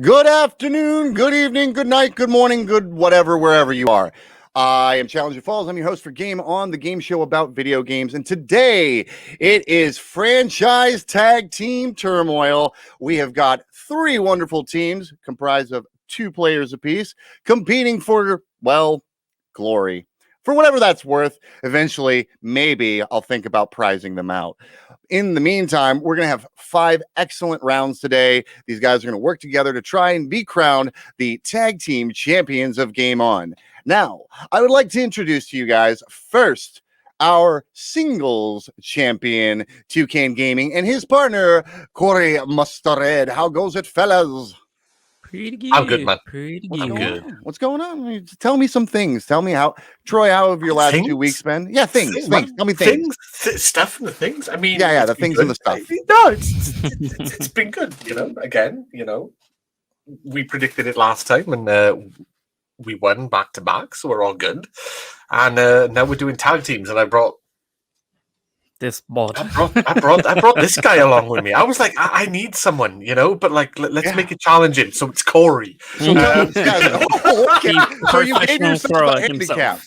Good afternoon, good evening, good night, good morning, good whatever, wherever you are. I am Challenger Falls. I'm your host for Game On, the game show about video games. And today it is franchise tag team turmoil. We have got three wonderful teams comprised of 2 players apiece competing for, well, glory. For whatever that's worth, eventually, maybe I'll think about prizing them out. In the meantime, we're going to have 5 excellent rounds today. These guys are going to work together to try and be crowned the tag team champions of Game On. Now, I would like to introduce to you guys first our singles champion, Toucan Gaming, and his partner, Corey Mustared. How goes it, fellas? Pretty good. I'm good, man. Pretty I'm good. good. What's going on? Tell me some things. Tell me how, Troy, how have your last Things? 2 weeks been? Yeah, things. Tell me things. Stuff and the things. I mean, Yeah, it's the been things good. and the stuff. No, it's been good. Again, we predicted it last time, and we won back to back, so we're all good. And now we're doing tag teams, and I brought This mod. I brought this guy along with me. I was like, I need someone, but like let's make it challenging. So it's Corey. So so you gave yourself a handicap.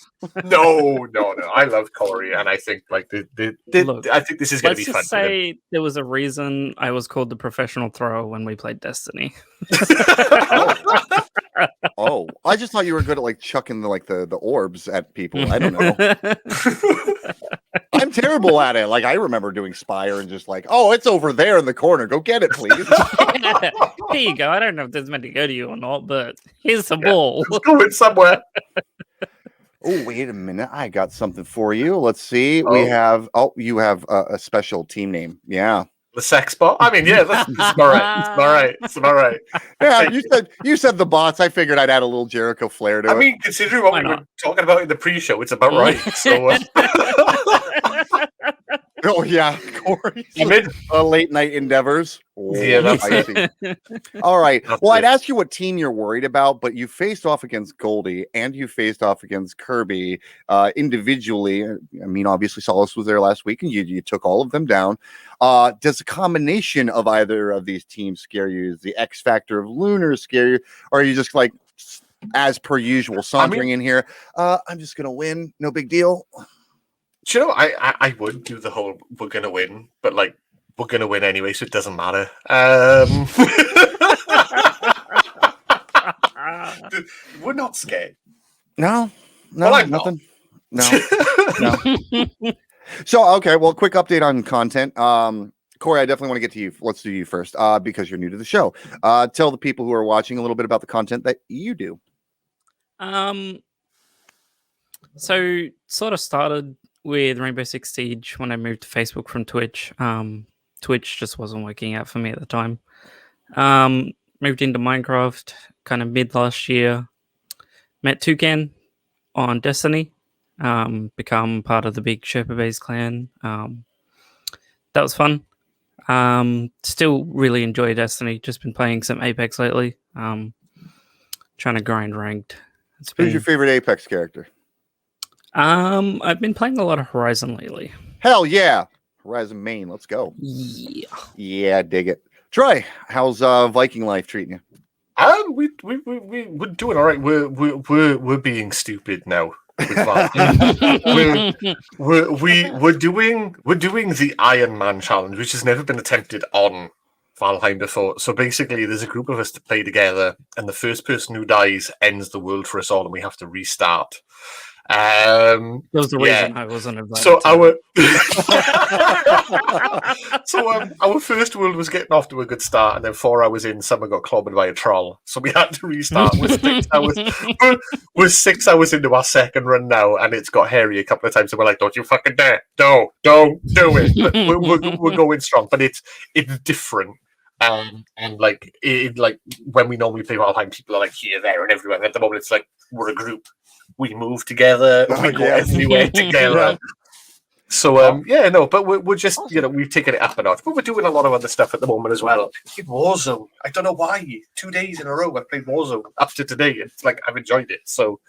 No. I love Corey, and I think like Look, I think this is going to be Let's fun. just say there was a reason I was called the professional thrower when we played Destiny. Oh, I just thought you were good at like chucking the orbs at people. I don't know. I'm terrible at it. Like I remember doing Spire and just like, oh, it's over there in the corner. Go get it, please. Here you go. I don't know if this is meant to go to you or not, but here's the ball. It's going somewhere. Oh, wait a minute. I got something for you. Let's see. We have. Oh, you have a special team name. Yeah. The sex bot. I mean, yeah, it's all right. It's all right. Yeah, you said the bots. I figured I'd add a little Jericho flair to it. I mean, considering what we were talking about in the pre-show, it's about right. So, oh yeah, Corey. Late night endeavors. Oh, yeah, that's it. All right. Well, I'd ask you what team you're worried about, but you faced off against Goldie and you faced off against Kirby individually. I mean, obviously Solace was there last week, and you took all of them down. Does a combination of either of these teams scare you? Does the X factor of Lunar scare you, or are you just like, as per usual, sauntering in here? I'm just gonna win. No big deal. Do you know, I would do the whole we're gonna win, but like we're gonna win anyway, so it doesn't matter. We're not scared. No, well, I'm nothing. No. So okay, well, quick update on content. Corey, I definitely want to get to you. Let's do you first, because you're new to the show. Tell the people who are watching a little bit about the content that you do. So sort of started with Rainbow Six Siege when I moved to Facebook from Twitch. Twitch just wasn't working out for me at the time. Moved into Minecraft kind of mid last year. Met Toucan on Destiny. Become part of the big Sherpa Base clan. That was fun. Still really enjoy Destiny. Just been playing some Apex lately. Trying to grind ranked. Who's your favorite Apex character? I've been playing a lot of Horizon lately. Hell yeah. Horizon main. Let's go. Yeah, dig it. Troy, how's Viking life treating you? We're doing all right. We're being stupid now. we're doing the Iron Man challenge, which has never been attempted on Valheim before. So basically, there's a group of us to play together, and the first person who dies ends the world for us all, and we have to restart. That was the reason I wasn't invited. So our first world was getting off to a good start, and then 4 hours in, someone got clobbered by a troll, so we had to restart. We're 6 hours into our second run now, and it's got hairy a couple of times, and we're like, "Don't you fucking dare! Don't do it!" But we're going strong, but it's different. And like when we normally play Valheim, people are like here, there, and everywhere. At the moment, it's like we're a group. We move together. We go everywhere together. So but we're just we've taken it up a notch. But we're doing a lot of other stuff at the moment as well. Warzone. I don't know why. 2 days in a row I've played Warzone up to today. It's like I've enjoyed it. So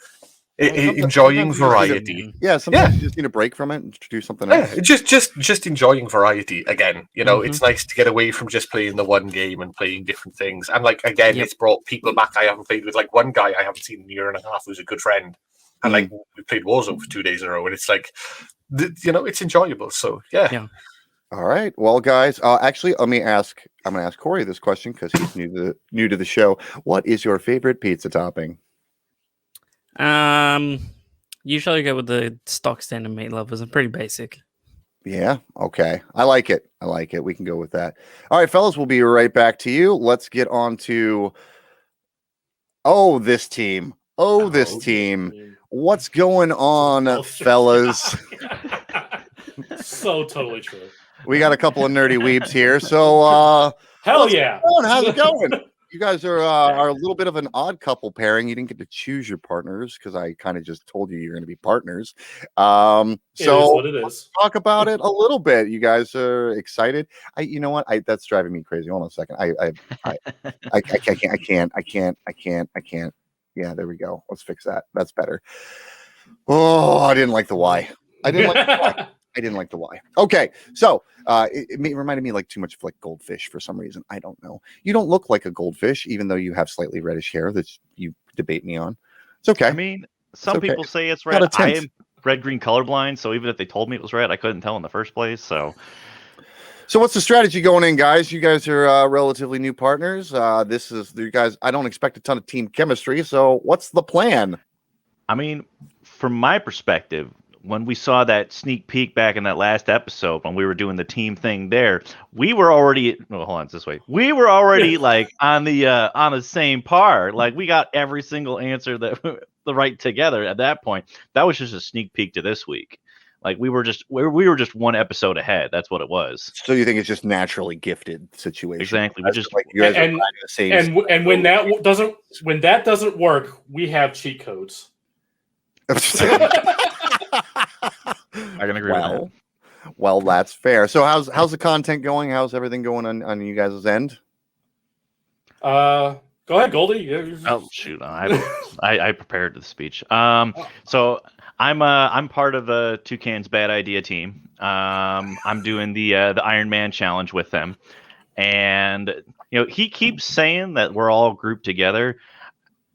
Enjoying variety. Sometimes you just need a break from it and do something else. Just enjoying variety again. It's nice to get away from just playing the one game and playing different things. And like again, it's brought people back I haven't played with. Like one guy I haven't seen in a year and a half who's a good friend, and like we played Warzone for 2 days in a row, and it's like, it's enjoyable. So yeah. All right, well, guys, actually, let me ask. I'm going to ask Corey this question because he's new to the show. What is your favorite pizza topping? Usually I go with the stock standard meat lovers. I'm pretty basic. Yeah. Okay. I like it. We can go with that. All right, fellas, we'll be right back to you. Let's get on to this team. This team. What's going on, fellas? So totally true. We got a couple of nerdy weebs here. So hell yeah. How's it going? You guys are a little bit of an odd couple pairing. You didn't get to choose your partners because I kind of just told you you're going to be partners. So it is what it is. Let's talk about it a little bit. You guys are excited. You know what? That's driving me crazy. Hold on a second. I can't. Yeah, there we go. Let's fix that. That's better. Oh, I didn't like the why. I didn't like the why. Okay, so it reminded me like too much of like goldfish for some reason. I don't know. You don't look like a goldfish, even though you have slightly reddish hair that you debate me on. It's okay. I mean, some people say it's red. I am red-green colorblind, so even if they told me it was red, I couldn't tell in the first place. So what's the strategy going in, guys? You guys are relatively new partners. You guys. I don't expect a ton of team chemistry. So what's the plan? I mean, from my perspective, when we saw that sneak peek back in that last episode when we were doing the team thing there, we were already We were already like on the same par. Like we got every single answer that the right together at that point. That was just a sneak peek to this week. Like we were just one episode ahead. That's what it was. So you think it's just naturally gifted situation? Exactly. We just like you guys and when that doesn't work, we have cheat codes. I can agree with that. Well, that's fair. So how's the content going? How's everything going on you guys' end? Go ahead, Goldie. Oh shoot! I prepared the speech. So I'm part of Toucan's Bad Idea team. I'm doing the Iron Man challenge with them, and he keeps saying that we're all grouped together.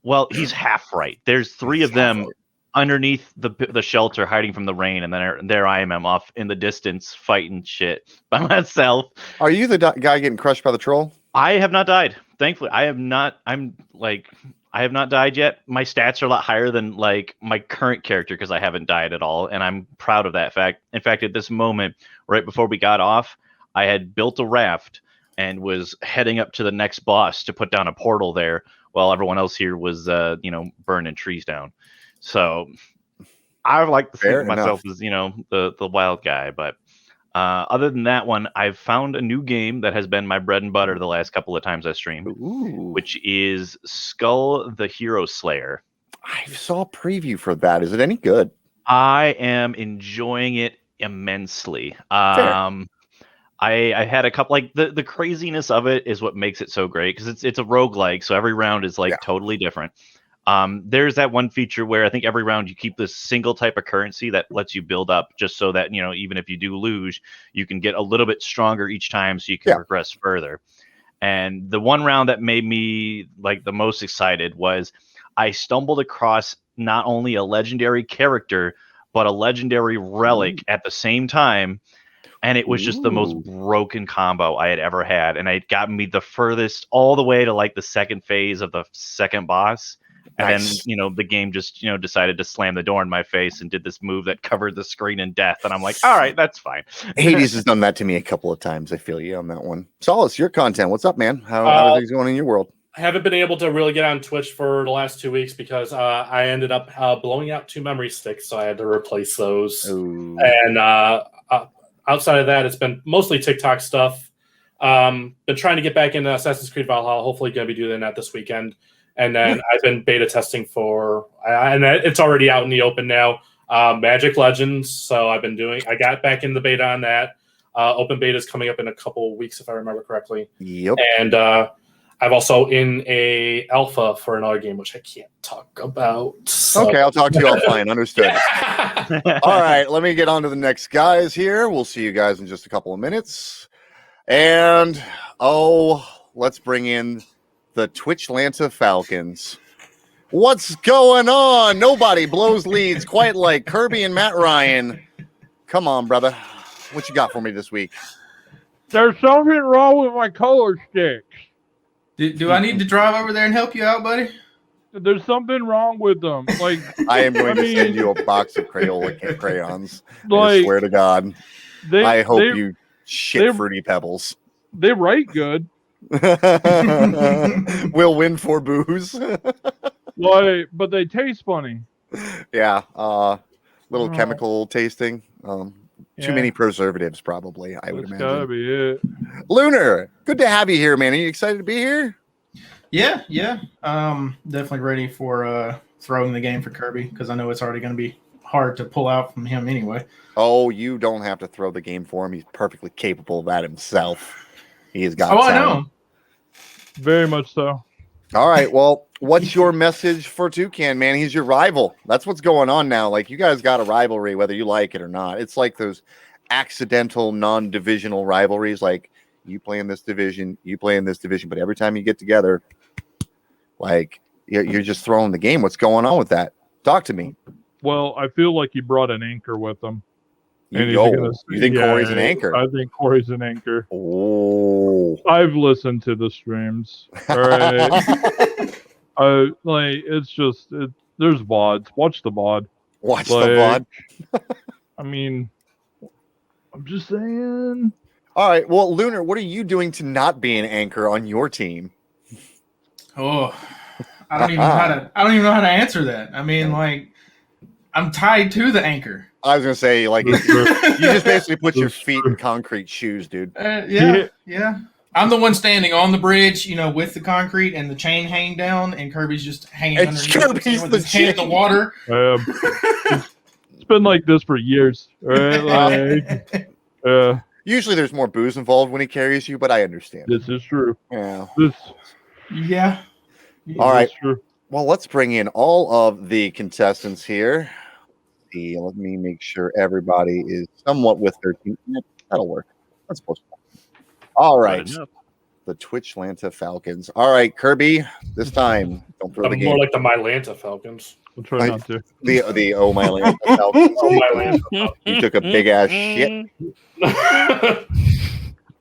Well, he's half right. There's 3 of them underneath the shelter, hiding from the rain, and then there I am off in the distance fighting shit by myself. Are you the guy getting crushed by the troll? I have not died. Thankfully, I have not. I have not died yet. My stats are a lot higher than like my current character because I haven't died at all, and I'm proud of that fact. In fact, at this moment, right before we got off, I had built a raft and was heading up to the next boss to put down a portal there, while everyone else here was burning trees down. So I like to think of myself as, the wild guy. But other than that one, I've found a new game that has been my bread and butter the last couple of times I streamed, which is Skull the Hero Slayer. I saw a preview for that. Is it any good? I am enjoying it immensely. I had a couple, like the craziness of it is what makes it so great because it's a roguelike, so every round is totally different. There's that one feature where I think every round you keep this single type of currency that lets you build up just so that, even if you do lose, you can get a little bit stronger each time so you can progress further. And the one round that made me like the most excited was I stumbled across not only a legendary character, but a legendary relic at the same time. And it was just the most broken combo I had ever had. And it got me the furthest all the way to like the second phase of the second boss. And then, the game just, decided to slam the door in my face and did this move that covered the screen in death. And I'm like, all right, that's fine. Hades has done that to me a couple of times. I feel you on that one. Solace, your content. What's up, man? How are things going in your world? I haven't been able to really get on Twitch for the last 2 weeks because I ended up blowing out 2 memory sticks. So I had to replace those. Ooh. And outside of that, it's been mostly TikTok stuff. Been trying to get back into Assassin's Creed Valhalla. Hopefully going to be doing that this weekend. And then I've been beta testing and it's already out in the open now, Magic Legends. So I got back in the beta on that. Open beta is coming up in a couple of weeks, if I remember correctly. Yep. And I've also in a alpha for another game, which I can't talk about. So. Okay, I'll talk to you offline. Understood. All right, let me get on to the next guys here. We'll see you guys in just a couple of minutes. And, let's bring in the Twitchlanta Falcons. What's going on? Nobody blows leads quite like Kirby and Matt Ryan. Come on, brother. What you got for me this week? There's something wrong with my color sticks. Do I need to drive over there and help you out, buddy? There's something wrong with them. Like I am going to send you a box of Crayola crayons. I swear to God. I hope you shit Fruity Pebbles. They write good. We'll win for booze. But they taste funny. Yeah. Little chemical tasting. Too many preservatives, probably, I would imagine. That's gotta be it. Lunar, good to have you here, man. Are you excited to be here? Yeah. Definitely ready for throwing the game for Kirby, because I know it's already going to be hard to pull out from him anyway. Oh, you don't have to throw the game for him. He's perfectly capable of that himself. He has got I know. Very much so. All right, well, what's your message for Toucan, man? He's your rival. That's what's going on now. Like, you guys got a rivalry, whether you like it or not. It's like those accidental, non-divisional rivalries, like you play in this division, you play in this division, but every time you get together, like, you're just throwing the game. What's going on with that? Talk to me. Well, I feel like he brought an anchor with him. You think Corey's an anchor? I think Corey's an anchor. Oh. I've listened to the streams. All right. It's just, there's VODs. Watch the VOD. Watch the VOD. I mean, I'm just saying. All right. Well, Lunar, what are you doing to not be an anchor on your team? Oh, I don't even know how to answer that. I mean, like, I'm tied to the anchor. I was gonna say, like, you just basically put your feet in concrete shoes, dude. Yeah. I'm the one standing on the bridge, with the concrete and the chain hanging down, and Kirby's just hanging underneath with his hand in the water. It's been like this for years, right? Usually, there's more booze involved when he carries you, but I understand. This is true. Yeah. All right. True. Well, let's bring in all of the contestants here. Let me make sure everybody is somewhat with their team. That'll work. That's supposed to. All right. The Twitchlanta Falcons. All right, Kirby. This time, don't throw the game. More like the Mylanta Falcons. I'll try not to. The Mylanta Falcons. Mylanta. You took a big ass shit.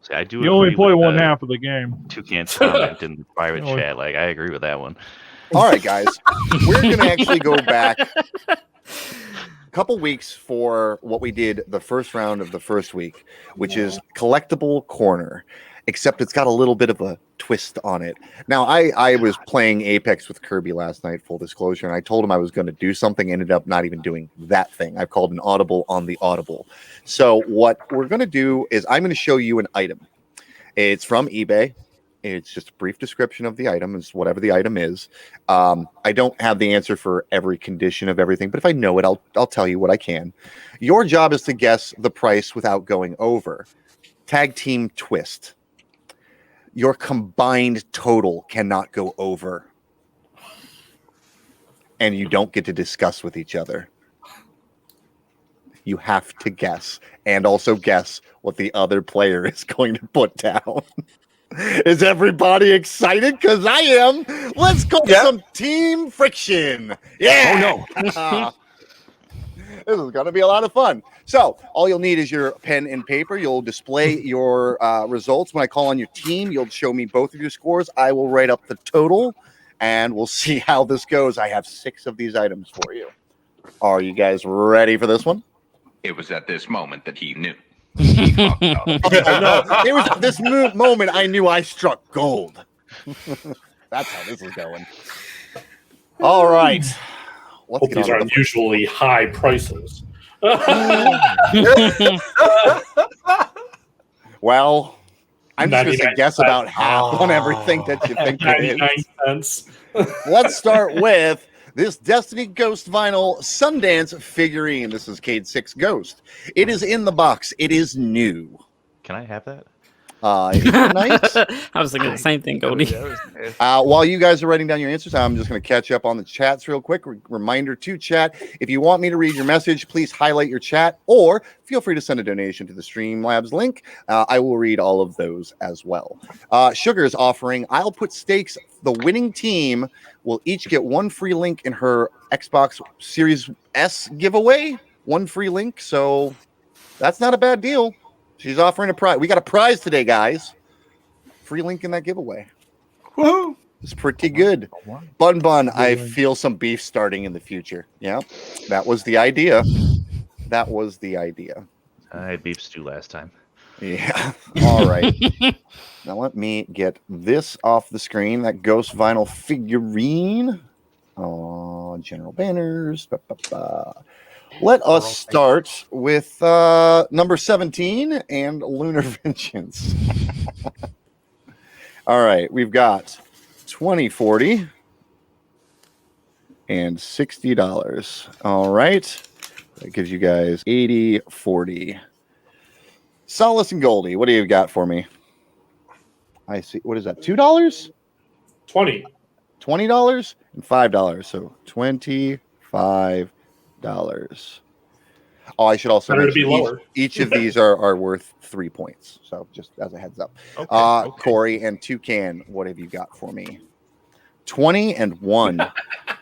See, I do. You only play one half of the game. Toucan's comment in the private chat. Like, I agree with that one. All right, guys. We're gonna actually go back couple weeks for what we did the first round of the first week, which is Collectible Corner, except it's got a little bit of a twist on it. Now, I was playing Apex with Kirby last night, full disclosure, and I told him I was going to do something, ended up not even doing that thing. I've called an audible on the audible. So what we're going to do is I'm going to show you an item. It's from eBay. It's just a brief description of the item. It's whatever the item is. I don't have the answer for every condition of everything, but if I know it, I'll tell you what I can. Your job is to guess the price without going over. Tag team twist. Your combined total cannot go over. And you don't get to discuss with each other. You have to guess, and also guess what the other player is going to put down. Is everybody excited? Because I am. Let's go some team friction. Yeah. Oh, no. This is going to be a lot of fun. So all you'll need is your pen and paper. You'll display your results. When I call on your team, you'll show me both of your scores. I will write up the total, and we'll see how this goes. I have 6 of these items for you. Are you guys ready for this one? It was at this moment that he knew. No, it was at this moment I knew I struck gold. That's how this is going. All right. Hope these are unusually high prices. Well, I'm just going to guess about half on everything that you think it is. 99 cents. Let's start with this Destiny Ghost vinyl Sundance figurine. This is Cade 6 Ghost. It is in the box. It is new. Can I have that? Night. I was thinking the same thing, Goldie. While you guys are writing down your answers, I'm just going to catch up on the chats real quick. Reminder to chat: if you want me to read your message, please highlight your chat, or feel free to send a donation to the Streamlabs link. I will read all of those as well. Sugar is offering, I'll put stakes. The winning team will each get one free link in her Xbox Series S giveaway. One free link, so that's not a bad deal. She's offering a prize. We got a prize today, guys. Free link in that giveaway. Woohoo! It's pretty good. Bun, I feel some beef starting in the future. Yeah, that was the idea. That was the idea. I had beef stew last time. Yeah. All right. Now let me get this off the screen. That Ghost Vinyl figurine. Oh, general banners. Let us start with number 17 and Lunar Vengeance. All right, we've got $20, $40, and $60. All right, that gives you guys $80, $40. Solace and Goldie, what do you got for me? I see. What is that? $2? 20. $20 and $5. So $25. Oh, I should also Better to be mention lower. each of these are worth 3 points. So just as a heads up. Okay. Corey and Toucan, what have you got for me? 20 and 1.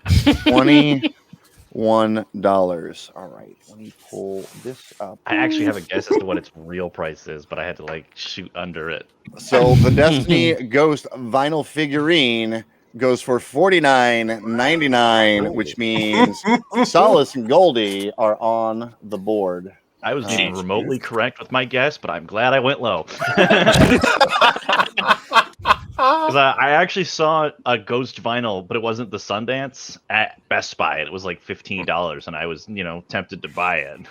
$21. All right. Let me pull this up. I actually have a guess as to what its real price is, but I had to like shoot under it. So the Destiny Ghost vinyl figurine goes for $49.99, which means Solace and Goldie are on the board. I was being remotely correct with my guess, but I'm glad I went low. Because I actually saw a Ghost vinyl, but it wasn't the Sundance at Best Buy. It was like $15, and I was, tempted to buy it.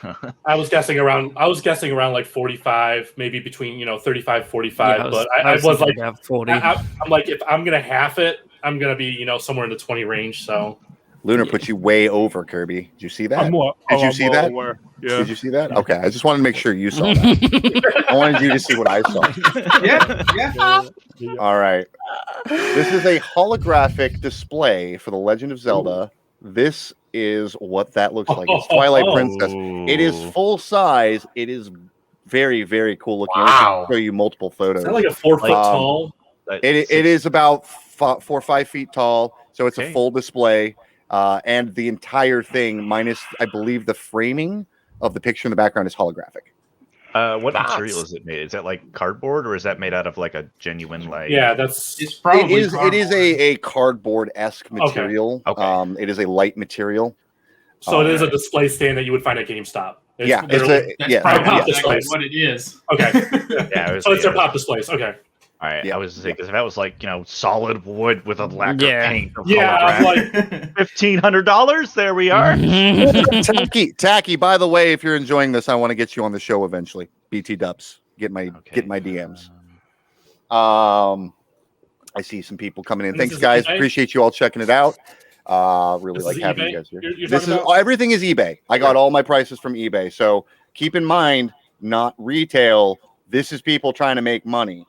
I was guessing around like 45, maybe between 35, 45. Yeah, but I was like, 40. I'm like, if I'm gonna half it, I'm gonna be somewhere in the 20 range. So Lunar put you way over, Kirby. Did you see that? Did you see that? Yeah. Did you see that? Okay, I just wanted to make sure you saw that. I wanted you to see what I saw. Yeah. All right. This is a holographic display for The Legend of Zelda. This is what that looks like. It's Twilight Princess. It is full size. It is very, very cool looking. Wow. I'll show you multiple photos. is that like a 4 foot tall? It is about 4 or 5 feet tall, so it's a full display, and the entire thing, minus I believe the framing of the picture in the background, is holographic. What material is it made? Is that like cardboard, or is that made out of like a genuine like? Yeah, It's probably It is a cardboard-esque material. Okay. It is a light material. So it is a display stand that you would find at GameStop. Yeah, That's probably probably displays. what it is. Okay. Yeah, So it's their pop displays. Okay. All right, Yeah. I was saying because if that was like solid wood with a lacquer paint, or Yeah, I was like, $1,500. There we are. Tacky. By the way, if you're enjoying this, I want to get you on the show eventually. BT Dubs, get my DMs. I see some people coming in. And Thanks, this is guys. eBay? Appreciate you all checking it out. Really This like is having eBay? you guys here. You're This talking is about? everything is eBay. I got all my prices from eBay. So keep in mind, not retail. This is people trying to make money.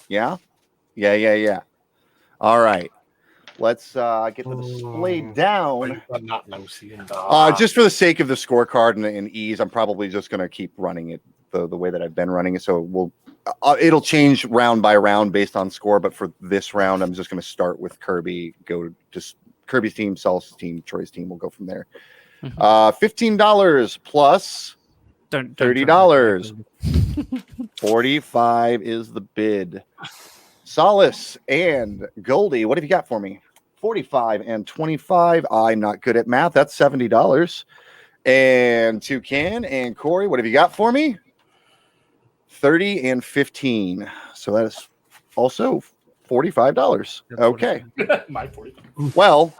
Yeah. All right. Let's get the display down. Just for the sake of the scorecard and ease, I'm probably just going to keep running it the way that I've been running it. So it'll change round by round based on score. But for this round, I'm just going to start with Kirby. Go to Kirby's team, Solace's team, Troy's team. We'll go from there. $15 plus $30. 45 is the bid. Solace and Goldie, what have you got for me? 45 and 25. I'm not good at math. That's $70. And Toucan and Corey, what have you got for me? 30 and 15. So that is also $45. Okay. My 40. Well,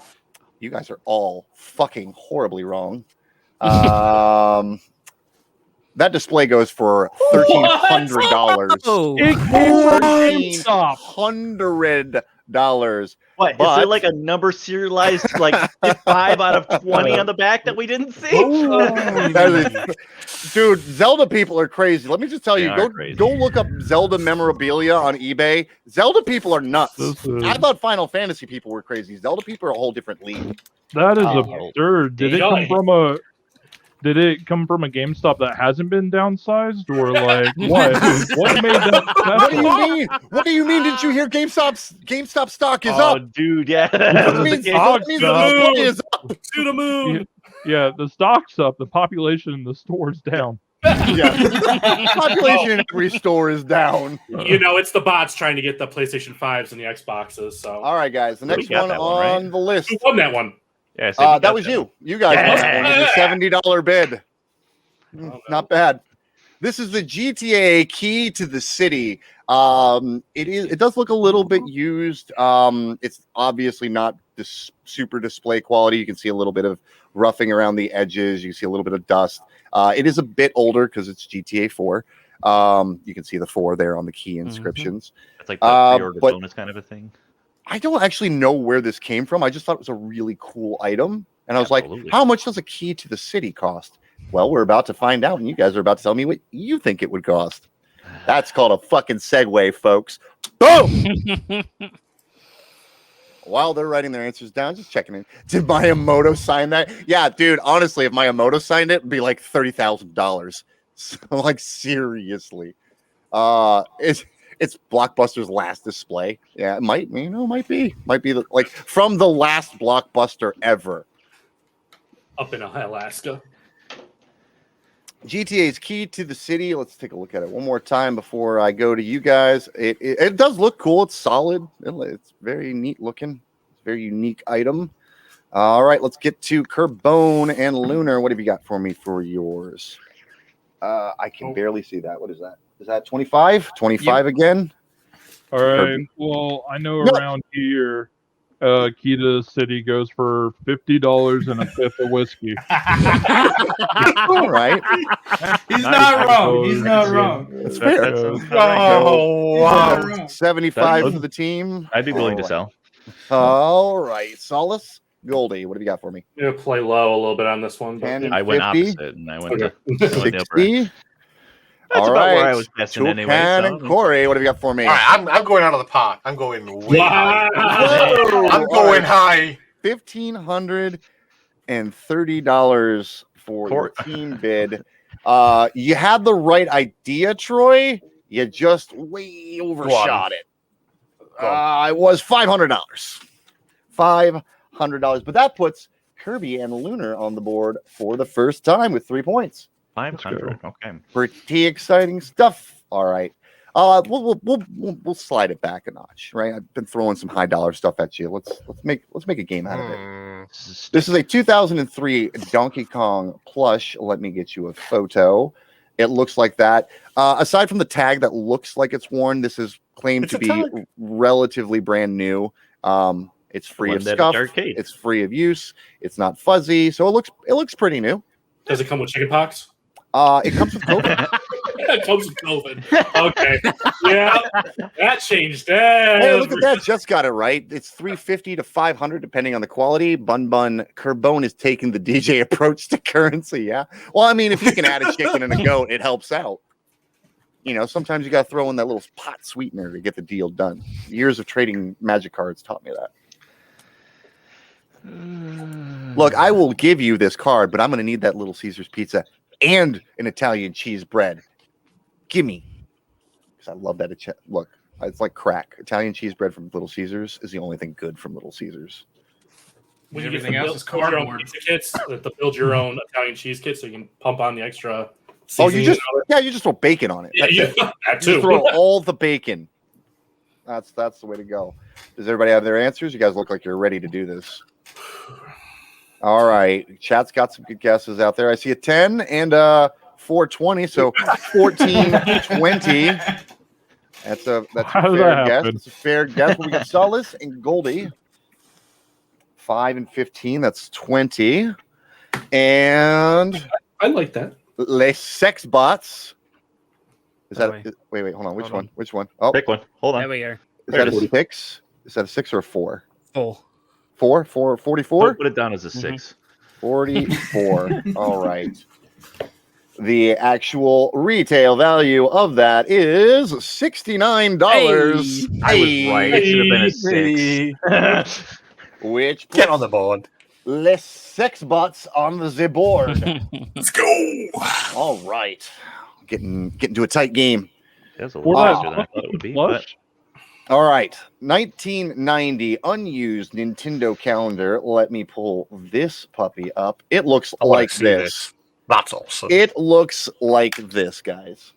you guys are all fucking horribly wrong. That display goes for $1,300. Oh, Stop. What, is But- there like a number serialized, like 5 out of 20 on the back that we didn't see? Dude, Zelda people are crazy. Let me just tell They you, are crazy. go look up Zelda memorabilia on eBay. Zelda people are nuts. I thought Final Fantasy people were crazy. Zelda people are a whole different league. That is Oh, absurd. Did it come from a GameStop that hasn't been downsized, or like what? What made that? What do you mean? What do you mean? Didn't you hear GameStop stock is Oh, up? dude, yeah. That means the display is up. To the moon. Yeah, the stock's up. The population in the store's down. Yeah. Population in every store is down. You know, it's the bots trying to get the PlayStation 5s and the Xboxes. So, All right, guys. The We next got one that one, right? on the list. who won that one? Yeah, so we got That was you. You guys won that one. It was a $70 bid. Not bad. This is the GTA Key to the City. It does look a little bit used. It's obviously not this super display quality. You can see a little bit of roughing around the edges. You can see a little bit of dust. It is a bit older because it's GTA 4. You can see the 4 there on the key inscriptions. It's like the pre-order but- bonus kind of a thing. I don't actually know where this came from. I just thought it was a really cool item. And I was Absolutely. like, how much does a key to the city cost? Well, we're about to find out, and you guys are about to tell me what you think it would cost. That's called a fucking segue, folks. Boom! While they're writing their answers down, just checking in. Did Miyamoto sign that? Yeah, dude, honestly, if Miyamoto signed it, it'd be like $30,000. So, like, seriously. It's Blockbuster's last display. Yeah, it might be. Might be like from the last Blockbuster ever. Up in Alaska. GTA's Key to the City. Let's take a look at it one more time before I go to you guys. It does look cool. It's solid. It's very neat looking. It's a very unique item. All right, let's get to Carbone and Lunar. What have you got for me for yours? I can barely see that. What is that? Is that 25? 25 again? All right. Well, I know around here, Key to the City goes for $50 and a fifth of whiskey. All right. He's not wrong. He's not wrong. That's fair. Oh, wow. 75 for the team. I'd be willing to sell. All right. Solace, Goldie, what have you got for me? I'm going to play low a little bit on this one. But 10 and I went 50. opposite, and I went Okay. to 60. That's All about right. where I was guessing Toucan anyway. and Corey, what have you got for me? All right, I'm going out of the park. I'm going way high. Whoa! I'm going high. $1,530 for your team bid. You had the right idea, Troy. You just way overshot it. It was $500. $500. But that puts Kirby and Lunar on the board for the first time with 3 points. 500. Okay. Pretty exciting stuff. All right. We'll slide it back a notch, right? I've been throwing some high dollar stuff at you. Let's make a game out of it. This is a 2003 Donkey Kong plush. Let me get you a photo. It looks like that. Aside from the tag that looks like it's worn, this is claimed to be relatively brand new. It's free of scuff. It's free of use. It's not fuzzy, so it looks pretty new. Does it come with chickenpox? It comes with COVID. It comes with COVID. Okay. Yeah, that changed that. Hey, look at that. Just got it right. It's $350 to $500, depending on the quality. Bun Carbone is taking the DJ approach to currency. Yeah. Well, I mean, if you can add a chicken and a goat, it helps out. You know, sometimes you got to throw in that little pot sweetener to get the deal done. Years of trading magic cards taught me that. Look, I will give you this card, but I'm going to need that Little Caesars pizza and an Italian cheese bread. Gimme. Because I love that. Look, it's like crack. Italian cheese bread from Little Caesars is the only thing good from Little Caesars. When you Everything get else is build your own cardboard. pizza kits, to build your own Italian cheese kit, so you can pump on the extra. Oh, you just seasoning. you just throw bacon on it. Yeah, That's yeah, it. that You just too. throw all the bacon. That's the way to go. Does everybody have their answers? You guys look like you're ready to do this. All right. Chat's got some good guesses out there. I see a 10 and 420, so 1420. That's a How did fair that guess. happen? It's a fair guess. We got Solace and Goldie. 5 and 15. That's 20. And I like that. Les Sex Bots. Is that Wait. wait, hold on. Which Hold one? on. Which one? Oh, Pick one. Hold There on. we go. is that a 6? Is that a 6 or a 4? 4. 44? Put it down as a 6. 44. All right. The actual retail value of that is $69. I was right. It should have been a 6. Which Get on the board. less 6 butts on the board. Let's go. All right. Getting to a tight game. That was a little faster than I thought it would be. But All right. 1990 unused Nintendo calendar. Let me pull this puppy up. It looks I wanna like see this. That's awesome. It looks like this, guys.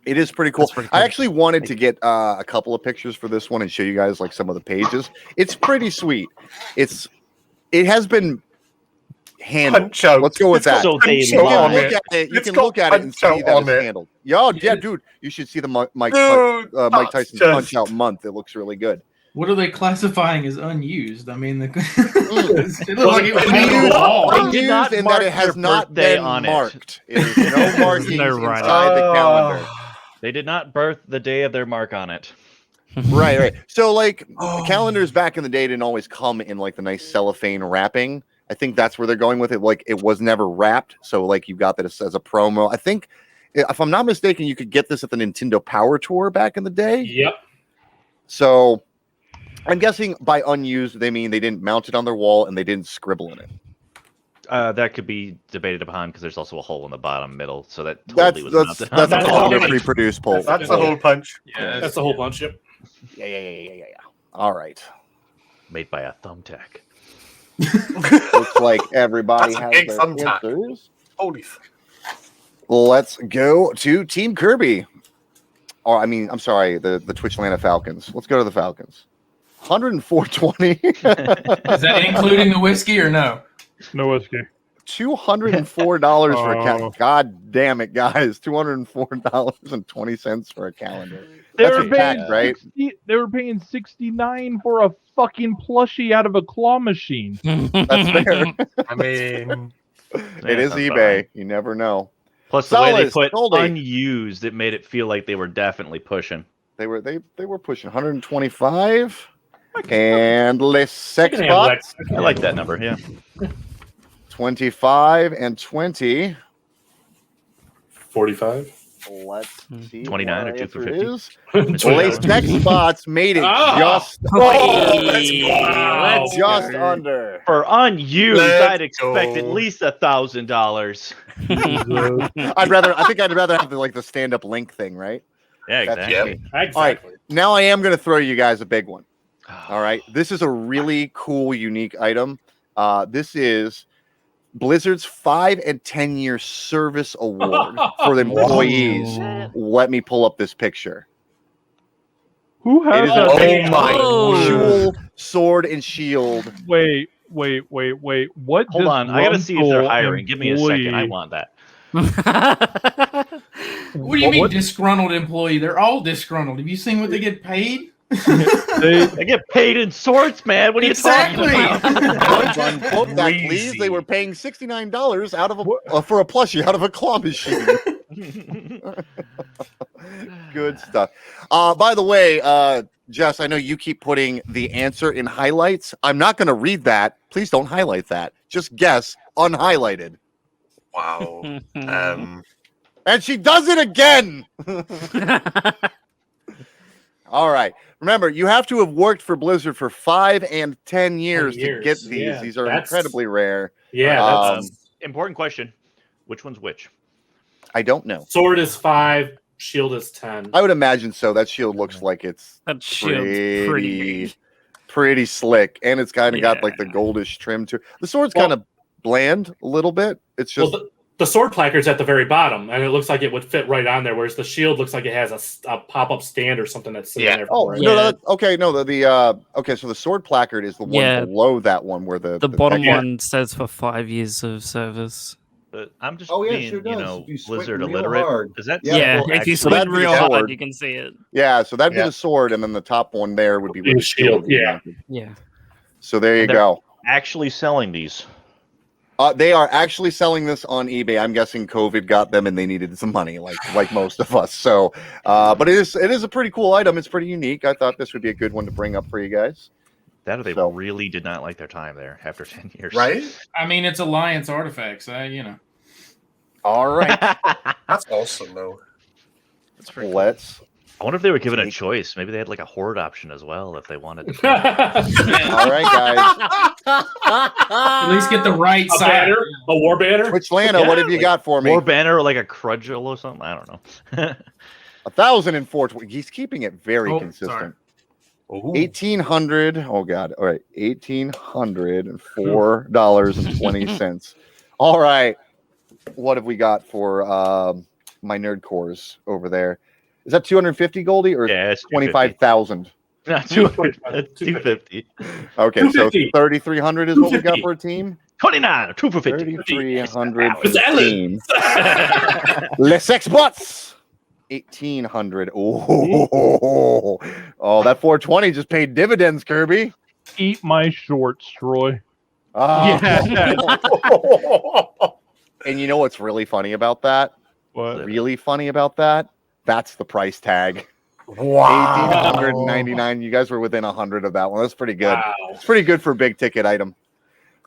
It is pretty cool. I actually wanted to get a couple of pictures for this one and show you guys like some of the pages. It's pretty sweet. It has been handled. Punch out. Let's go with that. So they You can lie. look at it. You It's can got look at it and punch see out that on it's it. handled. Yeah, dude, you should see the Mike Dude, Tyson's that's Punch just- Out month. It looks really good. What are they classifying as unused? I mean, it Mm. looks like it was hanging on the wall. They did not Unused in that mark it has their not birthday been on it. marked. There's no markings No writing. inside the calendar. they did not birth the day of their mark on it. Right. So like the calendars back in the day didn't always come in like the nice cellophane wrapping. I think that's where they're going with it. Like it was never wrapped, so like you got that as a promo. I think, if I'm not mistaken, you could get this at the Nintendo Power Tour back in the day. Yep. So I'm guessing by unused they mean they didn't mount it on their wall and they didn't scribble in it. That could be debated upon because there's also a hole in the bottom middle, so that totally was mounted on That's the a wall. totally pre-produced poll. That's the whole punch. Yeah, that's the whole bunch. Yep. Yeah. All right. Made by a thumbtack. Looks like everybody That's a has big their thumbtack. answers. Holy. Let's go to Team Kirby. Or I mean, I'm sorry, the Twitch Atlanta Falcons. Let's go to the Falcons. 104.20. Is that including the whiskey or no? No whiskey. $204 for a calendar. God damn it, guys. $204.20 for a calendar. That's a fact, right? They were paying $69 for a fucking plushie out of a claw machine. That's fair. I mean, It is sounds eBay. You never know. Plus, the way they Solace, put Goldie. unused, it made it feel like they were definitely pushing. They were pushing 125 and less sex can handle bots. I like that number. Yeah. 25 and 20. 45. Let's see. 29 or what 2 for answer 50. is. Lace sex spots made it just Let's just go. under. For unused, Let's I'd expect at go. least $1,000. I think I'd rather have the stand-up link thing, right? Yeah, That's- exactly. Exactly. Now I am going to throw you guys a big one. All right. This is a really cool, unique item. This is Blizzard's 5 and 10 year service award for the employees. Let me pull up this picture. Who It has is that? oh thing? my Actual sword and shield. Wait. What? Hold on. I got to see if they're hiring. Give me a second. I employee- want that. What do you mean What? disgruntled employee? They're all disgruntled. Have you seen what they get paid? They get paid in sworts, man. What are you Exactly. talking about? Unquote that, please. Crazy. They were paying $69 out of for a plushie out of a claw machine. Good stuff. By the way, Jess, I know you keep putting the answer in highlights. I'm not going to read that. Please don't highlight that. Just guess unhighlighted. wow. And she does it again. All right. Remember, you have to have worked for Blizzard for 5 and 10 years, to get years, these. yeah. These are That's- incredibly rare. Yeah. That's, Important question. Which one's which? I don't know. sword is 5. Shield is 10. I would imagine so. That shield looks like it's That shield's pretty. pretty slick, and it's kind of got Yeah. like the goldish trim to it. The sword's Well- kind of bland a little bit. It's just Well, the sword placard's at the very bottom, and it looks like it would fit right on there, whereas the shield looks like it has a pop-up stand or something that's sitting Yeah. there. oh for it. no, Yeah. that, okay, no, okay, so the sword placard is the one Yeah. below that one where the bottom text- one says for 5 years of service. But I'm just Oh, yeah, being, sure does. If you squint Blizzard real illiterate. hard. Is that Yeah, Yeah, simple if you actually? so that'd squint be real the hard, sword. you can see it. Yeah, so that'd be Yeah. the sword, and then the top one there would be where The the shield. shield, yeah. Yeah. So there you And they're- go. actually selling these? They are actually selling this on eBay. I'm guessing COVID got them and they needed some money, like most of us. So, but it is a pretty cool item. It's pretty unique. I thought this would be a good one to bring up for you guys. That or they really did not like their time there after 10 years. Right? I mean, it's Alliance artifacts, All right. That's awesome, though. That's pretty Let's. I wonder if they were given a choice. Maybe they had like a horde option as well if they wanted to. All right, guys. At least get the right A side. banner, a war banner. Twitch Lana, what have you got for me? War banner or like a crudgel or something? I don't know. 1,004. He's keeping it very consistent. Sorry. 1,800. Oh God! All right, $1,804.20. All right, what have we got for my nerd cores over there? Is that 250 Goldie or 25,000? No, 250. Okay, so 3,300 is what we got for a team. 29, 2 for 50. 3,300 for a team. Les Exbots. 1,800. Oh, that 420 just paid dividends, Kirby. Eat my shorts, Troy. Yeah. And you know what's really funny about that? What? Really funny about that? That's the price tag. Wow. 1,899. You guys were within 100 of that one. That's pretty good. Wow. It's pretty good for a big ticket item.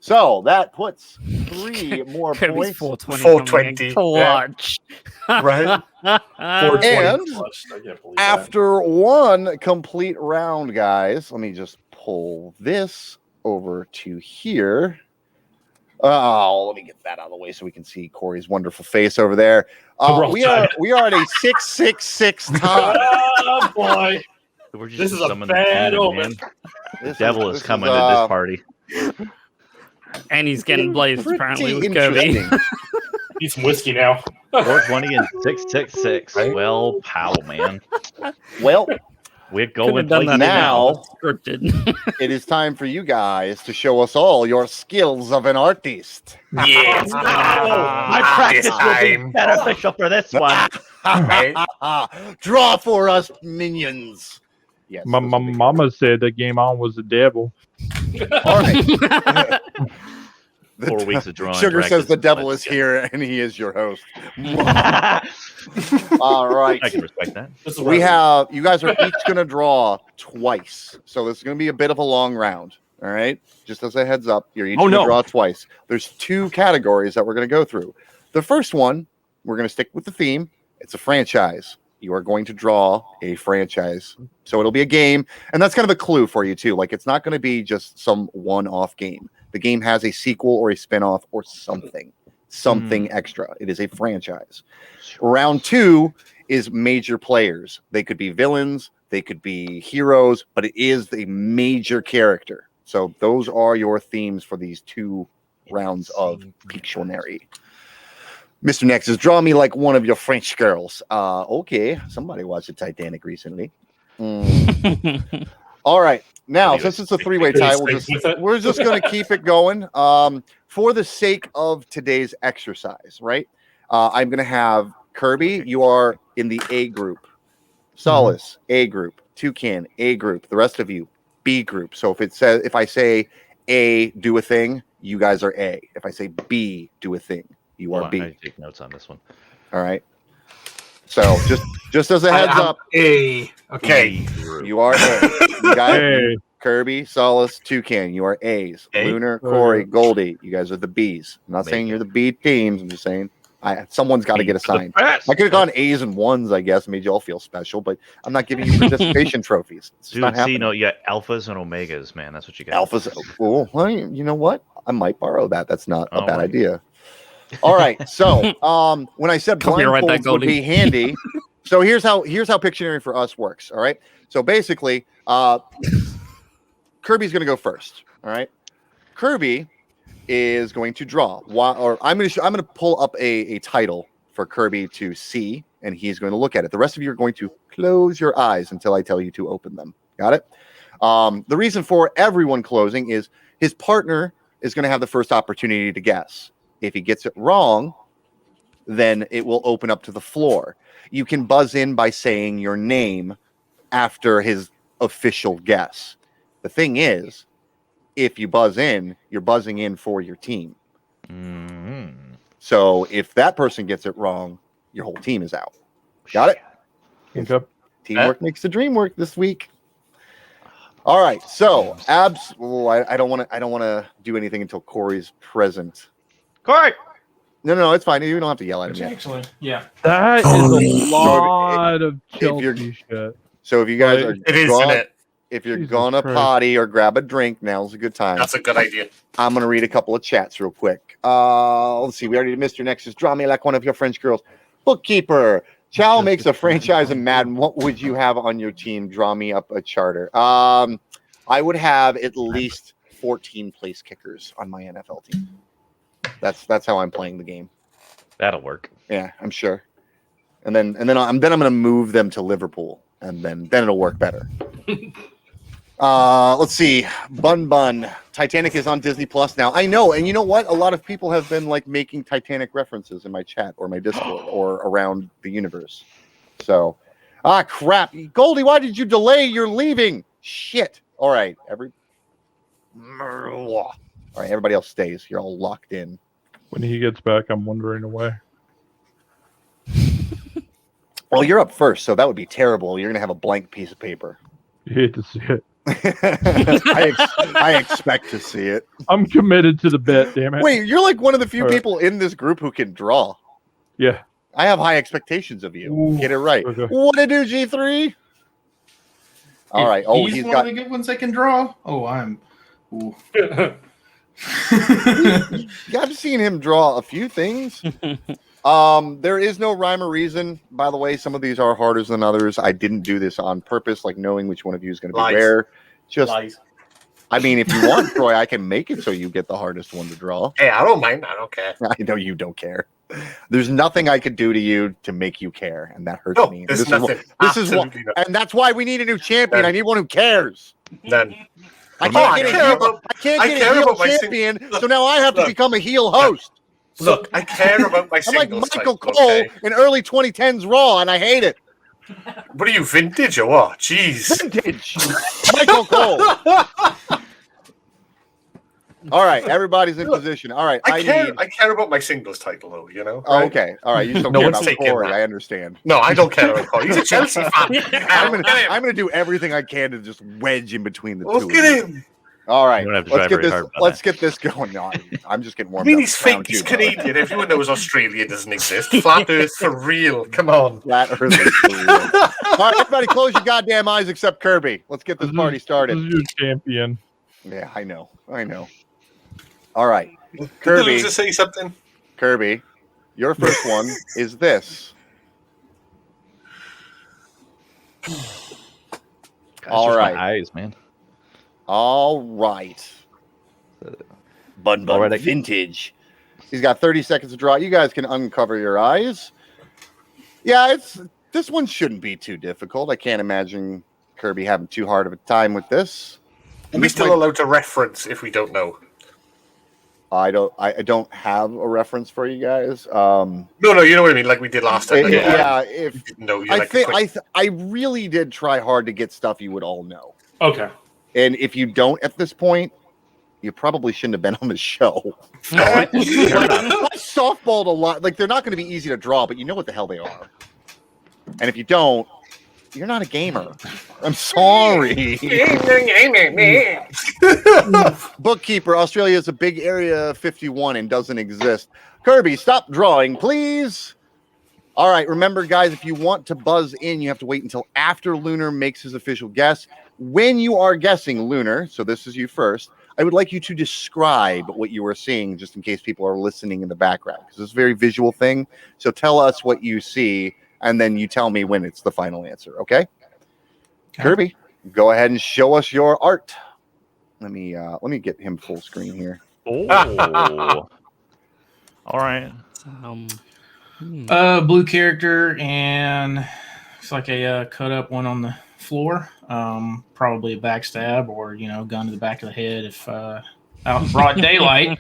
So that puts 3 more Kirby's points. 420. Clutch. Right? 420 And clutch. I can't believe after one complete round, guys, let me just pull this over to here. Oh, let me get that out of the way so we can see Corey's wonderful face over there. We are at a 666 tie. Oh boy, this is a bad omen. The devil is coming to this party. And he's getting blazed apparently with interesting. Kirby. Need some whiskey now. 420 and 666. Well, pow, man. Well, we're going done that now. Scripted. It is time for you guys to show us all your skills of an artist. Yes. My practice will be beneficial for this one. Draw for us, minions. Yes. My mama said the game on was the devil. All right. 4 weeks of drawing. Sugar says the devil is here and he is your host. All right. I can respect that. You guys are each going to draw twice. So this is going to be a bit of a long round. All right. Just as a heads up, you're each going to draw twice. There's 2 categories that we're going to go through. The first one, we're going to stick with the theme. It's a franchise. You are going to draw a franchise. So it'll be a game. And that's kind of a clue for you too. Like it's not going to be just some one-off game. The game has a sequel or a spinoff or something extra. It is a franchise. Round 2 is major players. They could be villains. They could be heroes, but it is a major character. So those are your themes for these 2 rounds of Pictionary. Mr. Nexus, draw me like one of your French girls. Okay. Somebody watched the Titanic recently. All right. Now, since it's a 3-way tie, we're just going to keep it going. For the sake of today's exercise, right? I'm going to have Kirby. You are in the A group. Solace, A group. Toucan, A group. The rest of you, B group. So if I say A, do a thing, you guys are A. If I say B, do a thing, you are B. I take notes on this one. All right. So just as a heads up, A. Okay. You are A. You guys, Kirby, Solace, Toucan, you are A's. A. Lunar, Corey, Goldie, you guys are the B's. I'm not saying you're the B teams. I'm just saying someone's got to get assigned. I could have gone A's and 1s, I guess, made you all feel special, but I'm not giving you participation trophies. It's Dude, not happening. you got alphas and omegas, man. That's what you got. Alphas. Oh, well, you know what? I might borrow that. That's not a bad idea. All right. So when I said blindfolds would be handy, so here's how Pictionary for us works. All right. So basically, Kirby's going to go first. All right. Kirby is going to draw. I'm going to pull up a title for Kirby to see, and he's going to look at it. The rest of you are going to close your eyes until I tell you to open them. Got it? The reason for everyone closing is his partner is going to have the first opportunity to guess. If he gets it wrong, then it will open up to the floor. You can buzz in by saying your name after his official guess. The thing is, if you buzz in, you're buzzing in for your team. Mm. So if that person gets it wrong, your whole team is out. Got it? Okay. Teamwork makes the dream work this week. All right. So I don't want to do anything until Corey's present. Corey. No, it's fine. You don't have to yell at him Which yet. actually, yeah. That is a lot of Chelsea shit. So if you guys are It is, isn't it? if you're Jesus gonna Christ. potty or grab a drink, now's a good time. That's a good idea. I'm gonna read a couple of chats real quick. Let's see. We already did Mr. Nexus. Draw me like one of your French girls. Bookkeeper. Chow makes a franchise in Madden. What would you have on your team? Draw me up a charter. I would have at least 14 place kickers on my NFL team. That's how I'm playing the game. That'll work. Yeah, I'm sure. And then I'm gonna move them to Liverpool, and then it'll work better. Let's see. Bun. Titanic is on Disney Plus now. I know, and you know what? A lot of people have been like making Titanic references in my chat or my Discord or around the universe. So, crap. Goldie, why did you delay? You're leaving. Shit. All right, everybody else stays. You're all locked in. When he gets back, I'm wandering away. Well, you're up first, so that would be terrible. You're gonna have a blank piece of paper. You hate to see it. I expect to see it. I'm committed to the bet, damn it. Wait, you're like one of the few people in this group who can draw. Yeah. I have high expectations of you. Ooh, get it right. okay. What to do, G3? All right. Oh, he's one of the good ones that can draw. Oh, I'm. Ooh. I've seen him draw a few things. There is no rhyme or reason. By the way, some of these are harder than others. I didn't do this on purpose, like knowing which one of you is going to be where. Just, I mean, if you want, Troy, I can make it so you get the hardest one to draw. Hey, I don't mind. I don't care. I know you don't care. There's nothing I could do to you to make you care, and that hurts me. This is what, and that's why we need a new champion. I need one who cares. Then I can't get a heel champion, so now I have to become a heel host. Look, I care about my I'm like singles. Michael Cole in early 2010s Raw, and I hate it. What are you, vintage or what? Jeez. Vintage. Michael Cole. All right, everybody's in position. All right, I care about my singles title, though, you know? Oh, okay. All right, you just don't care about Corey. I understand. No, I don't care about Corey. He's a Chelsea fan. I'm going to do everything I can to just wedge in between the two. Look at him. All right, let's get this going. No, I'm just getting warmed up. I mean, he's fake. He's Canadian. Everyone knows Australia doesn't exist. Flat Earth for real. Come on. Flat Earth is for real. All right, everybody, close your goddamn eyes except Kirby. Let's get this party started. This is your champion. Yeah, I know. All right, Kirby. Did the loser say something? Kirby, your first one is this. All right, my eyes, man. All right. Bun vintage. He's got 30 seconds to draw. You guys can uncover your eyes. Yeah, this one shouldn't be too difficult. I can't imagine Kirby having too hard of a time with this. Are we still allowed to reference if we don't know? I don't have a reference for you guys. No, you know what I mean, like we did last time. I really did try hard to get stuff you would all know. Okay. And if you don't at this point, you probably shouldn't have been on the show. I softballed a lot. Like, they're not going to be easy to draw, but you know what the hell they are. And if you don't, you're not a gamer. I'm sorry. Bookkeeper, Australia is a big area 51 and doesn't exist. Kirby, stop drawing, please. All right, remember, guys, if you want to buzz in, you have to wait until after Lunar makes his official guess. When you are guessing, Lunar, so this is you first, I would like you to describe what you are seeing, just in case people are listening in the background, because it's a very visual thing. So tell us what you see, and then you tell me when it's the final answer, okay? Kirby, go ahead and show us your art. Let me get him full screen here. Oh. All right. Blue character, and it's like a cut up one on the floor. Probably a backstab or gun to the back of the head if out in broad daylight.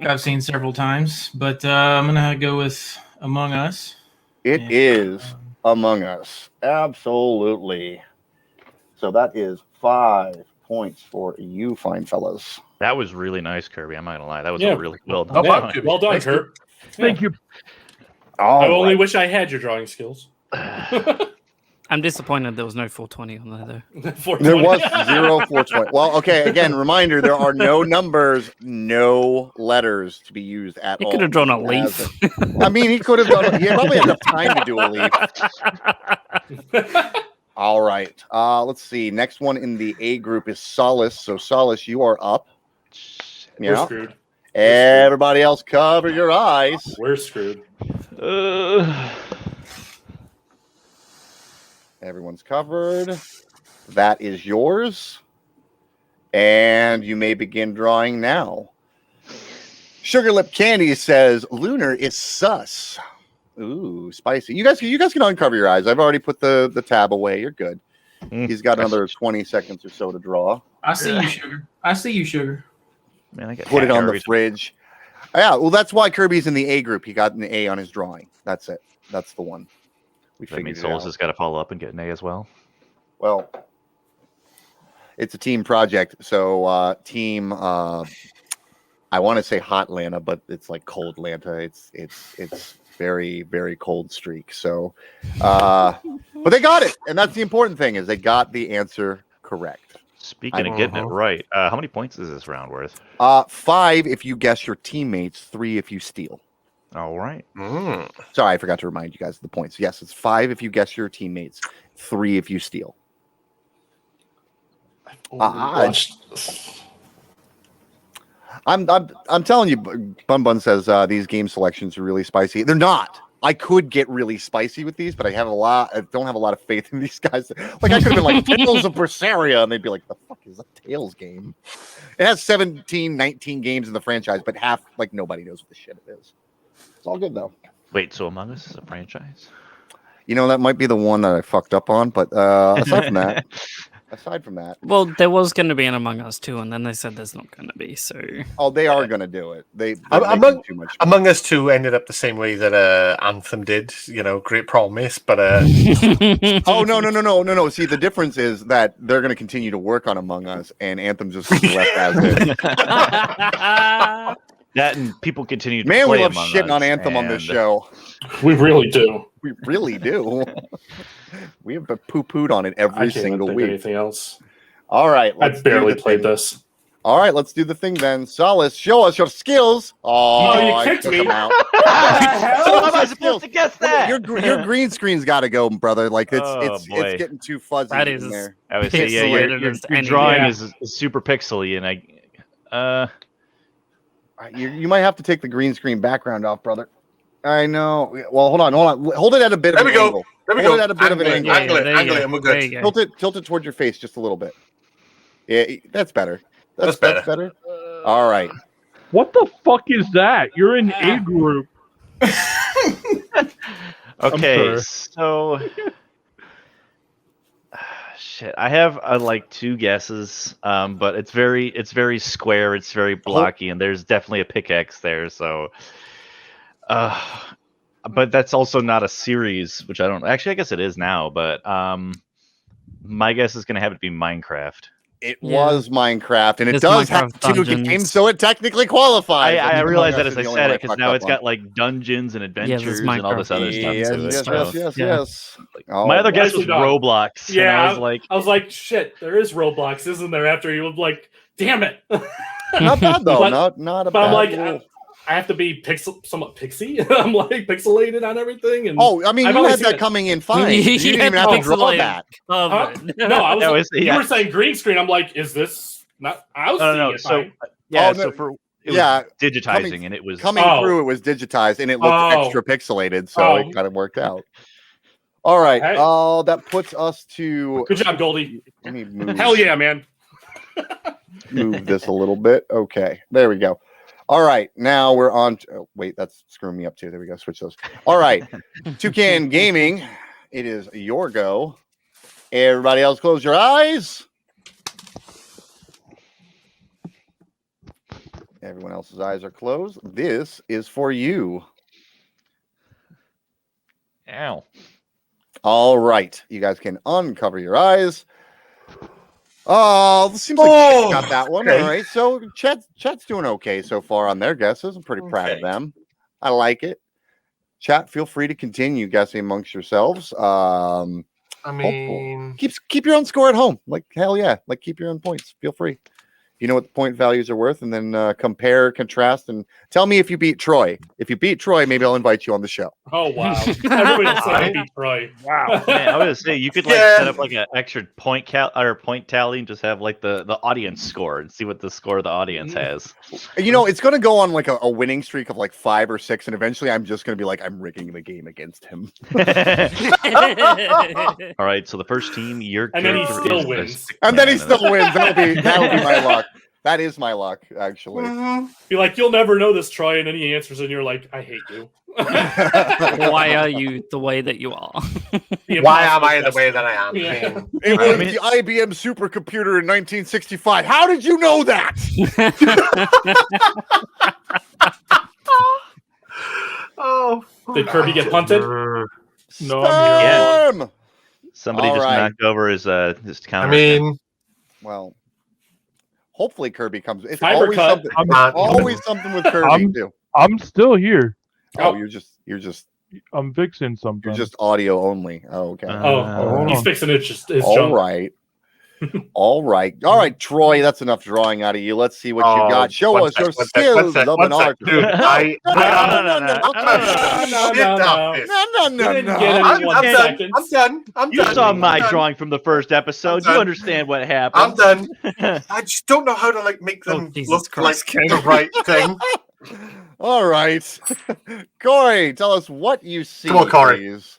I've seen several times, but I'm gonna go with Among Us. It is Among Us, absolutely. So that is 5 points for you fine fellas. That was really nice, Kirby. I'm not gonna lie. That was Yeah. a really well Oh, done. yeah. Well done, Thanks, Kurt. Thank you. I only Right. wish I had your drawing skills. I'm disappointed there was no 420 on there, though. 420. There was 420. Well, okay, again, reminder, there are no numbers, no letters to be used at He all. could have drawn a He leaf. hasn't. I mean, he could have done it. He probably had enough time to do a leaf. All right. Let's see. Next one in the A group is Solace. So, Solace, you are up. We're Yeah. screwed. Everybody else, cover your eyes. We're screwed. Everyone's covered. That is yours. And you may begin drawing now. Sugar Lip Candy says Lunar is sus. Ooh, spicy. You guys can uncover your eyes. I've already put the tab away. You're good. He's got another 20 seconds or so to draw. I see you, Sugar. I see you, Sugar. Man, I got Put it on the Kirby. fridge. Yeah, well, that's why Kirby's in the A group. He got an A on his drawing. That's it. That's the one. We That means figured it Solace out. has got to follow up and get an A as well. Well, it's a team project. So team I want to say hot Lanta, but it's like cold Lanta. It's very, very cold streak. So but they got it. And that's the important thing, is they got the answer correct. Speaking of getting it right, how many points is this round worth? 5 if you guess your teammates, 3 if you steal. All right. Sorry, I forgot to remind you guys of the points. Yes, it's 5 if you guess your teammates, 3 if you steal. I'm telling you, Bun Bun says these game selections are really spicy. They're not. I could get really spicy with these, but I don't have a lot of faith in these guys. Like, I could have been like Tales of Berseria, and they'd be like, the fuck is a Tales game? It has 17, 19 games in the franchise, but nobody knows what the shit it is. It's all good though. Wait, so Among Us is a franchise? You know, that might be the one that I fucked up on, but aside from that, Well, there was going to be an Among Us 2, and then they said there's not going to be. So, they are going to do it. They're Among, making too much. Among Us 2 ended up the same way that Anthem did. You know, great promise, but Oh no! See, the difference is that they're going to continue to work on Among Us, and Anthem's just going to be left as is. That and people continue to Man, play we love Among shitting Us, on Anthem on this and show. We really do. We really do. We have poo-pooed on it I every can't single think week. of anything else. All right, I let's do barely the played thing. this. All right, let's do the thing then. Solace, show us your skills. Oh, you I kicked took me. them out. How am I supposed to guess that? Your green screen's got to go, brother. Like Oh, it's boy. getting too fuzzy That in is- there. I would say, yeah, Pixelated your as your anything. drawing Yeah. is super pixely, and You might have to take the green screen background off, brother. I know. Well, hold on. Hold it at a bit of There an we go. angle. there we Hold go. it at a bit of an Angle angle. it, there angle you it, and we're go. There good. you go. Tilt it towards your face just a little bit. Yeah, that's better. That's That's better. All right. What the fuck is that? You're in A group. okay, sorry. so shit. I have like 2 guesses, but it's very square. It's very blocky, and there's definitely a pickaxe there. So, but that's also not a series, which I don't. Actually, I guess it is now. But my guess is going to have it be Minecraft. It Yeah. was Minecraft, and it It's does have Minecraft 2 Dungeons. games, so it technically qualifies. I Among realize Us that is as I the only said one it because fucked now up it's on. got like dungeons and there's adventures and all this other stuff. Yes, to it, yes, so. yes. Yeah. Oh, My other guess was Nicely done. Roblox. and Yeah, I was like, shit, there is Roblox, isn't there? After you was like, damn it. not bad though. But- not a But bad I'm like, rule. I have to be somewhat pixie. I'm like pixelated on everything. And Oh, I mean, I've you only had seen that it. coming in fine. You You didn't had even have to draw pixelated. that. no, I was. That like, was- yeah. You were saying green screen. I'm like, is this not? I was seeing no. it So fine. yeah, Oh, no. so for it was Yeah, digitizing, and it was Coming Oh. through, it was digitized, and it looked Oh. extra pixelated, so Oh. it kind of worked out. All right. Hey. That puts us to. Good job, Goldie. Let me move. Hell yeah, man. Move this a little bit. Okay, there we go. All right, now we're on. Oh, wait, that's screwing me up too. There we go. Switch those. All right, Toucan Gaming. It is your go. Everybody else, close your eyes. Everyone else's eyes are closed. This is for you. ow. All right, you guys can uncover your eyes. Oh, seems like Chat's got that one. okay. All right, so Chat's doing okay so far on their guesses. I'm pretty proud of Okay. them. I like it. Chat, feel free to continue guessing amongst yourselves. I mean, Keep your own score at home. Like hell yeah, like keep your own points. Feel free. You know what the point values are worth, and then compare, contrast, and tell me if you beat Troy. If you beat Troy, maybe I'll invite you on the show. Oh wow! Everybody else said I beat Troy. Wow. Man, I was gonna say you could like Yeah. set up like an extra point tally and just have like the audience score and see what the score the audience has. You know, it's going to go on like a winning streak of like 5 or 6, and eventually I'm just going to be like, I'm rigging the game against him. All right, so the first team, your And then he character still is the wins. stick And then he man, still wins. That'll be my luck. That is my luck, actually. Be like, you'll never know this, Troy, and then he answers, and you're like, I hate you. Why are you the way that you are? The why am I the imposter way that I am? Yeah. It was the IBM supercomputer in 1965. How did you know that? Oh, Did Kirby get punted? No, I'm here. Storm! Somebody All just right. knocked over his I counter. mean, Well, hopefully Kirby comes. It's Fiber always cut. something. I'm, Always something with Kirby I'm- too. I'm still here. Oh, Oh. you're just I'm fixing something. You're just audio only. Oh, okay. hold He's on. fixing his All junk. right. All right, Troy. That's enough drawing out of you. Let's see what you got. Show one us your sec, skills of an one sec. artist. Dude, No, You didn't get it I'm in 1 done. second. I'm done. I'm You done. saw my I'm done. drawing from the first episode. I'm You done. understand what I'm happened. done. I just don't know how to like make them Jesus look Christ, like the right thing. All right. Corey, tell us what you see. Come on, Corey. Please.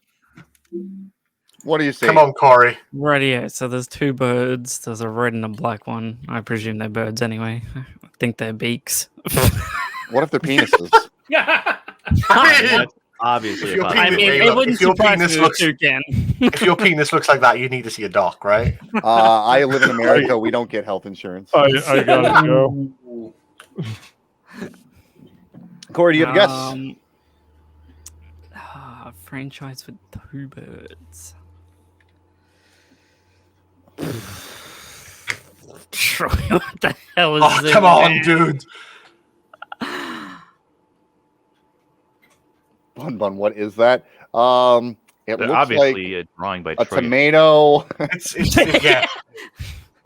What do you see? Come on, Corey. Rightio, so there's 2 birds. There's a red and a black one. I presume they're birds anyway. I think they're beaks. What if they're penises? Yeah. I mean, That's obviously If a your I penis- mean, hey, it look, wouldn't if your surprise penis me looks- if you can. if your penis looks like that, you need to see a doc, right? I live in America. We don't get health insurance. I gotta go. Corey, do you have a guess? Franchise with 2 birds. Troy, what the hell is Oh, this? come on, dude. Bun, what is that? It They're looks obviously like a drawing by a Troy. tomato. It's yeah.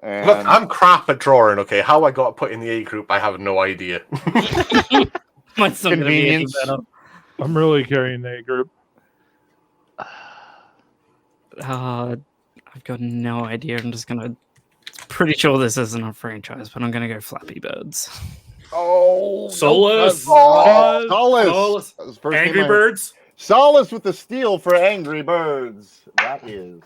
And Look, I'm crap at drawing. Okay, how I got put in the A group, I have no idea. Mine's not gonna be any Convenience. better. I'm really carrying that group. I've got no idea. I'm just gonna. Pretty sure this isn't a franchise, but I'm gonna go Flappy Birds. oh, Solace. Solace. Solace. That was the first Angry name I- Birds. Solace with the steal for Angry Birds. That is.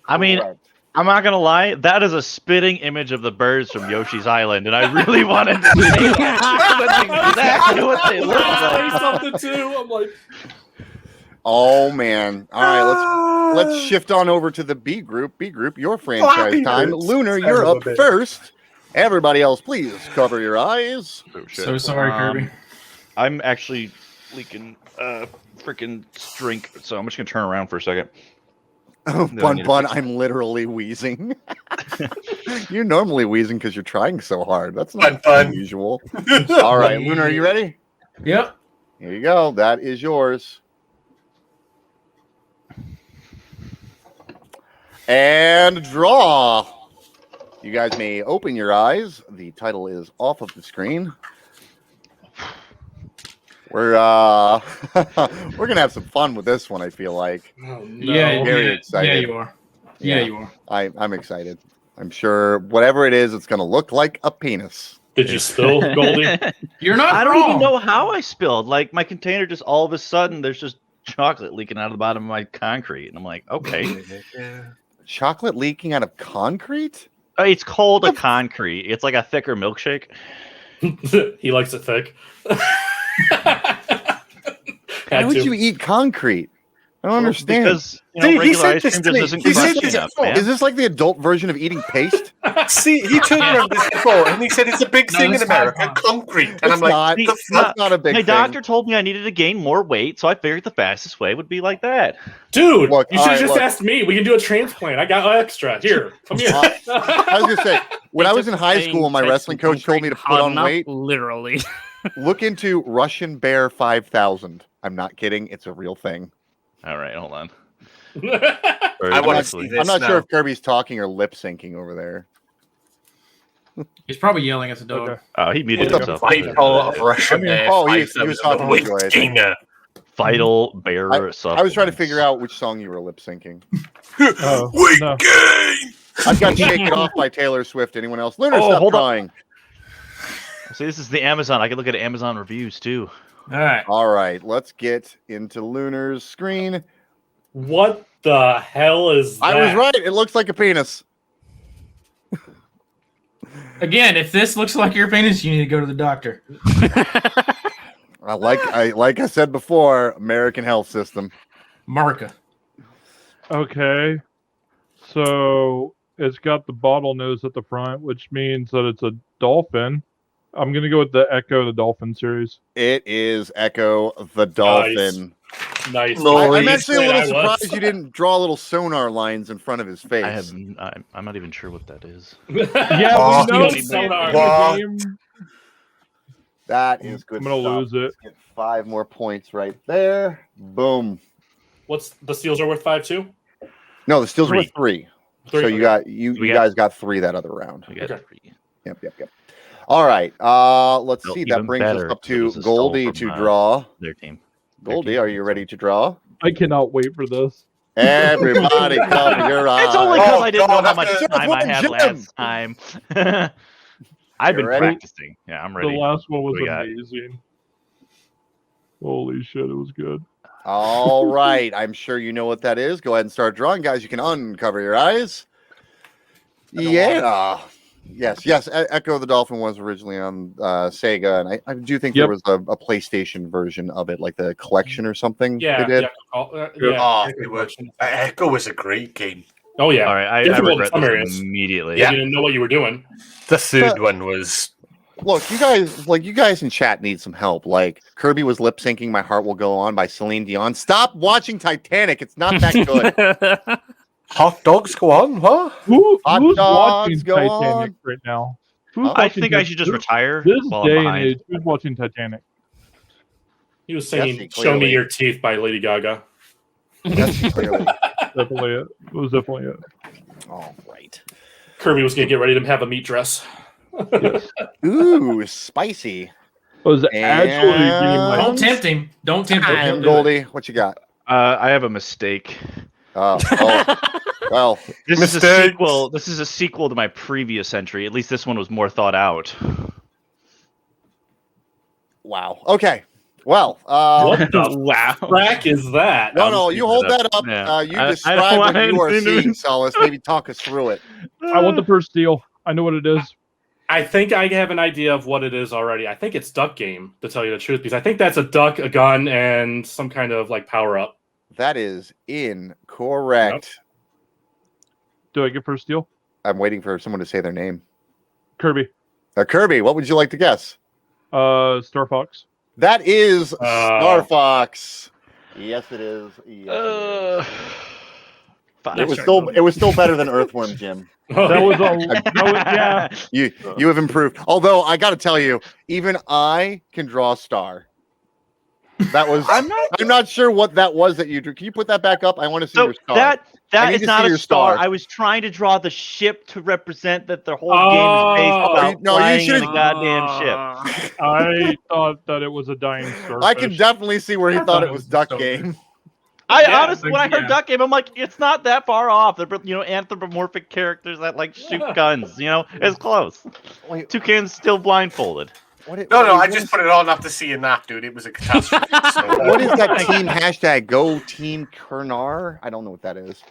I mean, correct. I'm not gonna lie, that is a spitting image of the birds from Yoshi's Island, and I really wanted to say that's exactly what they look Say like. something too. I'm like, Oh man! All right, let's shift on over to the B group. B group, your franchise Flappy time. Birds. Lunar, Son you're of a up bitch. first. Everybody else, please cover your eyes. So sorry, Kirby. I'm actually leaking freaking drink, so I'm just gonna turn around for a second. Oh, No, I need to Bun, fix it. I'm literally wheezing. You're normally wheezing because you're trying so hard. That's not Bun. unusual. All right, Lunar, are you ready? Yep. Here you go. That is yours. And draw. You guys may open your eyes. The title is off of the screen. We're we're gonna have some fun with this one. I feel like oh, no. Yeah, Very yeah, excited. Yeah, you are. Yeah, you are. I'm excited. I'm sure whatever it is, it's gonna look like a penis. Did you spill, Goldie? You're not I don't wrong. even know how I spilled. Like my container, just all of a sudden, there's just chocolate leaking out of the bottom of my concrete, and I'm like, okay, Chocolate leaking out of concrete? it's called a concrete. It's like a thicker milkshake. He likes it thick. How would you eat concrete? I don't understand. Because See, he regular said ice this cream to just me. isn't He said crunchy this enough, before. man. Is this like the adult version of eating paste? See, he turned around this before and he said it's a big No, thing in this America, time- concrete. And It's I'm like, not. the That's fuck? not a big My thing. doctor told me I needed to gain more weight, so I figured the fastest way would be like that. Dude, Look, you all should right, have just look. asked me. We can do a transplant. I got extra. Here, come here. I was gonna say, when I was in high school, and my wrestling coach told me to put on weight, Literally. look into Russian Bear 5000. I'm not kidding; it's a real thing. All right, hold on. I want to see this I'm not now. sure if Kirby's talking or lip syncing over there. He's probably yelling at the dog. Okay. Oh, he muted The himself. vital of Russia. I mean, oh, he was talking Wait, to you, I think. Stinger. Vital bear I was trying to supplements. figure out which song you were lip syncing. Oh, Wait, no. game. I've got "Shake It Off" by Taylor Swift. Anyone else? Lunar, Oh, stop hold on. crying. See, this is the Amazon. I can look at Amazon reviews too. All right. All right, let's get into Lunar's screen. What the hell is that? I was right. It looks like a penis. Again, if this looks like your penis, you need to go to the doctor. Like I said before, American health system. Marca. Okay. So it's got the bottlenose at the front, which means that it's a dolphin. I'm going to go with the Echo the Dolphin series. It is Echo the Dolphin. Nice. No, I'm actually a little I was. surprised you didn't draw little sonar lines in front of his face. I'm not even sure what that is. Yeah, Oh, we know you it's don't in know. Wow. the game. That is good. I'm gonna stuff. lose it. Let's get 5 more points right there. Boom. What's the steals are worth 5 too? No, the steals were 3. 3. Three, So okay. you got We you got- guys got 3 that other round. We got Okay. 3. Yep. All right. Let's Well, see. That even brings us better up if it to was a stall Goldie from, to draw. Their team. Goldie, are you ready to draw? I cannot wait for this. Everybody, cover your eyes. It's only because Oh, I didn't know God, how much that's time I one had gem. last time. I've You been ready? practicing. Yeah, I'm ready. The last one was We got- amazing. Holy shit, it was good. All right. I'm sure you know what that is. Go ahead and start drawing, guys. You can uncover your eyes. Yeah. Yes. Echo the Dolphin was originally on Sega, and I do think there Yep. was a PlayStation version of it, like the collection or something. Yeah. they did. Yeah. Oh, it was, Echo was a great game. Oh yeah. All right, I Difficult in regret some this areas. immediately. Yeah. You didn't know what you were doing. The third one was. Look, you guys in chat need some help. Like Kirby was lip syncing "My Heart Will Go On" by Celine Dion. Stop watching Titanic. It's not that good. Hot dogs go on, what? Who's Hot dogs watching go Titanic on. right now? Who's I watching think I Tit- should just this- retire This while I'm day and behind. age, who's watching Titanic? He was singing Jesse, "Show Me clearly. Your Teeth" by Lady Gaga. That's clearly. Definitely it. It was definitely it. All right. Kirby was gonna get ready to have a meat dress. Ooh, spicy. It was actually And- getting my Don't tempt him. Don't tempt him. He'll And do it. Goldie, what you got? I have a mistake. Oh, well, This is a Mistakes. sequel. This is a sequel to my previous entry. At least this one was more thought out. wow. Okay. Well, What the Wow. frack is that? no, you hold that up. Yeah. You I describe don't what want you are to do- seeing, Solace. Maybe talk us through it. I want the first steal. I know what it is. I think I have an idea of what it is already. I think it's Duck Game, to tell you the truth, because I think that's a duck, a gun, and some kind of like power up. That is incorrect. Do I get first steal? I'm waiting for someone to say their name. Kirby. Kirby, what would you like to guess? Star Fox. That is Star Fox. Yes, it is. Yes, Fine. it was still better than Earthworm Jim. That was yeah. You have improved. Although I got to tell you, even I can draw a star. That was. I'm not sure what that was that you drew. Can you put that back up? I want to see So your star. that I need is to not see a your star. star. I was trying to draw the ship to represent that the whole game is based Oh. about No, you flying in should've- a goddamn ship. I thought that it was a dying starfish. I can definitely see where he thought it was Duck So- Game. I honestly, when I heard yeah. Duck Game, I'm like, it's not that far off. They're anthropomorphic characters that like shoot guns. It's close. Wait. Toucan's still blindfolded. No, I just put it on after seeing that, dude. It was a catastrophe. So, What is that team hashtag? Go Team Kernar? I don't know what that is.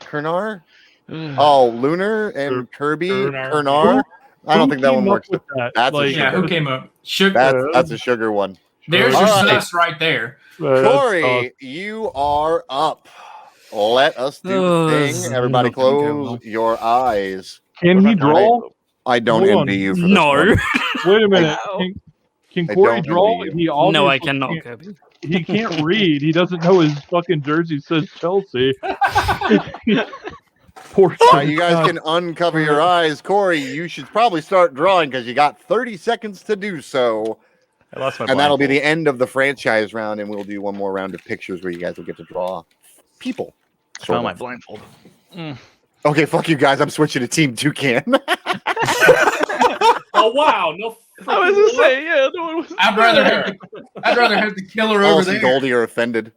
Kernar? Oh, Lunar and Kirby Kernar. Kernar. I don't Who think that came one up works. with that? That's a Like, Yeah, who came up? Sugar. That's a sugar one. There's All your right. sus right there. Corey, you are up. Let us do the this is thing. Everybody not gonna go close well. your eyes. Can he draw? I don't Hold envy on. you for this No. one. Wait a minute. Can I Corey don't draw? envy He No, obviously I cannot, can't- Kirby. He can't read. He doesn't know his fucking jersey says Chelsea. Poor All right, you guys can uncover your eyes. Corey, you should probably start drawing because you got 30 seconds to do so. I lost my And that'll be blindfold. the end of the franchise round, and we'll do one more round of pictures where you guys will get to draw people. I sort found my of. blindfold. Okay, fuck you guys. I'm switching to Team Toucan. Oh wow! No. I was freaking gonna say, yeah, no one was. I'd rather have the killer over Alice and there. Goldie are offended.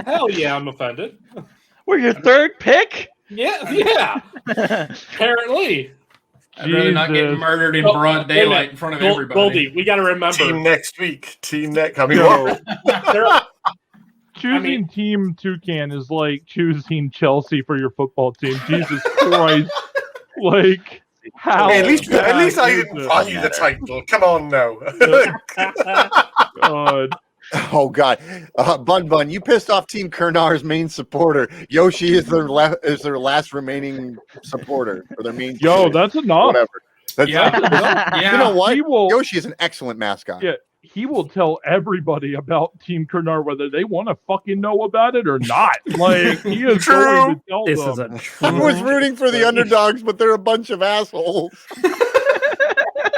Hell yeah, I'm offended. We're your third pick. Yeah. Apparently. I'd rather not get Jesus. murdered in Oh, broad wait a minute. daylight in front of everybody. Goldie, we got to remember. Team next week. Team next. I mean, Yo, what? choosing Team Toucan is like choosing Chelsea for your football team. Jesus Christ. Like, how? Hey, at least bad I is didn't it? value the title. Come on now. God. Oh God, Bun, you pissed off Team Kernar's main supporter. Yoshi is their last remaining supporter or their main. Yo, supporter. that's enough. Whatever. That's Yeah. You know what? He will, Yoshi is an excellent mascot. Yeah. he will tell everybody about Team Kernar whether they want to fucking know about it or not. Like, he is going to tell This them. is a I was rooting for the underdogs, but they're a bunch of assholes.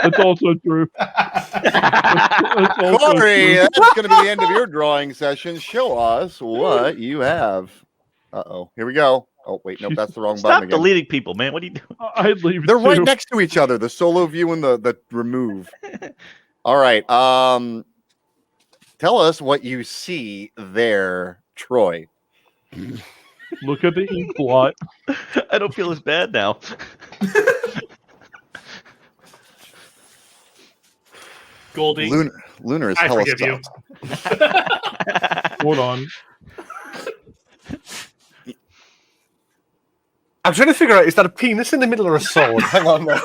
That's also true. That's also Corey, true. that's going to be the end of your drawing session. Show us what you have. Uh-oh. Here we go. Oh, wait. Nope, that's the wrong Stop button again. deleting people, man. What are you doing? I'd leave They're too. right next to each other, the solo view and the remove. All right. Tell us what you see there, Troy. Look at the ink blot. I don't feel as bad now. Goldie, Lunar is I hella forgive you. stuffed. Hold on. I'm trying to figure out, is that a penis in the middle or a sword? Hang on now.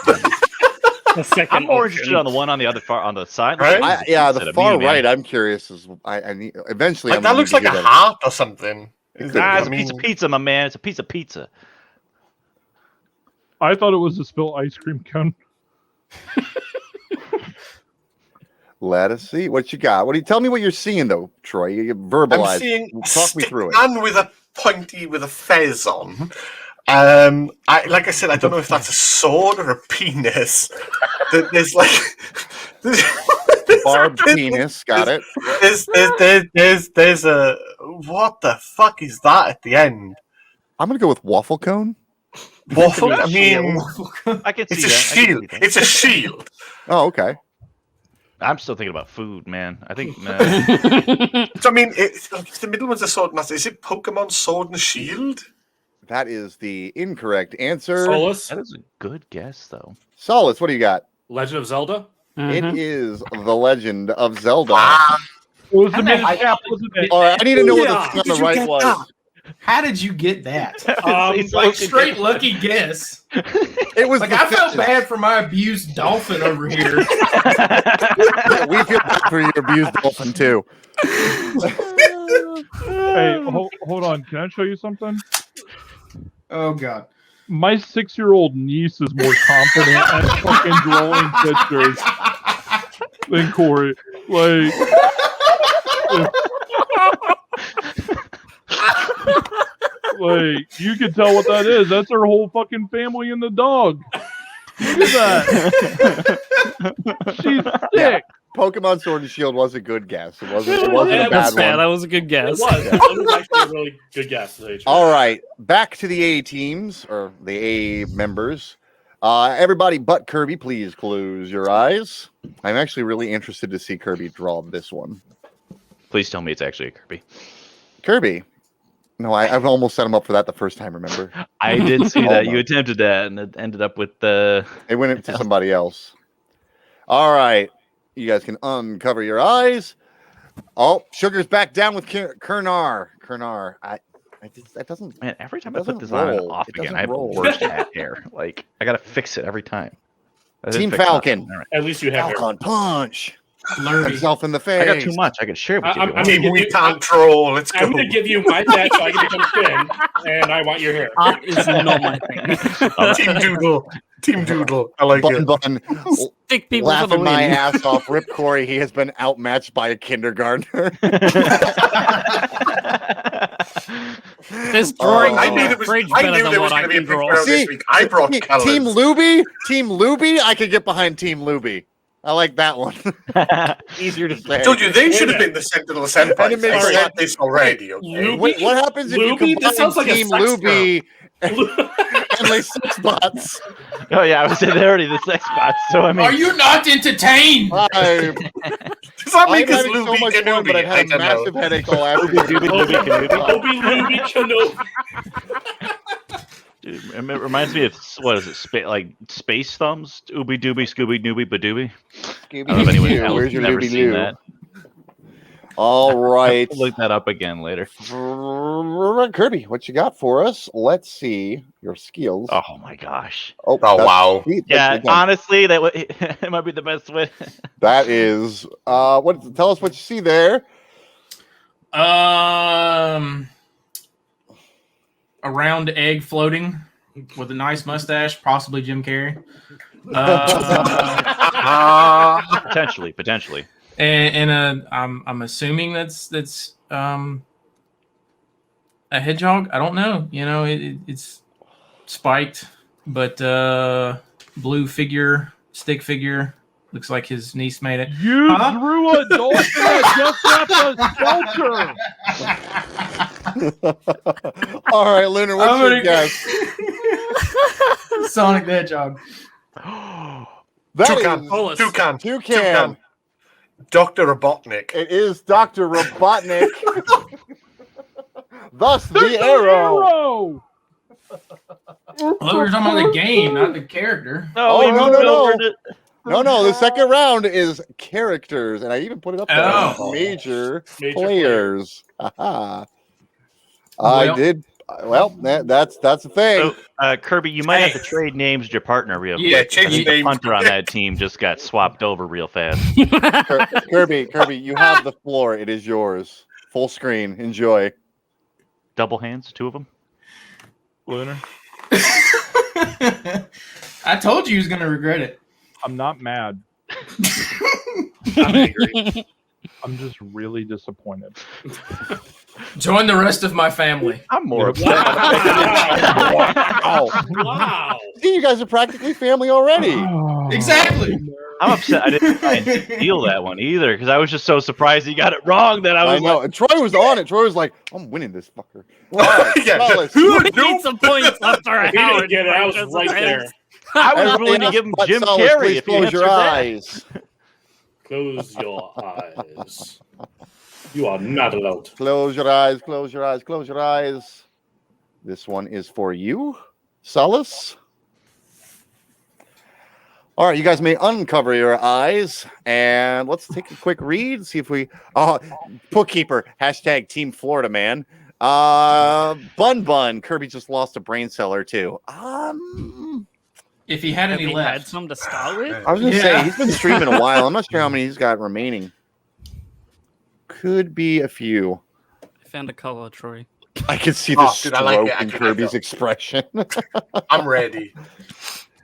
the second I'm more option. interested on the one on the other far on the side. Right? Yeah, Instead the of far me, man. right. I'm curious. I need eventually. Like, I'm that gonna looks need like to a get heart or something. Nah, it's I a piece of pizza, my man. It's a piece of pizza. I thought it was a spilt ice cream cone. Let us see what you got. What do you tell me what you're seeing though, Troy? You verbalize. I'm seeing a Talk me stick through it. man with a pointy with a fez on. Like I said, I don't know if that's a sword or a penis. There's like Barbed penis. Got it. There's a what the fuck is that at the end? I'm gonna go with waffle cone. Waffle? I mean, I can see it's a that. I can shield. see that. It's a shield. Oh, okay. I'm still thinking about food, man. I think So I mean, it's the middle one's a sword master. Is it Pokemon Sword and Shield? That is the incorrect answer. Solace, that is a good guess, though. Solace, what do you got? Legend of Zelda. It is The Legend of Zelda. It was the How the minute heck- cap, wasn't it? All right, I need to know what Yeah. the thing on the right was. How did you get that? He's Like looking straight good. lucky guess. It was Like the I felt fishes. bad for my abused dolphin over here. Yeah, we feel bad for your abused dolphin too. Hey, hold on. Can I show you something? Oh god. My 6-year-old niece is more confident at fucking drawing pictures than Corey. Like, like you can tell what that is. That's her whole fucking family and the dog. Look at that. She's sick. Pokemon Sword and Shield was a good guess. It wasn't Yeah, a bad Yeah, one. that was a good It guess. was. It was actually a really good guess. to tell you the truth. All right, back to the A teams or the A members. Everybody but Kirby, please close your eyes. I'm actually really interested to see Kirby draw this one. Please tell me it's actually a Kirby. Kirby. No, I've almost set him up for that the first time, remember? I did see that. You Almost. attempted that, and it ended up with the. They went it to somebody else. All right. You guys can uncover your eyes. Oh, Sugar's back down with Kernar. Kernar. That doesn't. Man, every time It I put doesn't this on and roll. off It again, doesn't I have roll. the worst hat hair. Like, I gotta fix it every time. I did Team fix it. Falcon. All right. At least you have Falcon punch. himself in the face. I got too much. I can share with you. We can't troll. Let's go. I'm going to give you my pet so I can become Finn, and I want your hair. Art is not my thing. Team Doodle. Team Doodle. I like it. Bun. Stick people for the Laughing my win. ass off. Rip Corey. He has been outmatched by a kindergartner. This drawing I in knew the there was, fridge I better knew than there was what I going to be a can big draw. round this week. I brought colors. Team Luby. I could get behind Team Luby. I like that one. Easier to say. Told you they should have been the Sentinel Senpai. And it makes I said sense. this already. Okay? What happens if you Luby? That sounds combine like a Team sex Luby and like 6 bots? Oh yeah, I was saying they're already the sex bots. So I mean, Are you not entertained? Does that I'm make us having so Luby much fun, but I've had a massive headache all afternoon. Obi Luby Kenobi. Dude, it reminds me of what is it? Space Thumbs? Ooby Dooby Scooby Dooby Badooby. I don't know if anyone else Where's your has ever Luby seen Loo? that. All right. I'll look that up again later. Kirby, what you got for us? Let's see your skills. Oh my gosh. Oh, that's wow. sweet. Yeah, Again, honestly, it might be the best way. that is tell us what you see there. A round egg floating with a nice mustache, possibly Jim Carrey. Potentially. And I'm assuming that's a hedgehog. I don't know. You know, it's spiked, but blue stick figure. Looks like his niece made it. You threw a dolphin just after shelter. All right, Lunar, what's your guess? Sonic the Hedgehog. That Toucan. Dr. Robotnik. It is Dr. Robotnik. Thus the arrow. Oh, we're talking about the game, not the character. No. The second round is characters, and I even put it up there. Oh. Major Major players. Aha. Well- I did. Well, that's the thing. So, Kirby, you might have to trade names with your partner real quick. Yeah, change I think names. the punter on that team just got swapped over real fast. Kirby, you have the floor. It is yours. Full screen. Enjoy. Double hands, 2 of them. Lunar, I told you he was going to regret it. I'm not mad. I'm angry. I'm just really disappointed. Join the rest of my family. I'm more upset. Wow. Wow. See, you guys are practically family already. Exactly. I'm upset. I didn't steal that one either because I was just so surprised he got it wrong that I I was know. like, And Troy was on it. Troy was like, "I'm winning this fucker." All right, Yeah, Solace. We need some points after a He didn't Howard. get it. I was right there. I was Everybody willing to else give him but Jim Solace, Carrey please if he close your answered that. eyes. Close your eyes. You are not allowed. Close your eyes. Close your eyes. Close your eyes. This one is for you, Solace. All right, you guys may uncover your eyes and let's take a quick read. See if we. Bookkeeper hashtag Team Florida man. Bun. Kirby just lost a brain cell or 2. If he had Have any we had left. some to start with? I was gonna Yeah. say he's been streaming a while. I'm not sure how many he's got remaining. Could be a few. I found a color, Troy. I can see the Oh, dude, stroke I like it. I in can Kirby's tell. expression. I'm ready.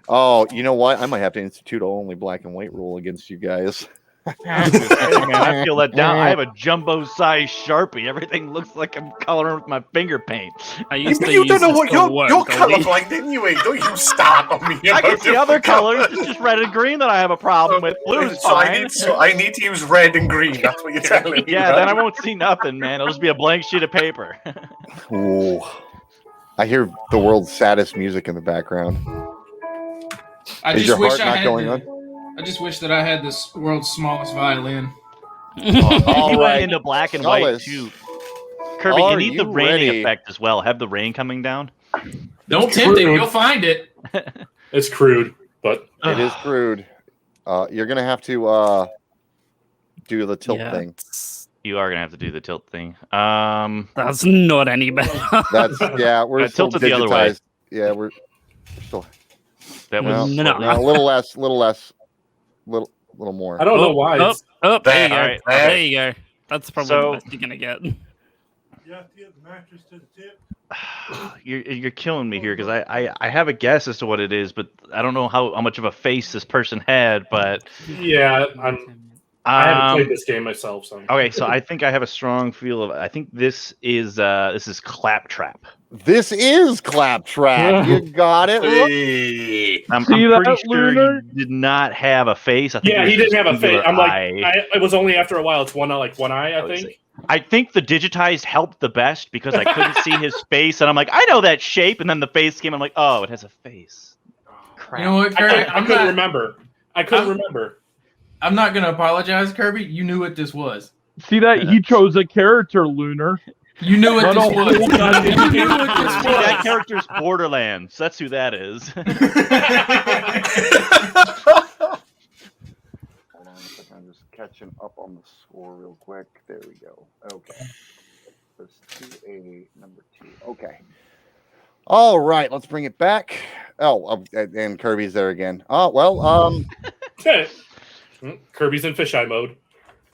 Oh, you know what? I might have to institute an only black and white rule against you guys. Hey, man, I feel let down. I have a jumbo-sized Sharpie. Everything looks like I'm coloring with my finger paint. I used to You use don't know this what for you're work, colorblind anyway. Don't you start on me. I can about see other colors. It's just red and green that I have a problem with. Blue's So fine. I need to use red and green. That's what you're telling me. Yeah, then I won't see nothing, man. It'll just be a blank sheet of paper. Ooh. I hear the world's saddest music in the background. I Is just your wish heart I not had going the- on? I just wish that I had this world's smallest violin. All You right. went into black and white Solace, too. Kirby, are you need the you raining ready? effect as well. Have the rain coming down. Don't tempt it, you'll find it. It's crude, but It is crude. You're gonna have to do the tilt Yeah, thing. You are gonna have to do the tilt thing. That's not any better. That's we're still Tilted the other way. digitized. Yeah, we're still that no, was No. no, a little less. little more. I don't know why. There you go. Alright, There you go. That's probably So- the best you're gonna get. You have to get the mattress to the tip. You're killing me here because I have a guess as to what it is, but I don't know how much of a face this person had. But Yeah, I haven't played this game myself, so okay, so I think I have a strong feel of. I think this is Claptrap. This is Claptrap. You got it. Right. Hey. I'm See pretty that, sure Lunar? he did not have a face. I think yeah, it was he didn't just have a face. singular I'm like, eye. it was only after a while. It's one eye, I would think. I think the digitized helped the best because I couldn't see his face, and I'm like, I know that shape, and then the face came. I'm like, oh, it has a face. Crap. You know what, Kirby? I couldn't remember. I couldn't remember. I'm not gonna apologize, Kirby. You knew what this was. See that? He chose a character, Lunar. You knew what Not this a was. whole goddamn You knew what this See, that was. character's Borderlands. That's who that is. Hold on a second. I'm just catching up on the score real quick. There we go. Okay. That's 2A, number 2. Okay. All right. Let's bring it back. Oh, and Kirby's there again. Oh, well, Kirby's in fisheye mode.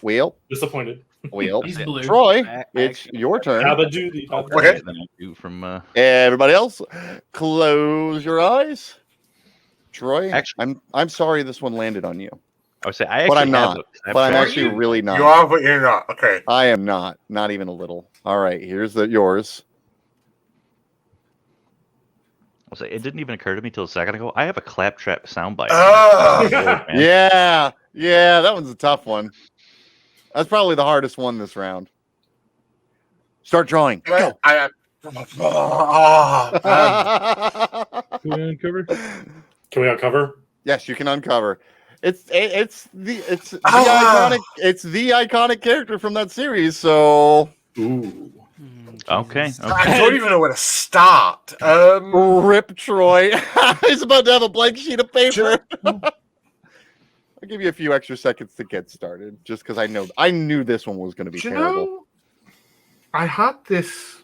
Wheel. Disappointed. Wheel. He's blue. Troy, I it's actually- your turn. Abadoody. Okay. Than I do from Everybody else, close your eyes. Troy, Actually- I'm sorry this one landed on you, I would say I actually but I'm have not. a- But I'm Are actually you? really not. You are, but you're not. Okay. I am not even a little. All right, here's yours. I'll say it didn't even occur to me till a second ago. I have a Claptrap soundbite. Oh. Man. Yeah, that one's a tough one. That's probably the hardest one this round. Start drawing. Go. I oh, man. Can we uncover? Can we uncover? Yes, you can uncover. It's the Ah. iconic character from that series. So Ooh. Okay. I don't even know where to start. rip Troy. He's about to have a blank sheet of paper. I'll give you a few extra seconds to get started, just because I knew this one was going to be Do you terrible. know, I had this.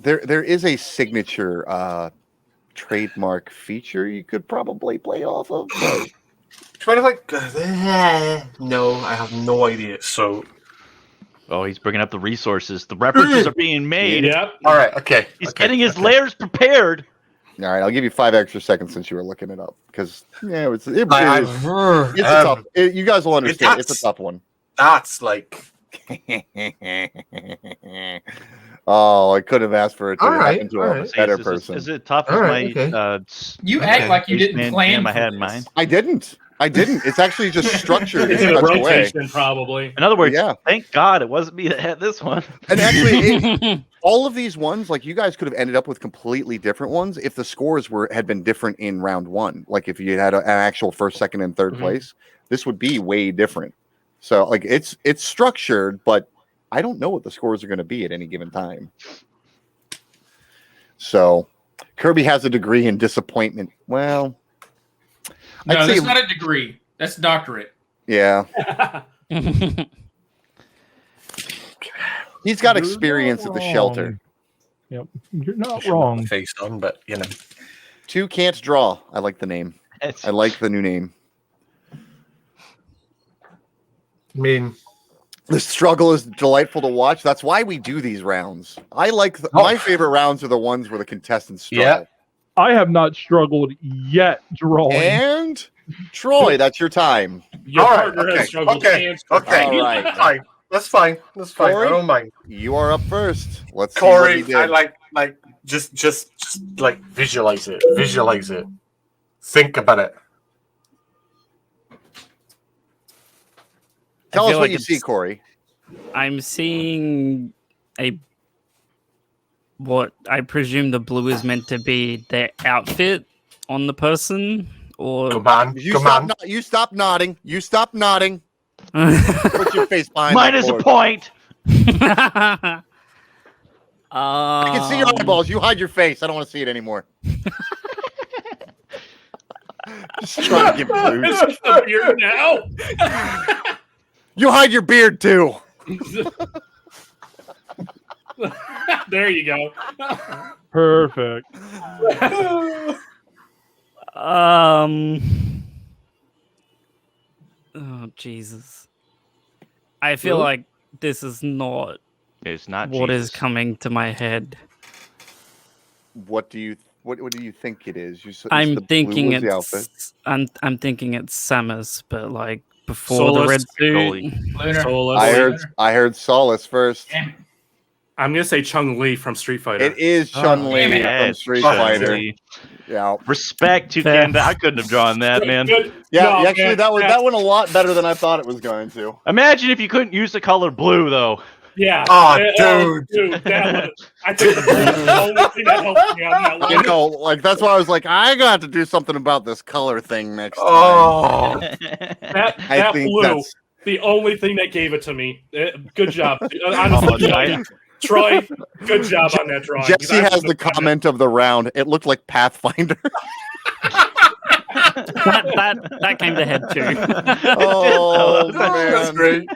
There is a signature trademark feature you could probably play off of. But Trying to like. No, I have no idea. So, Oh, he's bringing up the resources. The references are being made. Yep. all right, okay. He's okay, getting his okay. layers prepared. all right, I'll give you 5 extra seconds since you were looking it up, because it's a tough. You guys will understand. It's a tough one. That's like. Oh, I could have asked for it to All right, happen to all a right. better Is person. it tough as All right, my okay. You act like you didn't Spaceman plan jam I for had in this. mind? I didn't. It's actually just structured in It's in a such a way. rotation, probably. In other words, Yeah. thank God it wasn't me that had this one. And actually, all of these ones, like you guys could have ended up with completely different ones if the scores had been different in round 1. Like if you had an actual first, second, and third place, this would be way different. So like it's structured, but I don't know what the scores are going to be at any given time. So Kirby has a degree in disappointment. Well, No, I'd say- that's not a degree. That's doctorate. yeah, he's got experience at the shelter. Yep, you're not Shouldn't have wrong. the face on, but you know. 2 can't draw. I like the name. I like the new name. I mean, The struggle is delightful to watch. That's why we do these rounds. I like my favorite rounds are the ones where the contestants struggle. I have not struggled yet drawing. And Troy, that's your time. Your all right, partner okay, has struggled okay, and okay. All right. That's fine. That's fine. That's fine. Corey? I don't mind. You are up first. Let's see what Corey, you did. I like just like visualize it. Visualize it. Think about it. Tell us feel what like you see, it's- Corey. I'm seeing what I presume the blue is meant to be their outfit on the person, or Come on. You Come stop. on. You stop nodding. You stop nodding. Put your face behind. Mine that is a board. point. I can see your eyeballs. You hide your face. I don't want to see it anymore. Just trying to get blue. It's just the beard now. You hide your beard too. There you go. Perfect. Jesus. I feel Blue? like this is not It's not what is Jesus. coming to my head. What do you think it is? I'm the blue thinking was the outfit. it's I'm thinking it's Samus, but like before the Solace, red suit. goalie. Lunar. Solace. I heard Solace first. Damn it. I'm gonna say Chung-Li from Street Fighter. It is Oh, Chun Li damn it. from Yes, Street Chun-Li. Fighter. Yeah, Respect to Fair. Canada. I couldn't have drawn that, man. Good. yeah. No, Actually, man, that that's- went a lot better than I thought it was going to. Imagine if you couldn't use the color blue, though. Yeah. Oh, dude, I think that's the only thing that helped me on that I one. know, like that's why I was like, I got to do something about this color thing next time. Oh, That think blue, that's- the only thing that gave it to me. Good job. Honestly, Oh, Troy, good job on that drawing. Jesse has the comment of the round. It looked like Pathfinder. that came to head too. Oh that's man! great.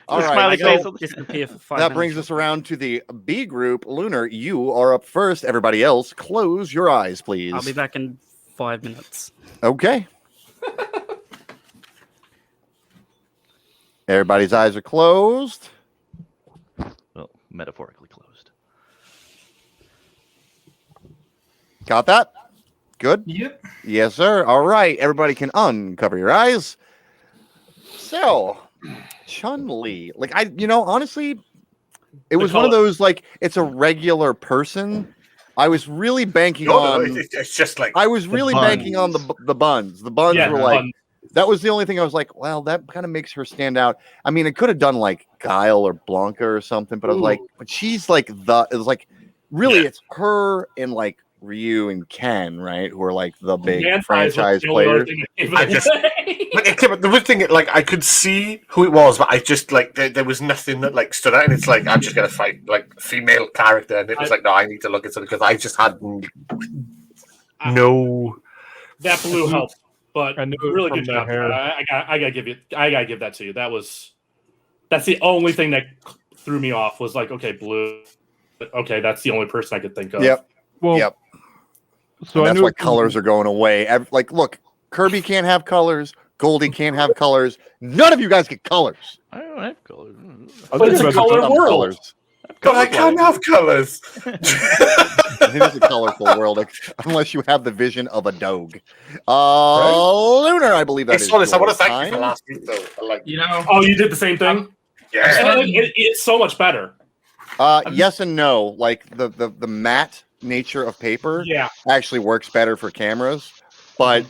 All The right, smiley so face on the- Disappear for 5 that brings us around to the B group. Lunar, you are up first. Everybody else, close your eyes, please. I'll be back in 5 minutes. Okay. Everybody's eyes are closed. Well, metaphorically closed. Got that? Good? Yep. Yes, sir. All right. Everybody can uncover your eyes. So, Chun-Li. Like, honestly, it was one of those, like, it's a regular person. I was really banking No, on... it's just like I was really banking on the buns. The buns were like... That was the only thing I was like, well, that kind of makes her stand out. I mean, it could have done like Guile or Blanca or something, but I was like, but she's like it was like, really, it's her and like Ryu and Ken, right? Who are like the big franchise players. I just, but the weird thing, like, I could see who it was, but I just like there was nothing that like stood out, and it's like I'm just gonna fight like female character, and it was like, no, I need to look at something because I just had no. That blue helped. But I knew it really from good the job. hair. I gotta give that to you. That's the only thing that threw me off was like, okay, blue. Okay, that's the only person I could think of. Yep. Well, Yep. So And I that's knew why it from- colors are going away. Like, look, Kirby can't have colors. Goldie can't have colors. None of you guys get colors. I don't have colors. But it's a color Some world. colors. But I can't have colors. It is a colorful world, unless you have the vision of a dog. Lunar, I believe that It's is honest. I want to your thank you for time. last week, though. For, like, Oh, you did the same thing? yeah. It's so much better. Yes and no. Like the matte nature of paper Yeah. actually works better for cameras, but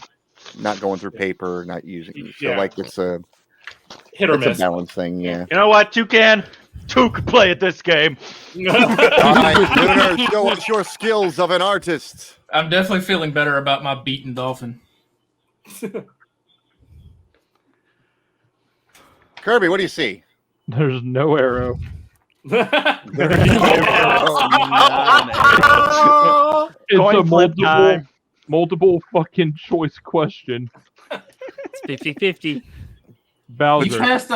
not going through paper, not using. So Yeah. like it's a Hit or it's a miss. balance thing. Yeah. You know what, Toucan? Two could play at this game. All right, Lunar, show us your skills of an artist. I'm definitely feeling better about my beaten dolphin. Kirby, what do you see? There's no arrow. Not It's Coin a flip time. multiple fucking choice question. It's 50-50. You Bowser. passed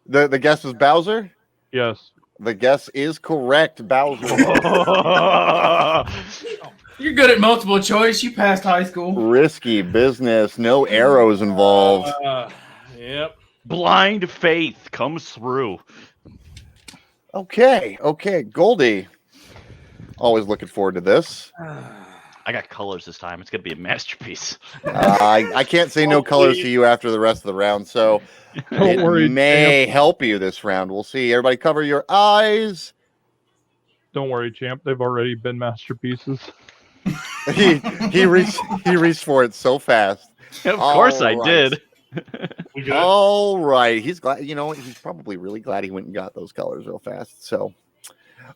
The guess was Bowser. Yes. The guess is correct, Bowser. You're good at multiple choice. You passed high school. Risky business. No arrows involved. Yep. Blind faith comes through. Okay. Goldie. Always looking forward to this. I got colors this time. It's gonna be a masterpiece. I can't say no colors to you after the rest of the round, so Don't it worry. may help you this round. We'll see. Everybody cover your eyes. Don't worry, champ. They've already been masterpieces. He reached for it so fast. Of course I All did. We good? All right. He's glad, he's probably really glad he went and got those colors real fast. So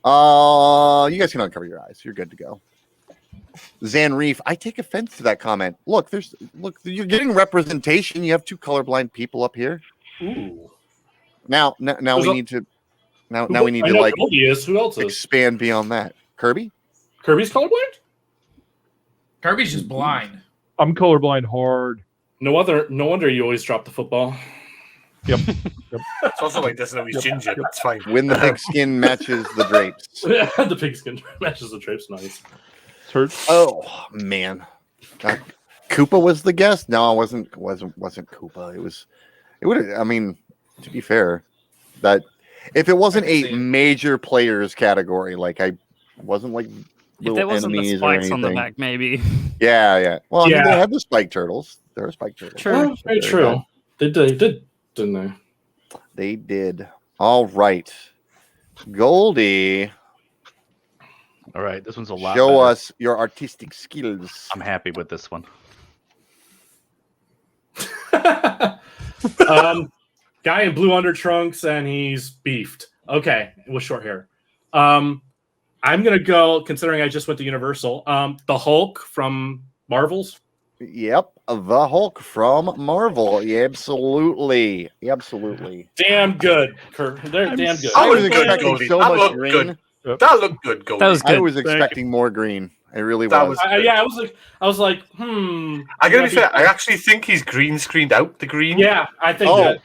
you guys can uncover your eyes. You're good to go. Zan Reef, I take offense to that comment. Look, you're getting representation. You have two colorblind people up here. Ooh. Now we need to I know like Goldie is. Who else is? expand beyond that. Kirby? Kirby's colorblind? Kirby's just blind. I'm colorblind hard. No wonder you always drop the football. Yep. It's also like doesn't know he's ginger. That's fine. When the big skin matches the drapes. The pigskin matches the drapes. Nice. Search. Oh man. Koopa was the guest? No, it wasn't Koopa. It was It would. I mean, to be fair, that if it wasn't a major players category, like I wasn't like If there wasn't the enemies or spikes on the anything. back, maybe. Yeah. Well, I mean, they Yeah. had the spike turtles. There are spike turtles. True. Oh, very true. They did, didn't they? They did. All right, Goldie. All right, this one's a lot. Show better. us your artistic skills. I'm happy with this one. Guy in blue undertrunks and he's beefed. Okay, with short hair. I'm gonna go, considering I just went to Universal. The Hulk from Marvels. Yep, the Hulk from Marvel. Yeah, absolutely. Damn good, Kurt. They're damn good. I was Good, expecting Goldie. so That much looked green. good. That looked good, Goldie. That was good. I was expecting more green. It really That was. was- Yeah, I was like, I gotta be fair. I actually think he's green screened out the green. Yeah, I think Oh, that.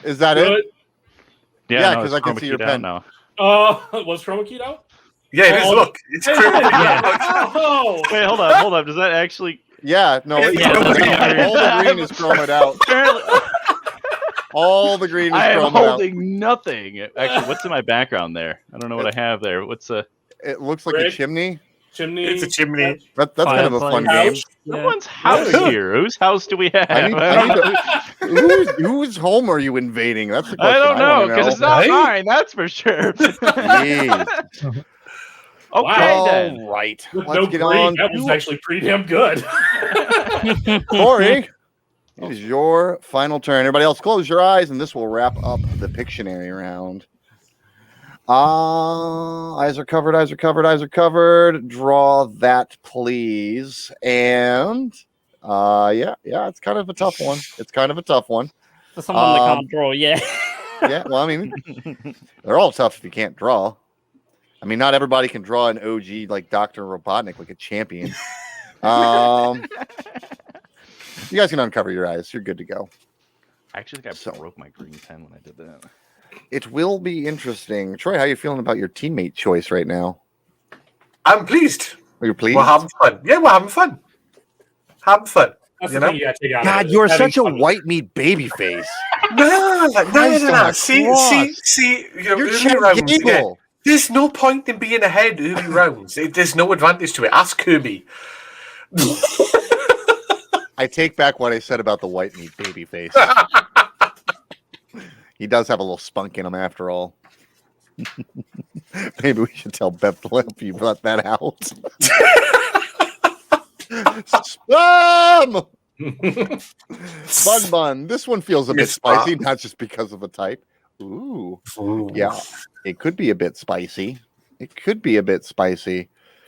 is that Good. it? Yeah, 'cause it's I can chroma see your keyed out pen. now. Was chroma keyed out? Yeah, it is. Oh, Look, it's Hey, chroma keyed yeah. out. Oh, Wait, hold up. Does that actually? Yeah, no, it's Yeah. chromed out. All the green is chromed out. Apparently, All the green is I am chromed out. holding nothing. Actually, what's in my background there? I don't know what I have there. What's a? It looks like a Rick? chimney. chimney. It's a chimney. That's kind of a fun Fireplace. game. No one's house here. Whose house do we have? I need whose home are you invading? That's the I question. don't know wanna because it's not Right? mine. That's for sure. Jeez. Okay, then. All right. With Let's no get green, on that was to actually pretty damn good. Corey. It is your final turn. Everybody else, close your eyes, and this will wrap up the Pictionary round. Eyes are covered. Eyes are covered. Draw that, please. And it's kind of a tough one. For someone that can't draw, yeah. Yeah, well, I mean, they're all tough if you can't draw. I mean, not everybody can draw an OG like Dr. Robotnik, like a champion. You guys can uncover your eyes. You're good to go. I actually think I broke my green pen when I did that. It will be interesting. Troy, how are you feeling about your teammate choice right now? I'm pleased. Are you pleased? We're having fun. Yeah, we're having fun. That's You the know? thing you gotta take out. God, of it, you're is having such a fun. white meat baby face. No. Christ on a See. You're early Chad rounds, Gable. yeah. There's no point in being ahead early rounds. There's no advantage to it. Ask Kirby. I take back what I said about the white meat baby face. He does have a little spunk in him after all. Maybe we should tell Beth to help you let that out. Spam! Bun. This one feels a bit spicy, not just because of the type. Ooh. Yeah, it could be a bit spicy.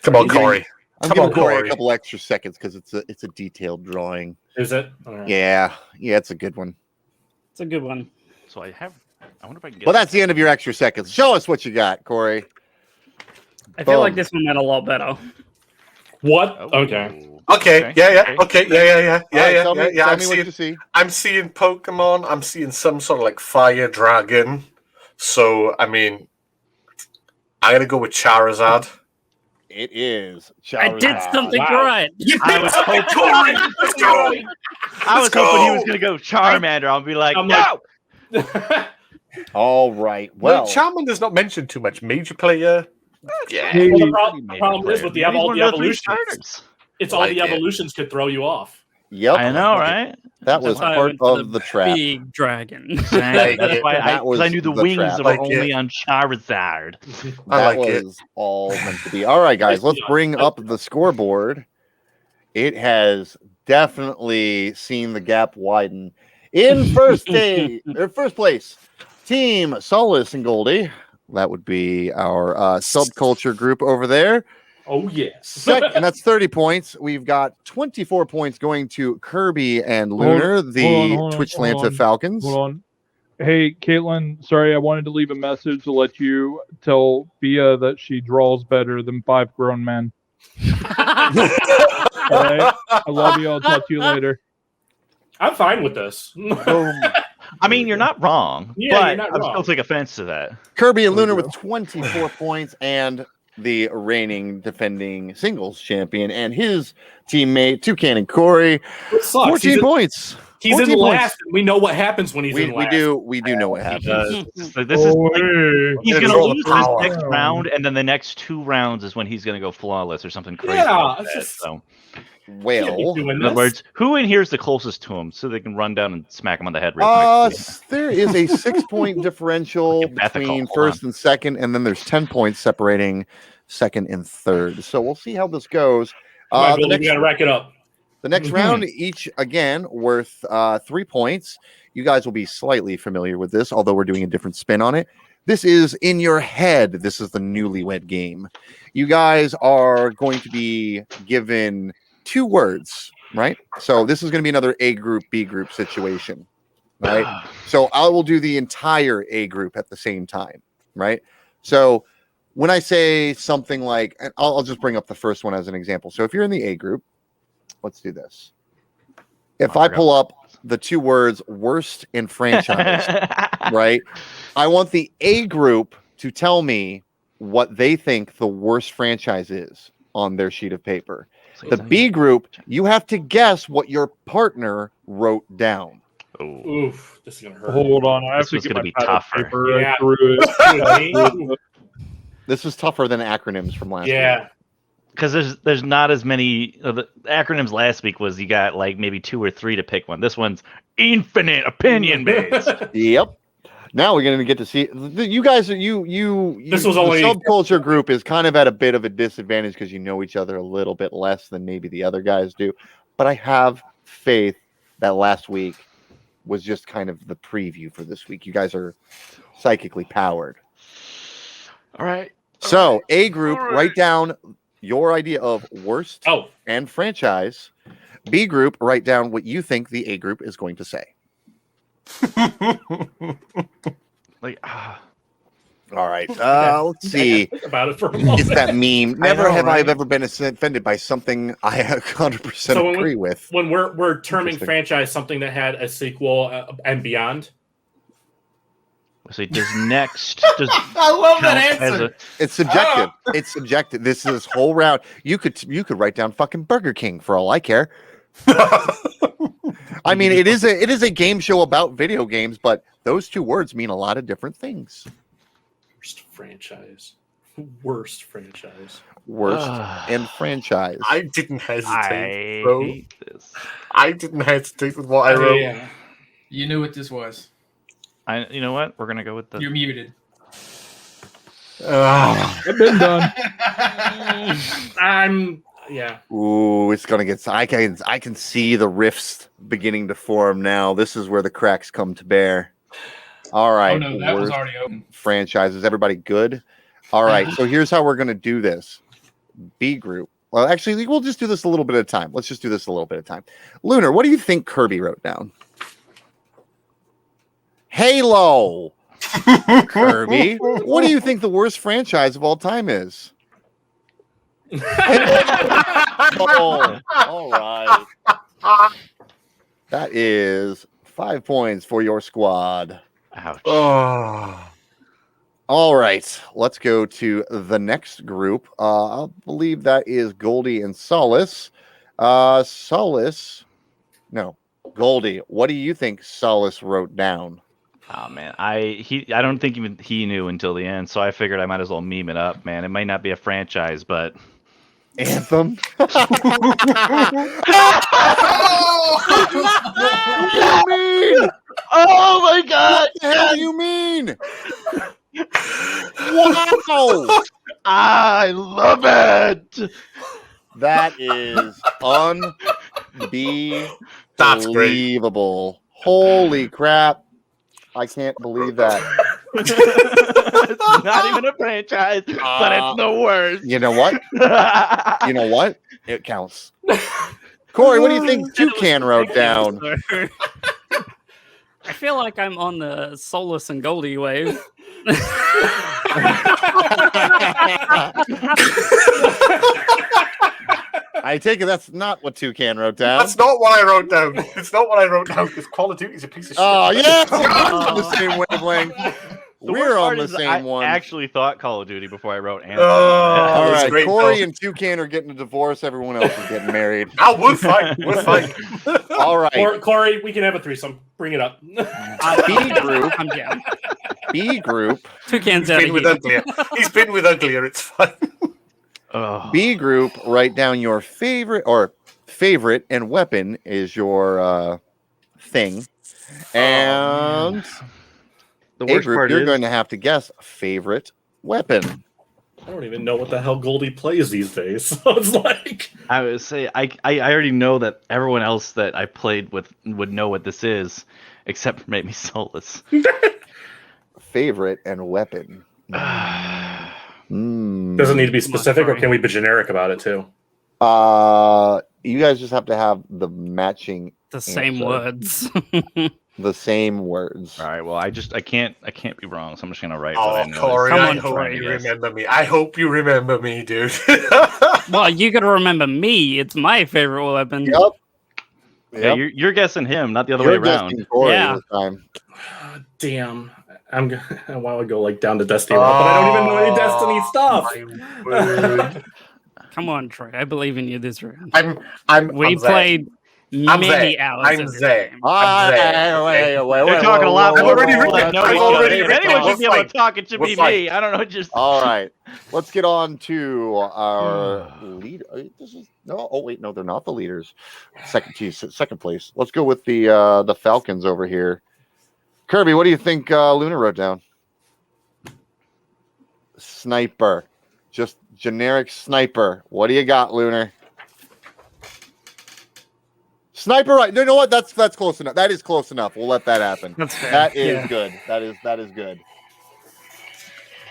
Come on, Corey. I'm Come giving on, Corey a Corey. couple extra seconds because it's a detailed drawing. Is it? All right. Yeah, it's a good one. It's a good one. So I wonder if I can get. Well, that's the end of your extra seconds. Show us what you got, Corey. I feel like Boom. this one went a lot better. What? Oh. Okay. Okay. Yeah. Okay. Yeah. All right, tell me I'm what seeing. you see. I'm seeing Pokemon. I'm seeing some sort of like fire dragon. So I mean, I'm gonna go with Charizard. It is. I did Charizard. something Wow. right. I was hoping, Corey, let's go. I was hoping he was gonna go Charmander. I'll be like, I'm no. All right. Well, Well, Charmander's not mentioned too much. Major player. Yeah. Hey, Well, the problem is with Maybe all one the of the three evolutions. starters. It's all Like the it. evolutions could throw you off. yep. I know, right? That was That's why I part went for of the trap. Big dragon. Exactly. That's why That was I knew the the wings trap. were Like only it. on Charizard. I That like it. was all meant to be. All right, guys, let's bring up the scoreboard. It has definitely seen the gap widen. In first place, Team Solace and Goldie. That would be our subculture group over there. Oh yes. Second, and that's 30 points. We've got 24 points going to Kirby and Lunar, the hold on, Twitch hold Lanta on. Falcons. Hold on. Hey, Caitlin, sorry, I wanted to leave a message to let you tell Bia that she draws better than 5 grown men. All right? I love you. I'll talk to you later. I'm fine with this. Boom. I mean, you're not wrong, Yeah, but you're not I'm wrong. still take offense to that. Kirby and Lunar with 24 points and the reigning defending singles champion and his teammate, Toucan and Corey, It sucks. 14 points. He's in 14 points. last. We know what happens when he's in last. We do know what happens. So this is like, he's going to Control the lose this power. next round, and then the next 2 rounds is when he's going to go flawless or something crazy. Yeah, like it's that. just- So, Well, in other words, who in here is the closest to him, so they can run down and smack him on the head real quick? there is a 6-point differential Okay, ethical. between Hold first and second, and then there's 10 points separating second and third. So we'll see how this goes. Come on, The Billy, we next gotta rack it up. The next round, each again worth 3 points. You guys will be slightly familiar with this, although we're doing a different spin on it. This is in your head. This is the newlywed game. You guys are going to be given 2 words, right? So this is going to be another A group, B group situation, right? So I will do the entire A group at the same time, right? So when I say something like, and I'll just bring up the first one as an example. So if you're in the A group, let's do this. If I pull up the 2 words worst and franchise, right? I want the A group to tell me what they think the worst franchise is on their sheet of paper. The B group, you have to guess what your partner wrote down. Oof, this is gonna hurt. Hold on, I have This to was get gonna my be pad of tougher. paper. Yeah. I threw it. This is tougher than acronyms from last Yeah. week. Because there's not as many the acronyms last week was you got like maybe 2 or 3 to pick one. This one's infinite opinion based. Yep. Now we're going to get to see you guys. You. This was the only- subculture group is kind of at a bit of a disadvantage because you know each other a little bit less than maybe the other guys do. But I have faith that last week was just kind of the preview for this week. You guys are psychically powered. All right. So A group, write down your idea of worst and franchise. B group, write down what you think the A group is going to say. Like, all right. Let's see. Think about it for a moment. It's that meme. Never know, have I right? ever been offended by something I 100% So when agree with. When we're terming Interesting. franchise something that had a sequel and beyond. so does next does I love that count as answer. a It's subjective. It's subjective. This is whole round. You could write down fucking Burger King for all I care. I mean, it is a game show about video games, but those 2 words mean a lot of different things. Worst franchise. Worst franchise. Worst and franchise. I didn't hesitate, I bro. hate this. I didn't hesitate with what I wrote. Yeah. You knew what this was. You know what? We're gonna go with the You're muted. I've been done. Yeah. Ooh, it's gonna get. I can see the rifts beginning to form now. This is where the cracks come to bear. All right. Oh no, that was worst already open. franchises. Everybody good? All right. So here's how we're gonna do this. B group. Well, actually, we'll just do this a little bit at a time. Let's just do this a little bit at a time. Lunar, what do you think Kirby wrote down? Halo. Kirby, what do you think the worst franchise of all time is? Oh, all right. That is 5 points for your squad. ouch. Oh. All right, let's go to the next group. I believe that is Goldie and Solace. Goldie, what do you think Solace wrote down? Oh man, I don't think even he knew until the end, so I figured I might as well meme it up, man. It might not be a franchise, but Anthem. Oh! What do you mean? oh my god, What the hell do you mean? Wow, I love it. that is That's great. unbelievable. Holy crap. I can't believe that. It's not even a franchise, but it's the worst. You know what? You know what? It counts. Corey, what do you think Toucan wrote down? I feel like I'm on the Solace and Goldie wave. I take it that's not what Toucan wrote down. That's not what I wrote down. It's not what I wrote down because Call of Duty is a piece of shit. Oh, yeah. On the same wavelength. The We're worst on part the is same I one. actually thought Call of Duty before I wrote Anthem. All That's right, great, Corey though. and Toucan are getting a divorce. Everyone else is getting married. Oh, we're fine. We're fine. All right, Corey, we can have a threesome. Bring it up. B group. I'm down. B group. Toucan's He's out been of with here. uglier. He's been with uglier. It's fine. Oh. B group. Write down your favorite and weapon is your thing. And The A worst group, part you're is going to have to guess favorite weapon. I don't even know what the hell Goldie plays these days. So it's like I would say I already know that everyone else that I played with would know what this is, except for maybe Solace. Favorite and weapon. does it need to be specific, or can we be generic about it too? You guys just have to have the matching The same answer. words. The same words. All right, well I can't be wrong, so I'm just gonna write what I Oh, know. Corey, Come I on, hope Troy. you remember me. I hope you remember me, dude. Well, you gotta remember me. It's my favorite weapon. Yep. Yeah, you're guessing him, not the other way You're around. guessing Corey Yeah. this time. Damn. I want to go like down to Destiny, but I don't even know any Destiny stuff. My word. Come on, Troy. I believe in you this round. I'm We there. played I'm many there. hours. I'm of this there. game. I'm there. They're talking a lot I've more already people written that know it. I've each already other. If written it. anyone We're should be able to fine. talk, it should We're be fine. me. I don't know, just All right. Let's get on to our lead. No, they're not the leaders. Second place. Let's go with the Falcons over here. Kirby, what do you think Lunar wrote down? Sniper. Just generic sniper. What do you got, Lunar? Sniper, right? You know what? That's close enough. That is close enough. We'll let that happen. That's fair. That is Yeah. good. That is good.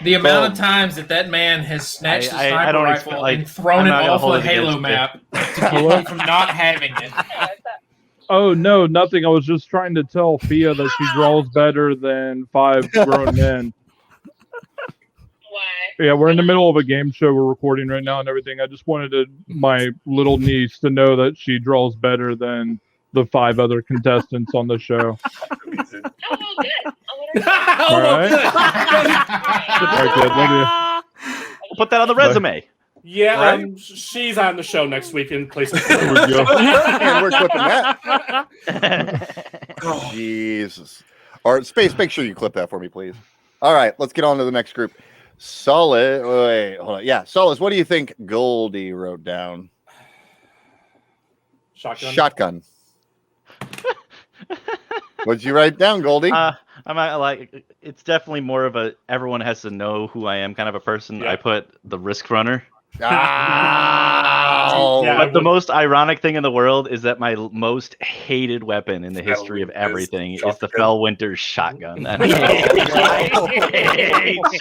The amount of times that man has snatched the I sniper don't rifle expect, like, and thrown I'm it not gonna off hold a it Halo against map to keep you from not having it. Oh no, nothing. I was just trying to tell Fia that she draws better than 5 grown men. Why? Yeah, we're in the middle of a game show we're recording right now and everything. I just wanted my little niece to know that she draws better than the 5 other contestants on the show. Oh, good. Oh, Alright. good. All right, good. Love you. put that on the resume. Yeah, Right? she's on the show next week in place of. There we go. And we're clipping that. Jesus. All right, Space, make sure you clip that for me, please. All right, let's get on to the next group. Solid. Wait, hold on. Yeah, Solace, what do you think Goldie wrote down? Shotgun. What'd you write down, Goldie? I'm not, like, it's definitely more of a everyone has to know who I am kind of a person. Yeah. I put the Risk Runner. Oh, Yeah. But the most ironic thing in the world is that my most hated weapon in the history of Fellwinter's everything is the shotgun. Fellwinter's shotgun. I hate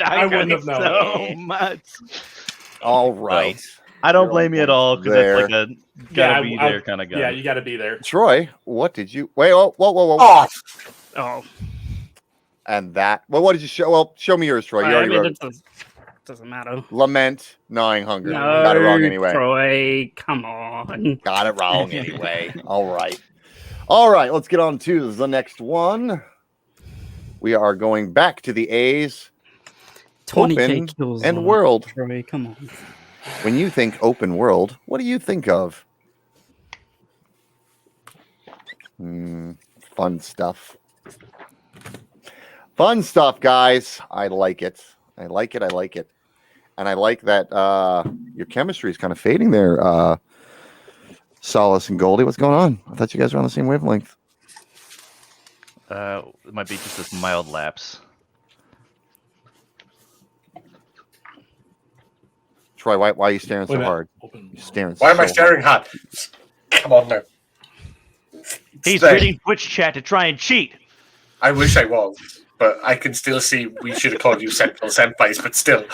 I wouldn't have shotguns known. so much. all right. I don't You're blame you at all because there. it's like a gotta be there kind of guy. Yeah, you got to be there. Troy, what did you wait? Whoa. Oh, Oh, And that. Well, what did you show? Well, show me yours, Troy. You I already mean, wrote it doesn't matter. lament, gnawing hunger. No, Got it wrong anyway. Troy, come on. Got it wrong anyway. All right. Let's get on to the next one. We are going back to the A's. 20K Open kills and on world. Troy, come on. When you think open world, what do you think of? Fun stuff. Fun stuff, guys. I like it. I like it. And I like that your chemistry is kind of fading there, Solace and Goldie. What's going on? I thought you guys were on the same wavelength. It might be just this mild lapse. Troy, why are you staring so Wait a minute. hard? Open. You're staring why am I so staring hard? Come on now. He's Stay. reading Twitch chat to try and cheat. I wish I was, but I can still see we should have called you Central Senpais, but still.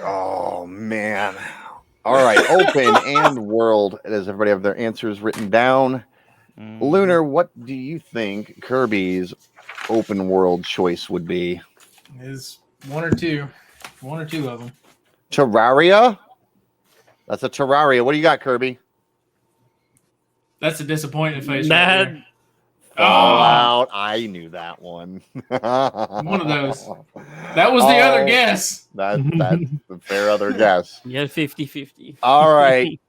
Oh man. All right, open and world. Does everybody have their answers written down? Lunar, what do you think Kirby's open world choice would be? Is one or two of them. Terraria? That's a Terraria. What do you got, Kirby? That's a disappointing face. That Right Fallout. I knew that one. One of those. That was the other guess. That's the fair other guess. Yeah, 50-50. All right.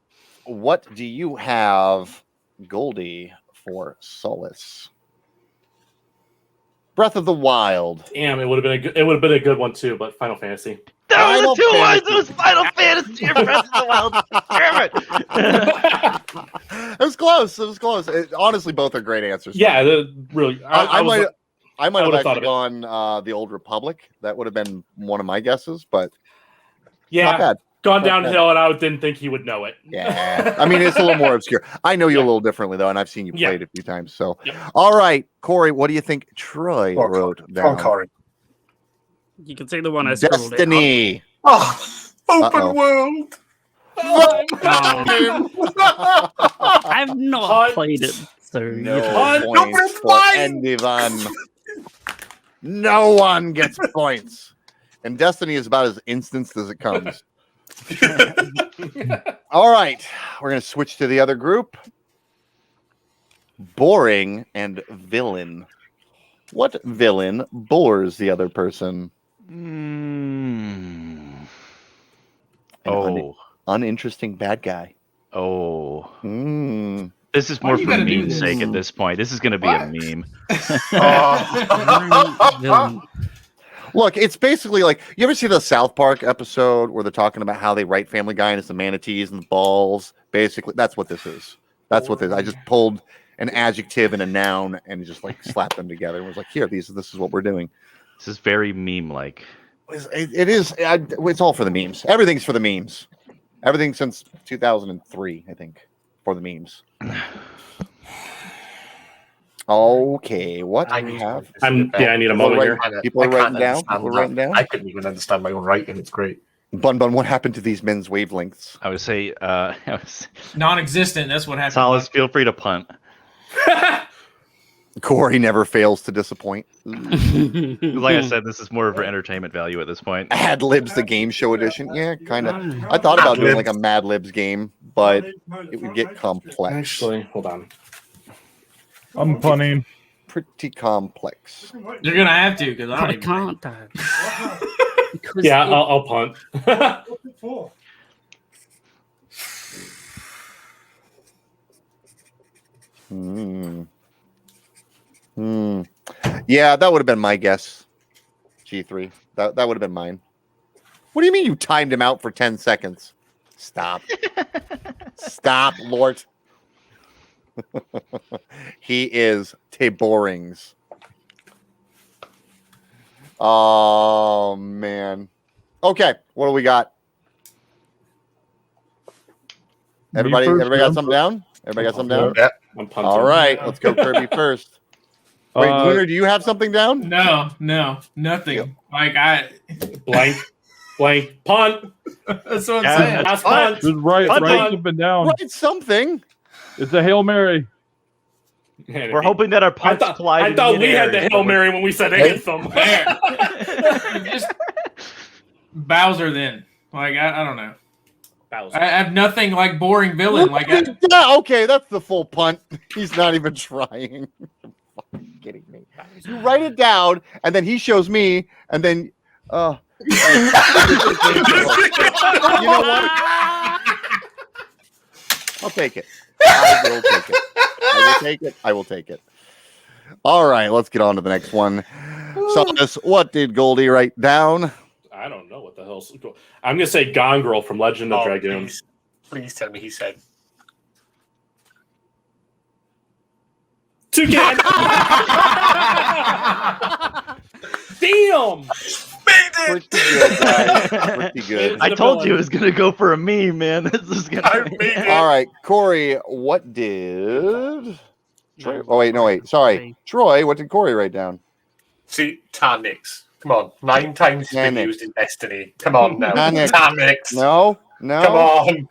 What do you have, Goldie, for Solace? Breath of the Wild. Damn, it would have been a good one too, but Final Fantasy. That was the 2 words. It was Final Fantasy or Breath of the Wild. Damn it. It was close. Honestly, both are great answers. Yeah, really. I might have would've actually thought of it. gone the Old Republic. That would have been one of my guesses, but Yeah, not bad. gone Not bad. downhill, and I didn't think he would know it. Yeah, I mean, it's a little more obscure. I know you a little differently though, and I've seen you play it a few times. So, all right, Corey, what do you think Troy wrote down? Corey. You can see the one I scribbled Destiny. Oh, open world. I've not played it, so No points for anyone. No one gets points. And Destiny is about as instanced as it comes. All right. We're going to switch to the other group. Boring and villain. What villain bores the other person? Uninteresting bad guy. This is more you for gotta do meme's this? sake at this point. This is going to be a meme. Look, it's basically like, you ever see the South Park episode where they're talking about how they write Family Guy and it's the manatees and the balls? Basically, that's what this is. That's what this is. I just pulled an adjective and a noun and just like slapped them together and was like, here, this is what we're doing. This is very meme-like. It is. It's all for the memes. Everything's for the memes. Everything since 2003, I think, for the memes. Okay, what I do we need have? I need a moment here. People are writing down. People are writing down. I couldn't even understand my own writing. It's great. Bun, what happened to these men's wavelengths? I would say, Non-existent. That's what happened. Solace, feel free to punt. Corey never fails to disappoint. Like I said, this is more of an entertainment value at this point. Ad Libs, the game show edition. Yeah, kind of. I thought about doing like a Mad Libs game, but it would get complex. Actually, hold on. I'm punning. Pretty complex. You're gonna have to because I don't I even can't. Because Yeah, I'll punt. Yeah, that would have been my guess. G3. That would have been mine. What do you mean you timed him out for 10 seconds? Stop. Stop, Lord. He is Taborings. Oh, man. Okay, what do we got? Everybody got something down? Everybody got something down? Yeah. I'm punting. All right, let's go Kirby first. Wait, Lunar, do you have something down? No, nothing. Like Blank, punt. that's what I'm saying. Last punt. Just write Punt. something down. Write something. It's a Hail Mary. We're hoping that our punts collide. I thought we had the Hail Mary when we said anthem. Just Bowser then. Like I don't know. Bowser. I have nothing like boring villain. Like Yeah, okay, that's the full punt. He's not even trying. You're fucking kidding me. You write it down, and then he shows me, and then you know what? I'll take it. I will take it. All right, let's get on to the next one. Solace, what did Goldie write down? I don't know what the hell's. I'm gonna say Gone Girl from Legend of Dragoons. Please tell me he said. Toucan. Damn. Pretty good, guys. Pretty good. I told you it was going to go for a meme, man. This is going All right, Corey, what did... Troy... Oh, wait, no, wait. Sorry. Troy, what did Corey write down? See, Tarnix. Come on. 9 times it's been Tarnix. used in Destiny. Come on now. Tarnix. Tarnix. No. Come on.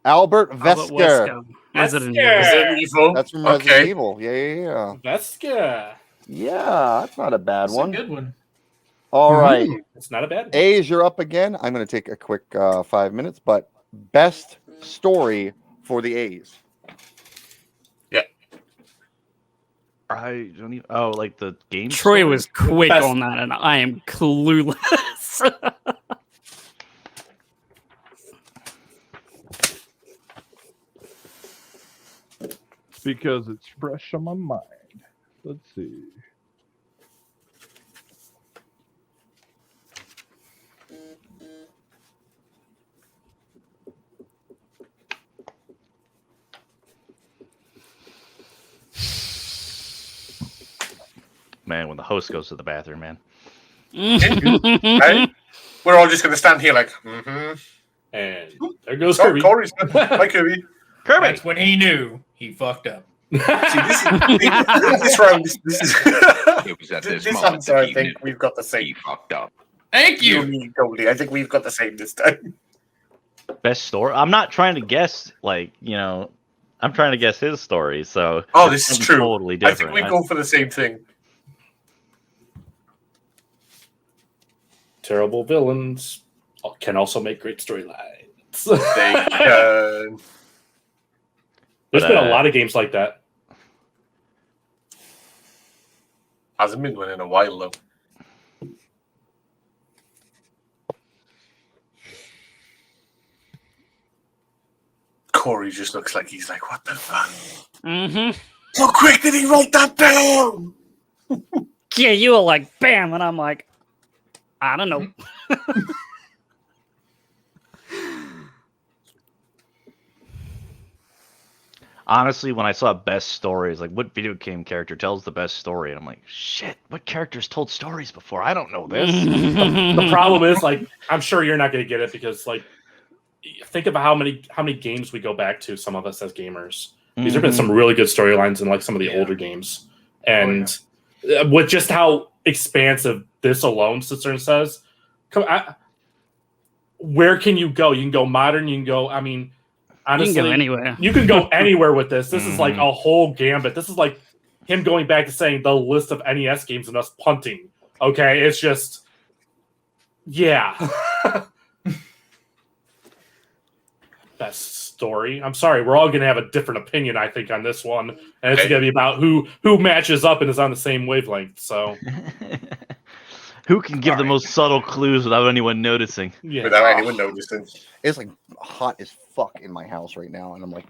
Albert Vesker. Resident Vesker. Evil. That's from Resident Evil. Yeah. Vesker. Yeah, that's not a bad that's a one. good one. All right. It's not a bad one. A's, you're up again. I'm going to take a quick 5 minutes, but best story for the A's. I don't even. Oh, like the game. Troy story? was quick Best- on that, and I am clueless. Because it's fresh on my mind. Let's see. Man, when the host goes to the bathroom, man. Right? We're all just going to stand here like, mm-hmm. And there goes Oh, Kirby. Corey's good. Hi, Kirby. Kirby. That's when he knew he fucked up. See, this round, this is... It was at this this moment answer, that I he think knew we've got the same. he fucked up. Thank You you. and me, Goldie. I think we've got the same this time. Best story. I'm not trying to guess. I'm trying to guess his story. So. Oh, it's this is something true. Totally I different. think we go for the same thing. Terrible villains can also make great storylines. They can. There's been a lot of games like that. Hasn't been one in a while, though. Corey just looks like he's like, what the fuck? Mm-hmm. How quick did he write that down? Yeah, you were like, bam, and I'm like, I don't know. Honestly, when I saw best stories, like what video game character tells the best story, and I'm like, shit, what characters told stories before? I don't know this. The problem is, like, I'm sure you're not going to get it because, like, think about how many games we go back to. Some of us as gamers, these have been some really good storylines in like some of the older games, and with just how expansive this alone sits there and says, where can you go? You can go modern. You can go. I mean, honestly, you can go anywhere. You can go anywhere with this. This is like a whole gambit. This is like him going back to saying the list of NES games and us punting. Okay, it's just, yeah. Best story. I'm sorry, we're all going to have a different opinion, I think, on this one, and it's going to be about who matches up and is on the same wavelength. So, who can give the most subtle clues without anyone noticing? yeah. Without anyone noticing. It's like hot as fuck in my house right now, and I'm like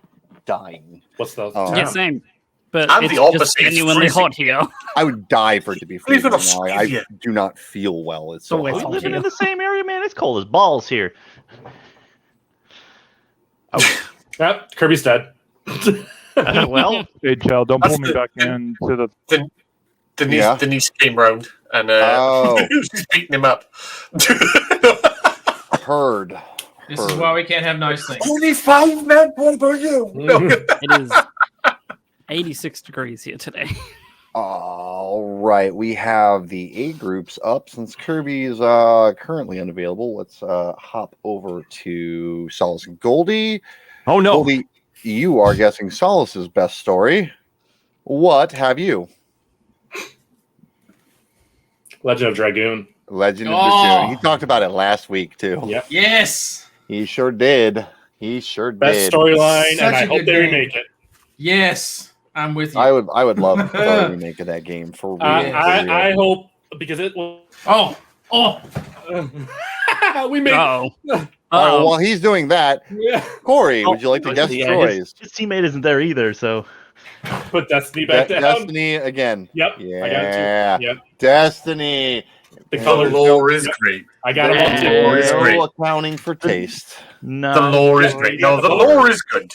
dying. What's the? Yeah, same. But I'm it's the opposite. just It's genuinely freezing. hot here. I would die for it to be Leave freezing it right now. off, I yeah. do not feel well. It's so always hot. We hot living here. in the same area, man. It's cold as balls here. Yep, Kirby's dead. Well, Hey, child, don't pull That's me the- back into the. Denise came round and she's beating him up. Heard. This is why we can't have nice things. Only 5 men. What about you? No. It is 86 degrees here today. All right, we have the A groups up since Kirby is currently unavailable. Let's hop over to Solace and Goldie. oh no, Goldie, you are guessing Solace's best story. What have you? Legend of Dragoon. Legend of Oh. Dragoon. He talked about it last week too. Yep. Yes. He sure did. He sure Best did. storyline, Such and I a hope good they game. remake it. Yes. I'm with you. I would love a remake of that game for real. I hope because it will. Oh. We made. Oh. All right, well, while he's doing that, Yeah. Corey, would you like to guess Yeah, Troy's? his teammate isn't there either, so Put Destiny back down. Destiny again. Yep. Yeah. I got it too. Yep. Destiny. The The colors. lore is great. I got them all The too. lore is No great. accounting for taste. no. The lore is great. No, the lore is good.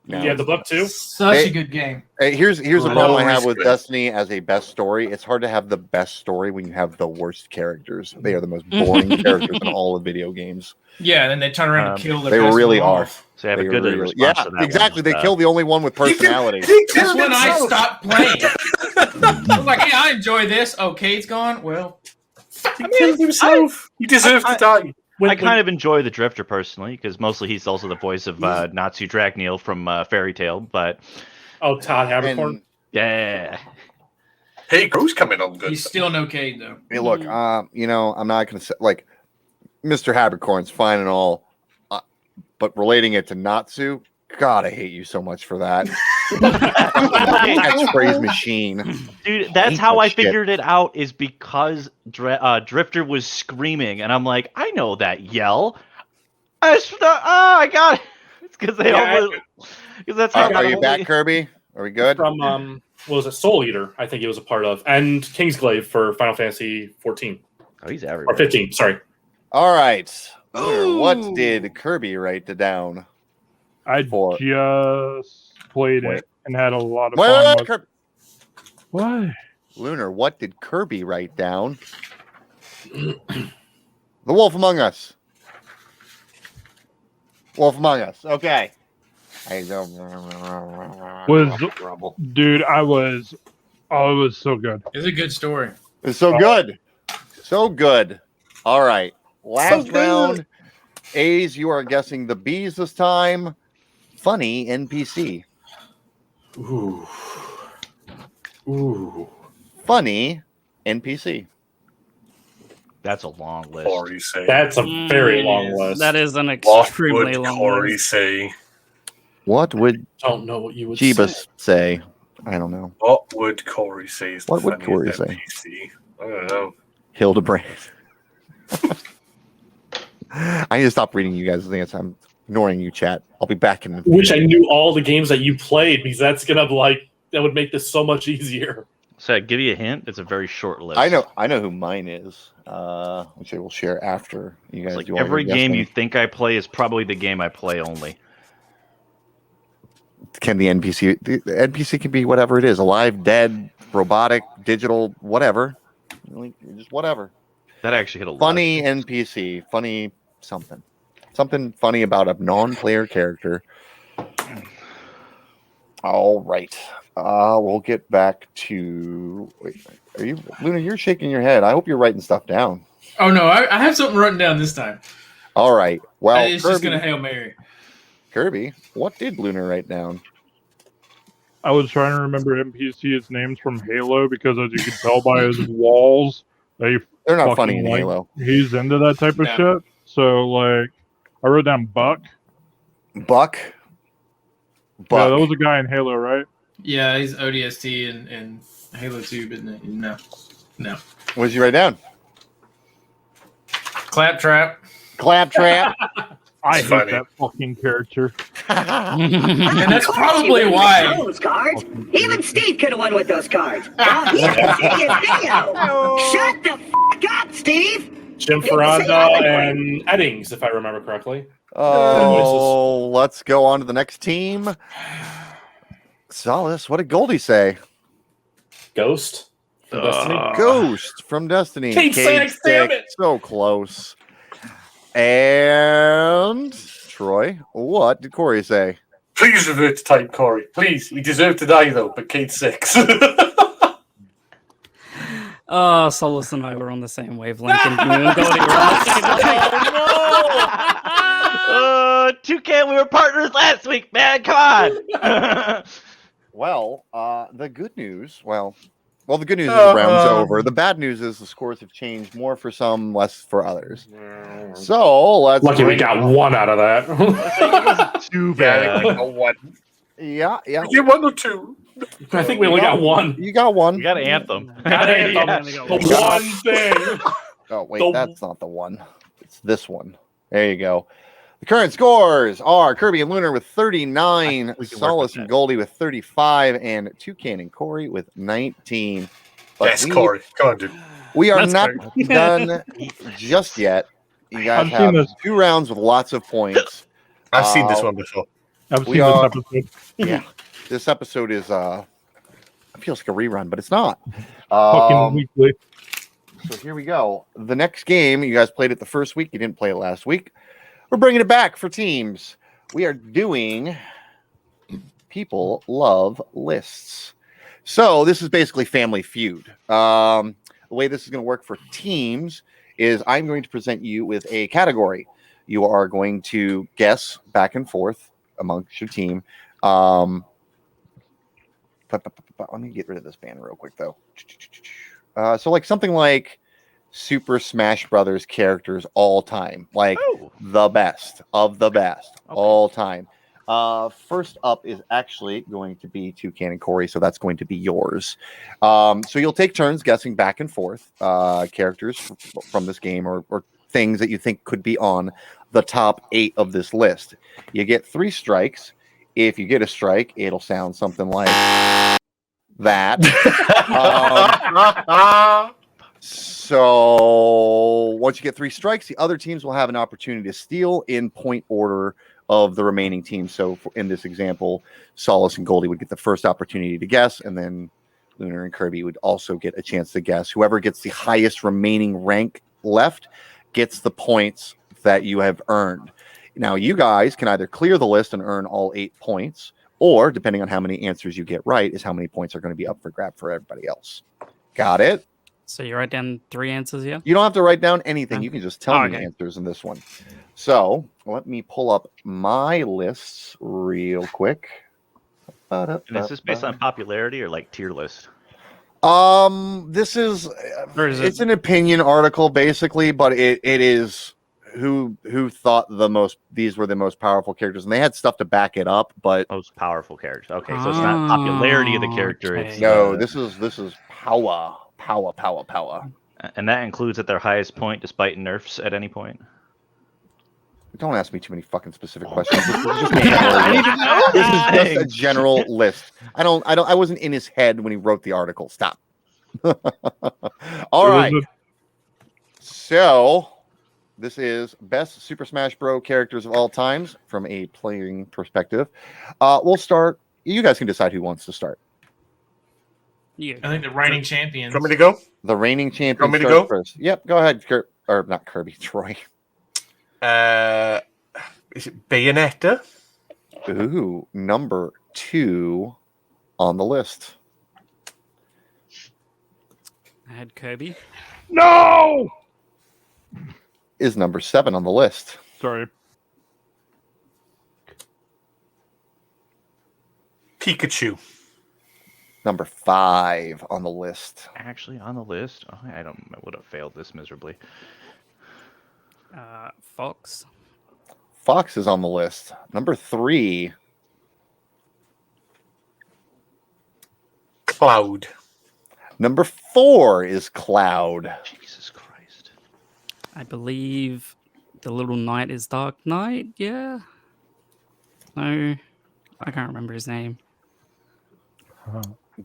No. You have the book too. Such Hey. a good game. Hey, here's the The problem I lore have is with good. Destiny as a best story. It's hard to have the best story when you have the worst characters. They are the most boring characters in all of video games. Yeah, then they turn around and kill the They best really one are. off. So I have a They good really- response yeah, to that exactly. one. They kill the only one with personality. That's when I stopped playing. I was like, yeah, I enjoy this. Oh, Kate's gone. Well, He killed himself. He deserved to die. I kind of enjoy the Drifter personally because mostly he's also the voice of Natsu Dragneel from Fairy Tale. But Oh, Todd Habercorn. And, yeah, Hey, Crow's coming on good. he's still no Kate though. hey, look, I'm not going to say, like, Mr. Habercorn's fine and all, but relating it to Natsu, God, I hate you so much for that. Catchphrase machine. Dude, that's hate how that I shit. figured it out, is because Drifter was screaming, and I'm like, I know that yell. I got it. It's because they because that's how. Are you back, Kirby? Are we good? From what was it, Soul Eater? I think he was a part of, and Kingsglaive for Final Fantasy 14 Oh, he's everywhere. or 15. Sorry. All right. Lunar, what did Kirby write down? I For- just played Wait. it and had a lot of fun with Wait, What? Lunar, what did Kirby write down? The Wolf Among Us. Wolf Among Us. Okay. Dude, it was so good. It's a good story. It's so good. So good. All right. Last round. A's, you are guessing the B's this time. Funny NPC. Ooh. Funny NPC. That's a long list. Corey say. That's a very long list. That is an What extremely would long Corey list. say? What would Don't know what you would Jeebus say? I don't know. What would Corey say? Is the What would funniest Corey say? NPC? I don't know. Hildebrand. I need to stop reading you guys' things. I'm ignoring you, chat. I'll be back in. Wish I knew all the games that you played, because that's gonna that would make this so much easier. So I give you a hint. It's a very short list. I know who mine is. Which I will share after you guys It's like do all your every game guessing. you think I play is probably the game I play only. Can the NPC can be whatever it is: alive, dead, robotic, digital, whatever. Like, just whatever. That actually hit a Funny lot. NPC, funny something funny about a non-player character. All right. We'll get back to. Wait, are you, Luna? You're shaking your head. I hope you're writing stuff down. Oh no, I have something written down this time. All right. Well, It's just gonna Hail Mary. Kirby, what did Lunar write down? I was trying to remember NPC's names from Halo because, as you can tell by his walls, They're not fucking funny in like- Halo. he's into that type of No. shit. So, like, I wrote down Buck. Buck. Yeah, that was a guy in Halo, right? Yeah, he's ODST and Halo 2, but no. What did you write down? Claptrap. Claptrap. I It's hate funny. that fucking character. And that's probably why. Those cards. Even Steve could have won with those cards. All he can see is video. Shut the f up, Steve. Jim Ferranda and Eddings, if I remember correctly. Oh, let's go on to the next team. Solace, what did Goldie say? Ghost from Destiny. Ghost from Destiny. Kate Six, damn it! So close. And Troy, what did Corey say? Please revert to type, Corey. Please. He deserved to die, though, but Kate 6. Oh, Solace and I were on the same wavelength. And you and Goldie were on the same wavelength. Toucan, we were partners last week, man. Come on. Well, the good news. Well, the good news is the round's over. The bad news is the scores have changed, more for some, less for others. So let's. Lucky we got one out of that. Too bad. Yeah. You one or two? I think we only got one. You got one. We got Anthem. Got Anthem. The one thing. Oh wait, that's not the one. It's this one. There you go. The current scores are Kirby and Lunar with 39, We can work Solace with and that. Goldie with 35, and Toucan and Corey with 19. But Yes, Corey. Come on, dude. we are That's not fair. done just yet. You guys I've seen have this. 2 rounds with lots of points. I've seen this one before. I've We seen are- this episode. Yeah, this episode is it feels like a rerun, but it's not. Fucking weekly. So here we go. The next game, you guys played it the first week. You didn't play it last week. We're bringing it back for teams. We are doing People Love Lists. So this is basically Family Feud. The way this is going to work for teams is I'm going to present you with a category. You are going to guess back and forth amongst your team. Let me get rid of this banner real quick, though. So like something like Super Smash Brothers characters all time, like Oh. the best of the best all time. First up is actually going to be Toucan and Corey, so that's going to be yours. So you'll take turns guessing back and forth characters from this game or things that you think could be on the top 8 of this list. You get 3 strikes. If you get a strike, it'll sound something like that. So once you get 3 strikes, the other teams will have an opportunity to steal in point order of the remaining teams. So in this example, Solace and Goldie would get the first opportunity to guess, and then Lunar and Kirby would also get a chance to guess. Whoever gets the highest remaining rank left gets the points that you have earned. Now, you guys can either clear the list and earn all 8 points, or depending on how many answers you get right, is how many points are going to be up for grab for everybody else. Got it? So you write down 3 answers here? You don't have to write down anything. You can just tell me okay. answers in this one. So let me pull up my lists real quick. And is this based on popularity or like tier list? This is Or is it's an opinion article basically, but it is who thought these were the most powerful characters, and they had stuff to back it up, but Most powerful characters. Okay, so it's not popularity of the character. Okay. It's no, this is power. And that includes at their highest point despite nerfs at any point. Don't ask me too many fucking specific questions. This is just a general list. This is just a general list. I wasn't in his head when he wrote the article. Stop. All right. So this is best Super Smash Bros. Characters of all times from a playing perspective. We'll start. You guys can decide who wants to start. Yeah. I think the reigning champions. Want me to go? The reigning champion Want me to starts go? first. Yep, go ahead, or not Kirby, Troy. Is it Bayonetta? Ooh, number 2 on the list. I had Kirby. No! Is number 7 on the list. Sorry. Pikachu. Number 5 on the list. Actually, on the list, I would have failed this miserably. Fox. Fox is on the list. Number 3. Cloud. Number 4 is Cloud. Jesus Christ. I believe the little knight is Dark Knight. Yeah. No, I can't remember his name.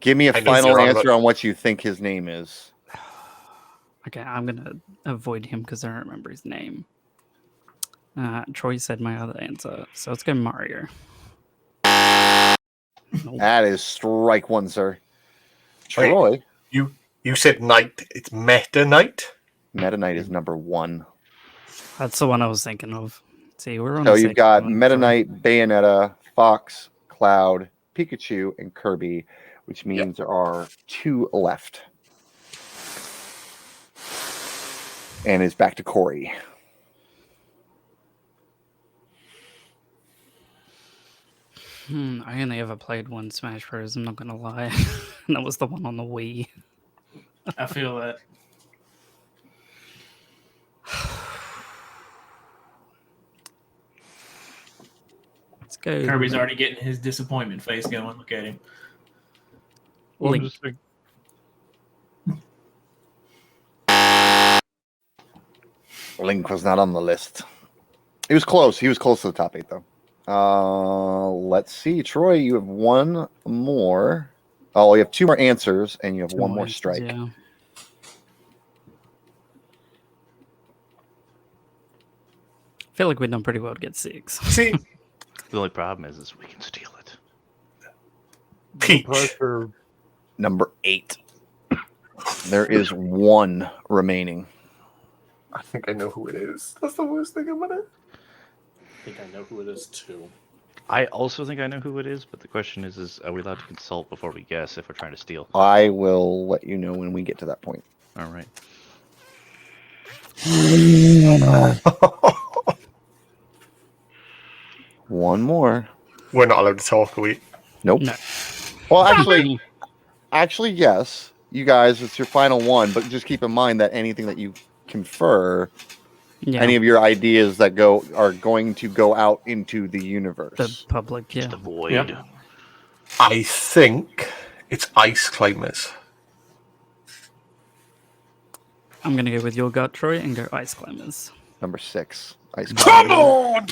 Give me a I know final zero, answer but- on what you think his name is. Okay, I'm gonna avoid him because I don't remember his name. Troy said my other answer, so let's go Mario. Nope. That is strike 1, sir. Troy. You said Knight. It's Meta Knight. Meta Knight is number 1. That's the one I was thinking of. See, we're on. So the you've same got one, Meta Troy. Knight, Bayonetta, Fox, Cloud, Pikachu, and Kirby, which means there are 2 left. And it's back to Corey. I only ever played one Smash Bros. I'm not gonna lie. And that was the one on the Wii. I feel that. Let's go. Kirby's already getting his disappointment face going. Look at him. Well, I'm Link. just thinking, Link was not on the list. He was close. He was close to the top 8, though. Let's see. Troy, you have 1 more. Oh, you have 2 more answers, and you have 1 more Answers, strike. Yeah. I feel like we've done pretty well to get 6. See, The only problem is we can steal it. Peach. pressure. Number 8. There is 1 remaining. I think I know who it is. That's the worst thing about it. I think I know who it is too. I also think I know who it is, but the question is are we allowed to consult before we guess if we're trying to steal? I will let you know when we get to that point. All right. One more. We're not allowed to talk, are we? Nope. No. Well, actually, yes. You guys, it's your final one, but just keep in mind that anything that you confer Yeah. Any of your ideas that are going to go out into the universe? The public, yeah. The void. Yep. I think it's Ice Climbers. I'm gonna go with your gut, Troy, and go Ice Climbers. Number 6. Ice Come Climbers. on!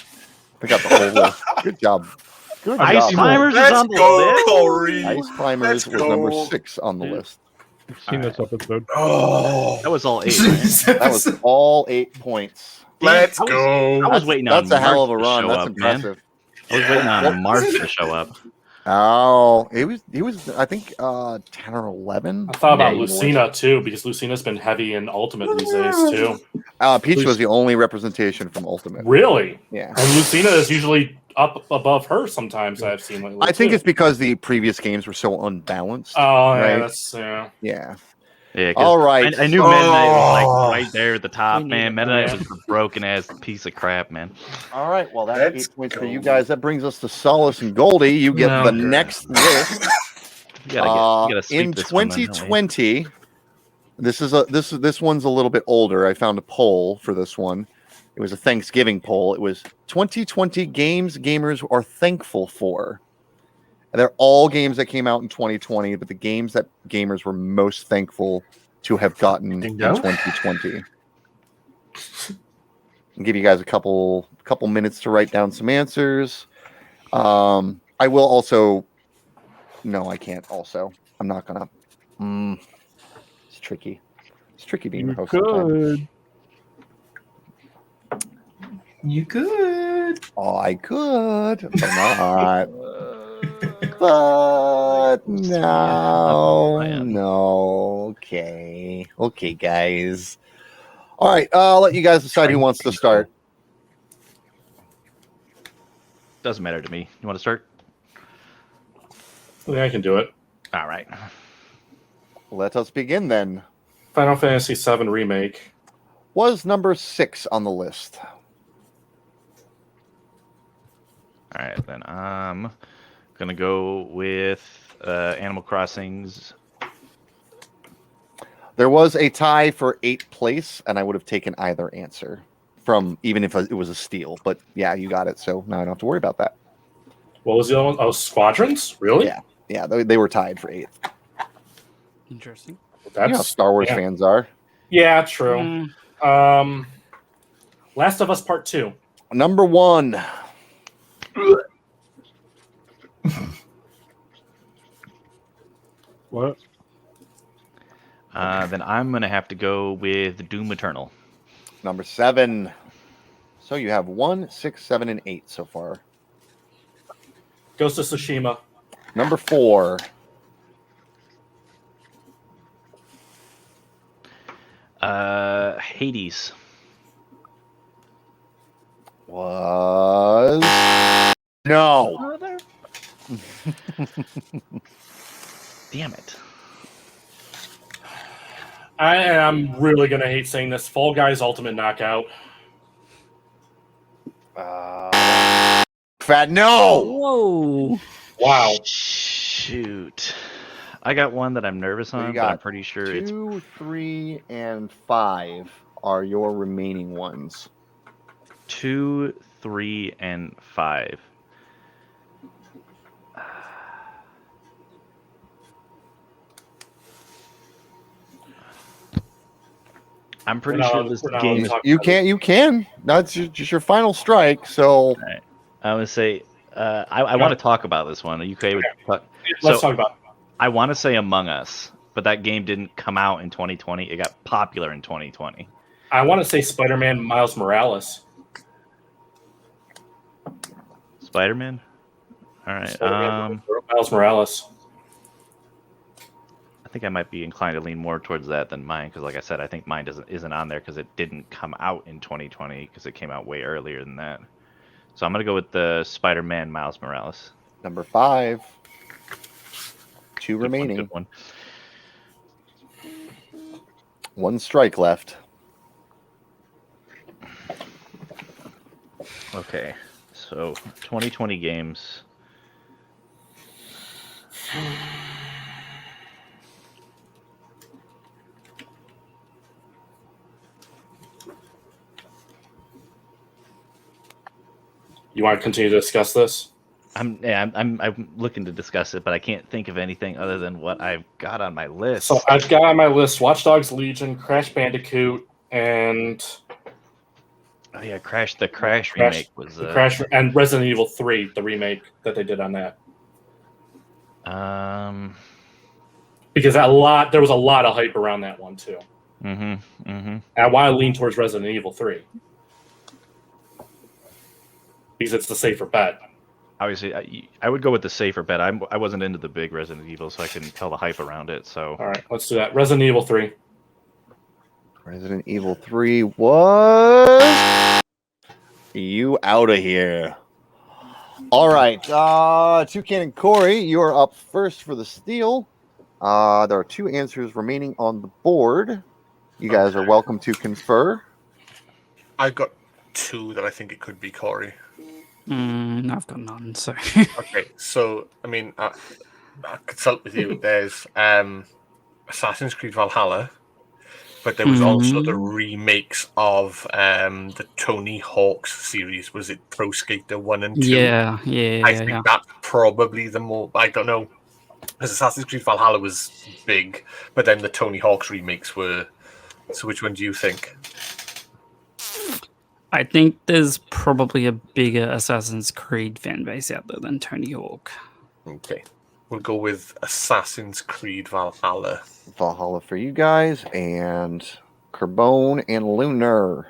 Pick up the whole list. Good job. Good Ice job. Climbers is Let's on the go, list. Corey. Ice Climbers Let's was number go. 6 on the Dude. list. I've seen this episode. Oh, That was all 8, right? That was all 8 points. let's I was- go. I was waiting on That's a hell of a Mark to run. show That's up, man. impressive. I was waiting on Mark to show up. Oh, he was I think 10 or 11. I thought about Yeah, Lucina too, because Lucina's been heavy in Ultimate these days too. Peach was the only representation from Ultimate. Really? Yeah. And Lucina is usually up above her sometimes, I've seen lately. I think too. it's because the previous games were so unbalanced. Oh, yeah, right? that's Yeah. Yeah, 'cause All right. I knew Meta Knight was Oh. like right there at the top, We man. need Meta Knight it. was a broken ass piece of crap, man. All right. Well, that's Let's 8 points for go. you guys. That brings us to Solace and Goldie. You get No. the next list. You gotta In sweep this one, man, don't we? 2020, this one's a little bit older. I found a poll for this one. It was a Thanksgiving poll. It was 2020 games gamers are thankful for. And they're all games that came out in 2020, but the games that gamers were most thankful to have gotten in Dingo? 2020. I'll give you guys a couple minutes to write down some answers. I will also. No, I can't. Also, I'm not gonna. It's tricky. It's tricky being the You host. sometimes. could. You could. Oh, I could, but not. But no. Okay, guys. All right, I'll let you guys decide who wants to start. Doesn't matter to me. You want to start? I think I can do it. All right. Let us begin then. Final Fantasy VII Remake. Was number 6 on the list? All right, then I'm gonna go with Animal Crossing's. There was a tie for 8th place, and I would have taken either answer from even if it was a steal. But yeah, you got it, so now I don't have to worry about that. What was the other one? Oh, Squadrons? Really? Yeah, they were tied for 8th. Interesting. That's You know how Star Wars yeah. fans are. Yeah, true. Last of Us Part 2. Number 1. What? Then I'm gonna have to go with Doom Eternal. Number 7. So you have 1, 6, 7, and 8 so far. Ghost of Tsushima. Number 4. Hades. Was no. Damn it. I'm really going to hate saying this. Fall Guys Ultimate Knockout. Fat no. Whoa. Wow. Shoot. I got one that I'm nervous So you on, but got I'm pretty sure it's 2, 3, and 5 are your remaining ones. 2, 3, and 5. I'm pretty sure this game is. You can. That's just your final strike. So I would say I want to talk about this one. Are you okay with? Let's talk about it. I want to say Among Us, but that game didn't come out in 2020. It got popular in 2020. I want to say Spider-Man Miles Morales. Spider-Man? All right. Spider-Man, Miles Morales. I think I might be inclined to lean more towards that than mine because, like I said, I think mine isn't on there because it didn't come out in 2020 because it came out way earlier than that. So I'm gonna go with the Spider-Man Miles Morales. number 5. 2 Good one, remaining. good one. 1 strike left. Okay, so 2020 games. You want to continue to discuss this? I'm looking to discuss it, but I can't think of anything other than what I've got on my list. So I've got on my list Watch Dogs Legion, Crash Bandicoot, and the Crash remake was Crash and Resident Evil 3, the remake that they did on that. Because there was a lot of hype around that one too. And I want to lean towards Resident Evil 3 because it's the safer bet. Obviously, I would go with the safer bet. I wasn't into the big Resident Evil, so I couldn't tell the hype around it. So, all right, let's do that. Resident Evil 3. Resident Evil 3 was you out of here. All right, Toucan and Corey, you are up first for the steal. There are 2 answers remaining on the board. You guys are welcome to confer. I've got 2 that I think it could be, Corey. I've got none. So Okay, so I mean, I consult with you. There's Assassin's Creed Valhalla, but there was also the remakes of the Tony Hawk's series. Was it Pro Skater 1 and 2? Yeah. I think that's probably the more. I don't know. Because Assassin's Creed Valhalla was big, but then the Tony Hawk's remakes were. So which one do you think? I think there's probably a bigger Assassin's Creed fan base out there than Tony Hawk. Okay. We'll go with Assassin's Creed Valhalla. Valhalla for you guys, and Carbone and Lunar.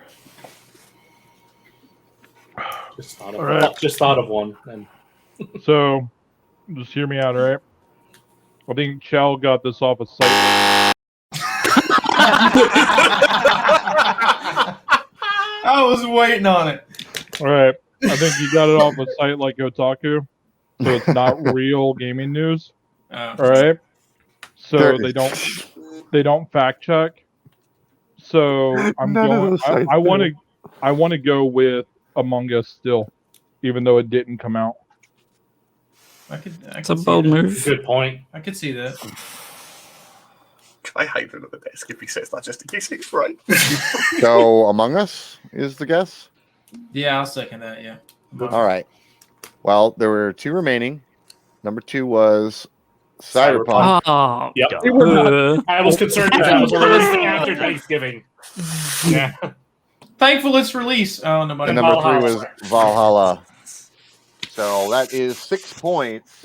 Just thought of one. And So, just hear me out, all right? I think Chow got this off a site. I was waiting on it. All right. I think you got it off a site like Otaku, so it's not real gaming news. All right. So they don't fact check. So I'm going. I want to go with Among Us still, even though it didn't come out. It's a bold move. good point. I could see that. Can I hide under the desk if he says that just in case he's right? So Among Us is the guess? Yeah, I'll second that. Yeah. All right. Well, there were 2 remaining. Number 2 was Cyberpunk. Oh, Yep. I was concerned because that was released after Thanksgiving. Yeah. Thankful it's released. Oh, nobody. And number 3 was Valhalla. So that is 6 points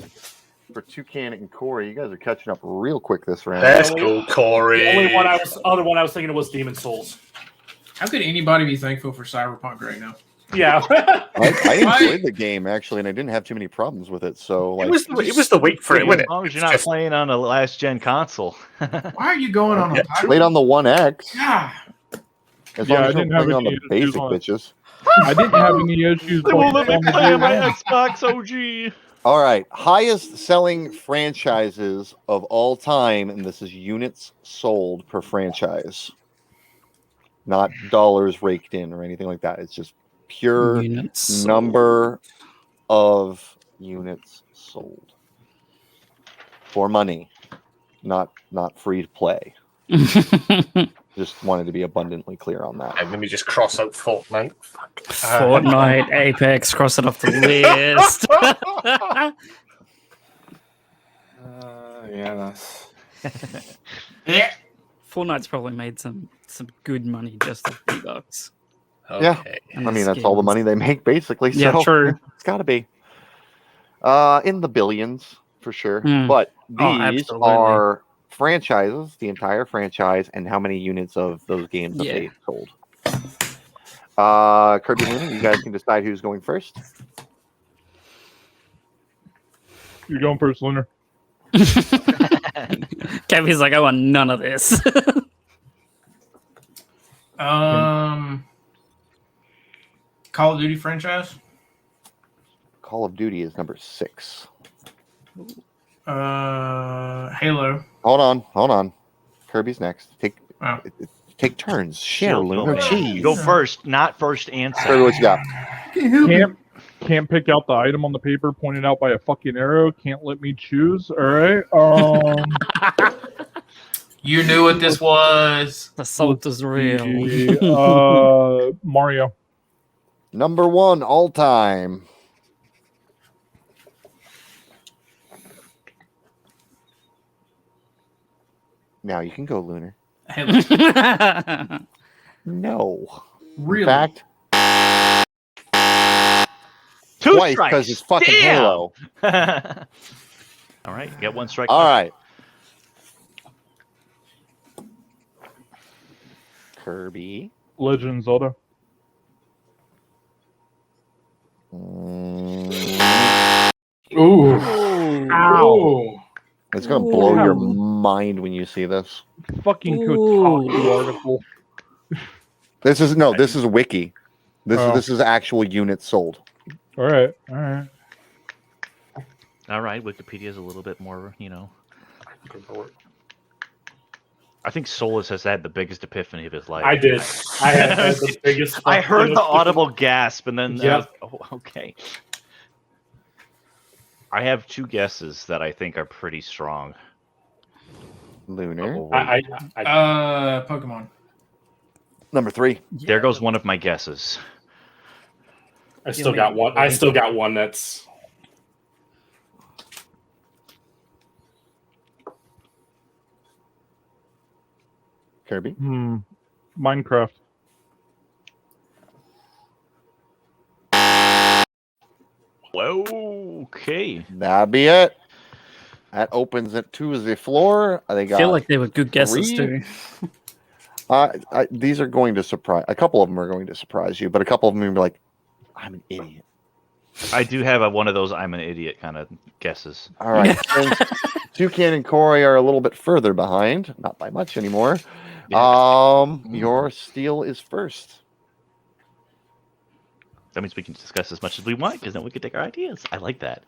for Toucan and Corey. You guys are catching up real quick this round. Let's go, Corey. The only other one I was thinking of was Demon Souls. How could anybody be thankful for Cyberpunk right now? Yeah. I enjoyed the game actually, and I didn't have too many problems with it. So like, it was the wait for it, wasn't it? As long as you're not playing on a last gen console. Why are you going on a played on the 1X. Yeah. As long as you're playing on the basic bitches. I didn't have any issues. They won't let me play on my Xbox OG. All right, highest selling franchises of all time, and this is units sold per franchise, not dollars raked in or anything like that. It's just pure Units number of units sold for money, not free to play. Just wanted to be abundantly clear on that. And let me just cross out Fortnite. Fortnite, Apex, cross it off the list. Yeah, that's... Yeah. Fortnite's probably made some good money just off $2. Okay. Yeah, I mean that's all the money they make basically. So Yeah, true. It's got to be in the billions for sure. Mm. But Oh, these absolutely. are franchises, the entire franchise, and how many units of those games that they sold. Kirby, Lunar, you guys can decide who's going first. You're going first, Lunar. Kevin's like, I want none of this. Call of Duty franchise. Call of Duty is number 6. Halo. Hold on. Kirby's next. Oh. Take turns. Share, Lunar. Jeez. Go first, not first answer. Kirby, what you got? Can't pick out the item on the paper pointed out by a fucking arrow. Can't let me choose. All right. You knew what this was. The salt is real. Mario. Number 1 all time. Now you can go, Lunar. No. Really? In fact, Two twice strikes. because it's fucking Damn! Halo. All right, you got 1 strike. All right. Kirby. Legend of Zelda. Ooh. Ow. It's going to blow your Ooh. mind when you see this. Fucking Ooh. Kotaku article. This is a wiki. Oh. This is actual units sold. All right. All right. All right, Wikipedia's a little bit more, I think Solace has had the biggest epiphany of his life. I did. I had the biggest. I heard the audible gasp, and then okay. I have 2 guesses that I think are pretty strong. Lunar. Pokemon. Number 3. There goes one of my guesses. I still got one. I still got one that's. Kirby. Minecraft. Whoa, okay. That'd be it. That opens it to the floor. They got I feel like they were good guesses 3. too. These are going to surprise. A couple of them are going to surprise you, but a couple of them are going to be like, I'm an idiot. I do have one of those I'm an idiot kind of guesses. All right. Since Toucan and Corey are a little bit further behind, not by much anymore. Your steal is first. That means we can discuss as much as we want, because then we can take our ideas. I like that.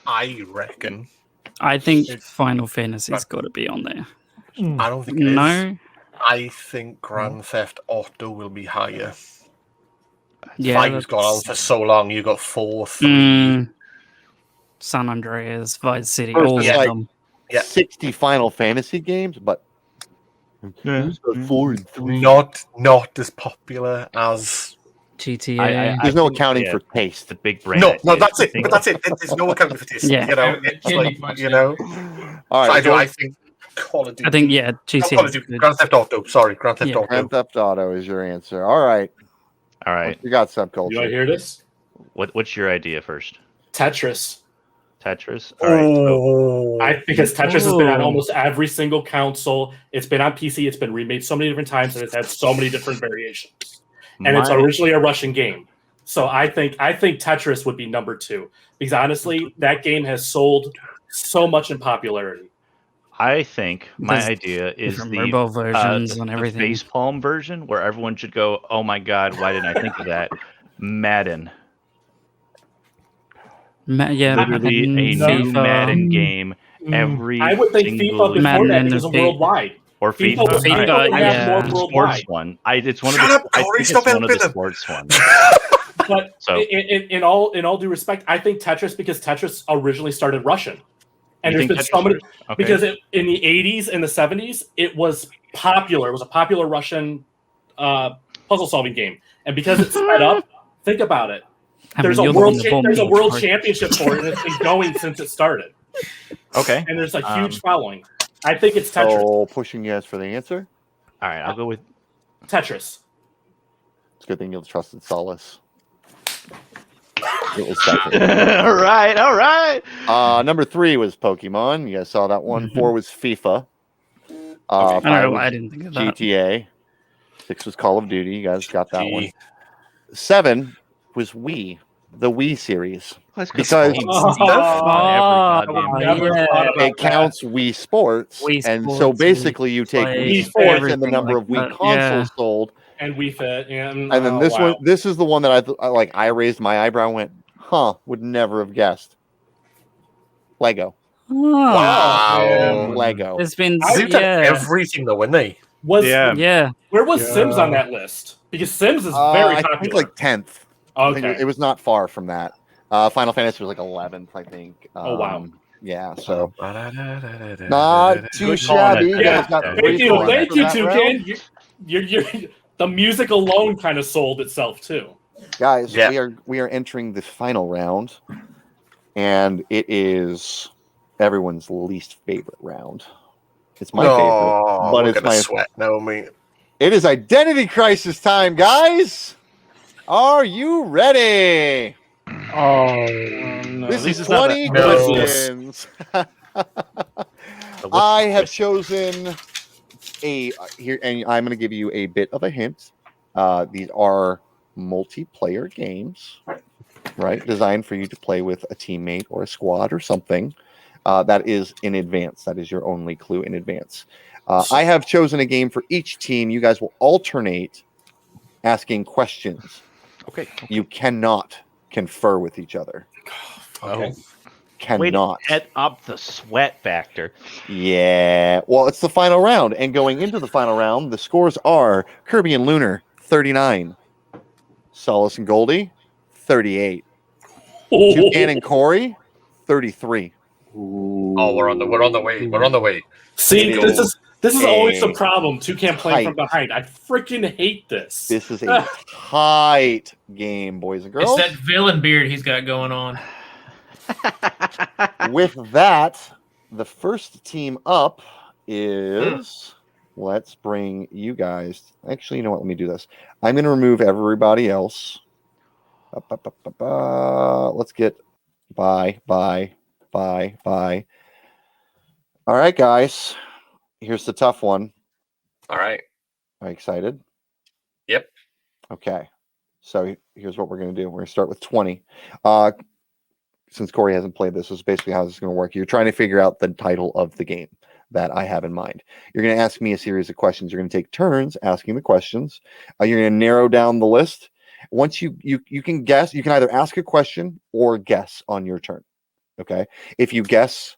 I reckon. I think Final Fantasy's got to be on there. I don't think it is. No. I think Grand Theft Auto will be higher. Yeah. 5's gone on for so long. You got 4, 3. San Andreas, Vice City, First all is of like them. 60 Final Fantasy games, but who's got 4 and 3? Not as popular as GTA. There's no accounting for taste. The big brand. No, that's it. But that's it. There's no accounting for taste. Yeah. It's like, All right. I think Call of Duty. I think GTA. Call of Duty. Grand Theft Auto. Sorry, Grand Theft Auto. Grand Theft Auto is your answer. All right. All right. You got subculture. You want to hear this? What's your idea first? Tetris. Tetris. All right. So, Because Tetris has been on almost every single console. It's been on PC. It's been remade so many different times, and it's had so many different variations. And it's originally a Russian game. So I think Tetris would be number 2, because honestly, that game has sold so much in popularity. I think my idea is the mobile versions and everything. The facepalm version, where everyone should go, "Oh my god, why didn't I think of that?" Madden. Literally a new Madden game. I would think FIFA before that because of worldwide. Or FIFA. FIFA, sports one. It's one of the sports ones. But so, in all due respect, I think Tetris, because Tetris originally started Russian, and there's been so many because in the 80s and the 70s it was popular. It was a popular Russian puzzle solving game, and because it's sped up, think about it. There's a world championship for it, and it's been going since it started. Okay, and there's a huge following. I think it's Tetris. Oh, pushing yes for the answer. All right, I'll go with Tetris. It's a good thing you'll trusted Solace. It was all right. Number 3 was Pokemon. You guys saw that one. 4 was FIFA. 5 I didn't think of that. GTA. 6 was Call of Duty. You guys got that one. 7 was Wii, the Wii series. Because it counts Wii Sports, and so basically you take Wii Sports and the number of Wii consoles sold, and Wii Fit, and then this one. This is the one that I raised my eyebrow and went, "Huh? Would never have guessed." Lego. Wow. Lego. It's been everything though, wouldn't they? Where was Sims on that list? Because Sims is very popular. I think like 10th. Okay. It was not far from that. Final Fantasy was like 11th, I think. Oh wow. Yeah, so not too shabby. Thank you, Toucan. The music alone kind of sold itself too. Guys, Yeah. we are entering the final round, and it is everyone's least favorite round. It's my favorite, but we're it's gonna my sweat now, mate. It is identity crisis time, guys. Are you ready? Oh, no. This This is is not 20 No. questions. The I whisper have twist. chosen a here, and I'm going to give you a bit of a hint. These are multiplayer games, right? Designed for you to play with a teammate or a squad or something. That is in advance. That is your only clue in advance. I have chosen a game for each team. You guys will alternate asking questions. Okay. You cannot confer with each other. Okay. Oh, way to Cannot. get up the sweat factor. Yeah. Well, it's the final round. And going into the final round, the scores are Kirby and Lunar, 39. Solace and Goldie, 38. Toucan and Corey, 33. Oh, we're on the way. We're on the way. See, It this is always the a problem. Toucan playing from tight- behind. I freaking hate this. This is a tight game, boys and girls. It's that villain beard he's got going on. With that, the first team up is. Let's bring you guys. Actually, you know what? Let me do this. I'm going to remove everybody else. Let's get bye. All right, guys. Here's the tough one. All right. Are you excited? Yep. Okay. So here's what we're going to do. We're going to start with 20. Since Corey hasn't played this is basically how this is going to work. You're trying to figure out the title of the game that I have in mind. You're going to ask me a series of questions. You're going to take turns asking the questions. You're going to narrow down the list. Once you can guess, you can either ask a question or guess on your turn. Okay. If you guess,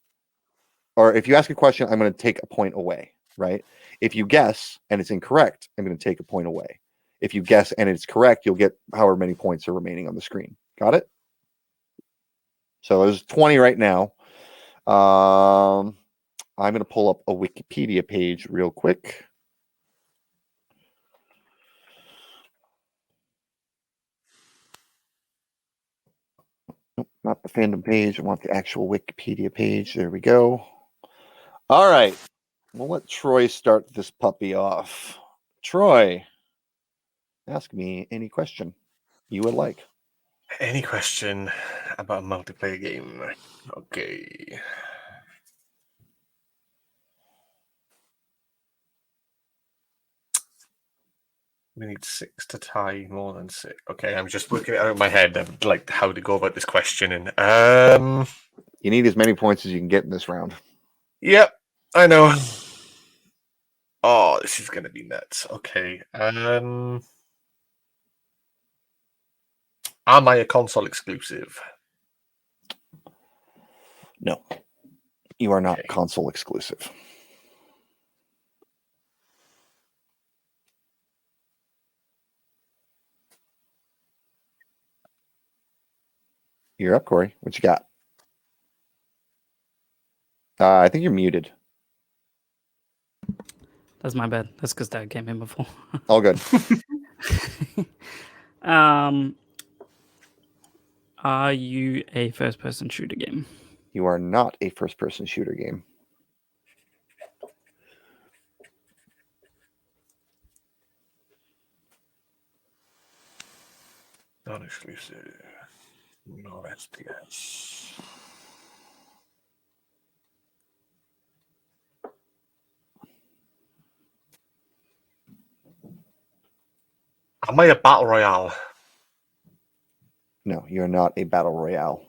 or if you ask a question, I'm going to take a point away, right? If you guess and it's incorrect, I'm going to take a point away. If you guess and it's correct, you'll get however many points are remaining on the screen. Got it? So there's 20 right now. I'm going to pull up a Wikipedia page real quick. Nope, not the fandom page. I want the actual Wikipedia page. There we go. All right. We'll let Troy start this puppy off. Troy, ask me any question you would like. Any question about a multiplayer game? Okay. We need 6 to tie more than 6. Okay, I'm just working it out in my head of like how to go about this questioning. You need as many points as you can get in this round. Yep, I know. Oh, this is gonna be nuts. Okay. Am I a console exclusive? No, you are not Okay. console exclusive. You're up, Corey. What you got? I think you're muted. That's my bad. That's because Dad came in before. All good. Are you a first-person shooter game? You are not a first-person shooter game. Non exclusive. No SPS. Am I a battle royale? No, you're not a battle royale.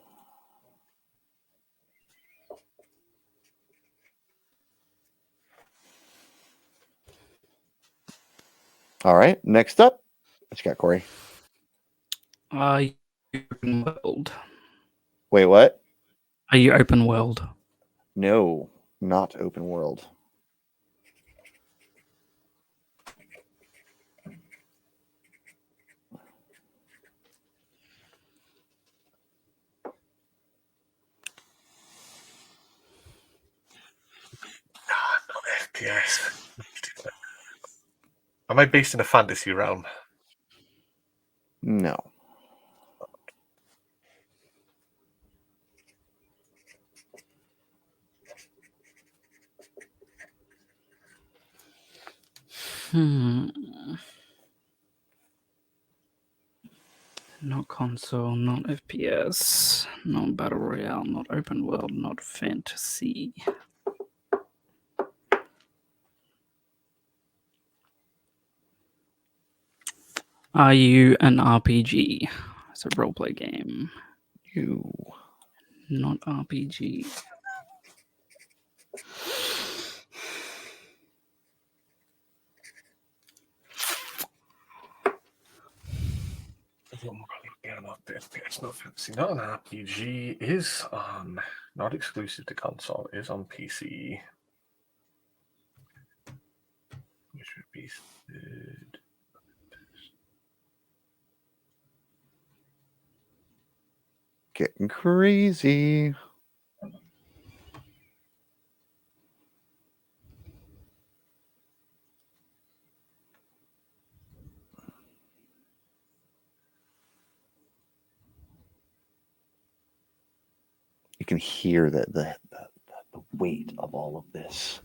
All right. Next up, what you got, Corey? Are you open world? Wait, what? Are you open world? No, not open world. No FPS. Am I based in a fantasy realm? No. Not console, not FPS, not battle royale, not open world, not fantasy. Are you an RPG? It's a roleplay game. You. Not RPG. It's not fantasy, not an RPG. Is on not exclusive to console. Is on PC. Which would be third. Getting crazy. You can hear the weight of all of this.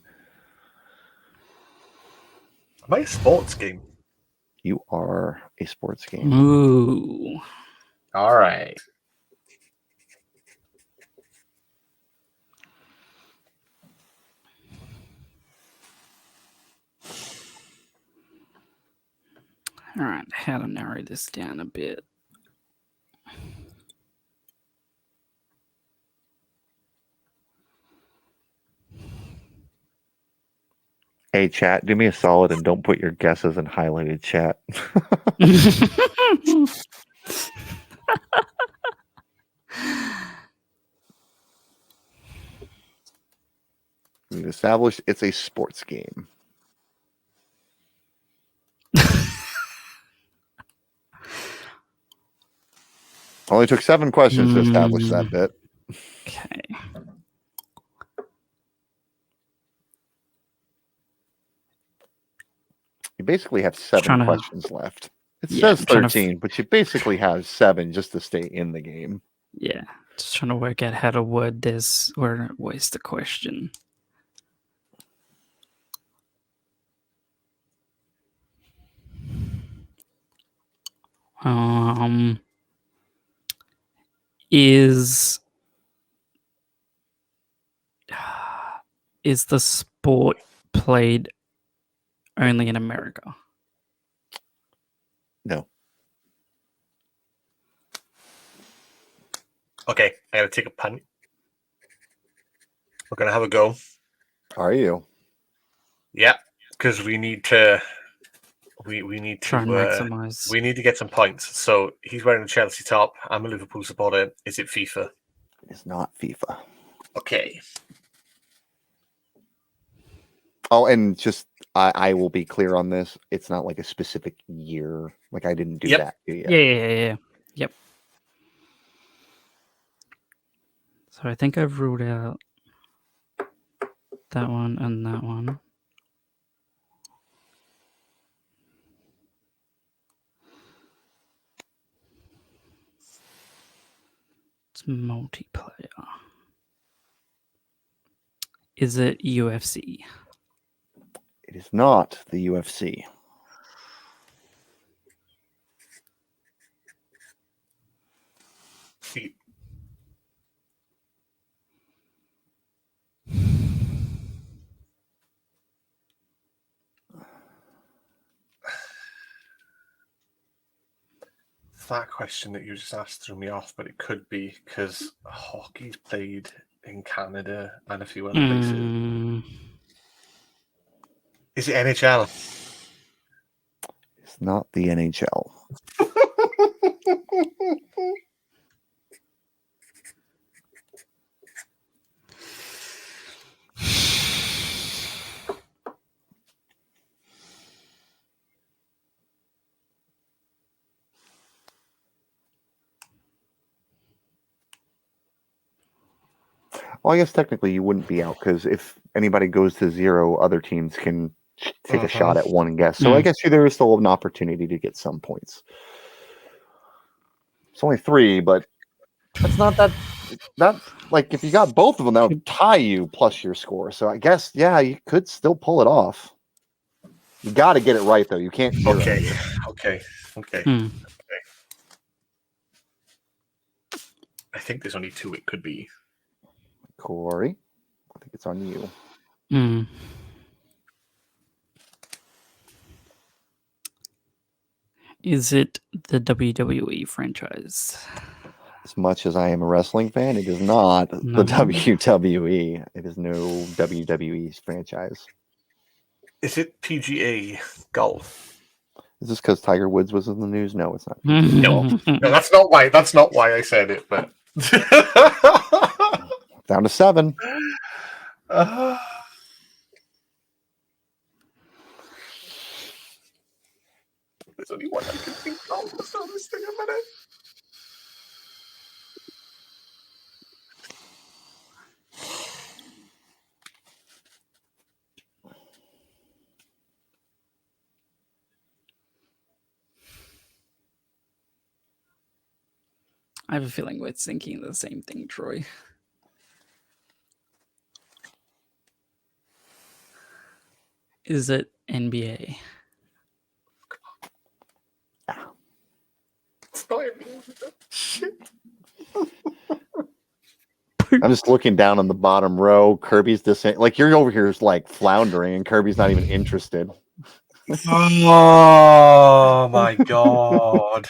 Am I a sports game? You are a sports game. Ooh. All right. All right, how to narrow this down a bit. Hey, chat, do me a solid and don't put your guesses in highlighted chat. We've established it's a sports game. Only took 7 questions to establish that bit. Okay. You basically have 7 questions left. It says 13, but you basically have 7 just to stay in the game. Yeah, just trying to work out how to word this or not waste the question. Is the sport played only in America? No. Okay, I gotta take a punt. We're gonna have a go. Are you? Yeah, because we need to. We need to try and maximize. We need to get some points. So he's wearing a Chelsea top. I'm a Liverpool supporter. Is it FIFA? It is not FIFA. Okay. Oh, and just I will be clear on this. It's not like a specific year. Like I didn't do that. Yeah. Yep. So I think I've ruled out that one and that one. It's multiplayer. Is it UFC? It is not the UFC. That question that you just asked threw me off, but it could be because hockey's played in Canada and a few other places. Is it NHL? It's not the NHL. Well, I guess technically you wouldn't be out because if anybody goes to 0, other teams can take a shot at one guess. So I guess there is still an opportunity to get some points. It's only 3, but that's not that like if you got both of them, that would tie you plus your score. So I guess you could still pull it off. You got to get it right though. You can't. Okay. I think there's only 2 it could be. Corey, I think it's on you. Is it the WWE franchise? As much as I am a wrestling fan, it is not the WWE. It is no WWE franchise. Is it PGA golf? Is this because Tiger Woods was in the news? No, it's not. No, that's not why. That's not why I said it. But down to 7. There's only one I can think of. Let's not this thing a minute. I have a feeling we're thinking the same thing, Troy. Is it NBA? It's not NBA. Shit. I'm just looking down on the bottom row. Kirby's like you're over here is like floundering, and Kirby's not even interested. Oh my god!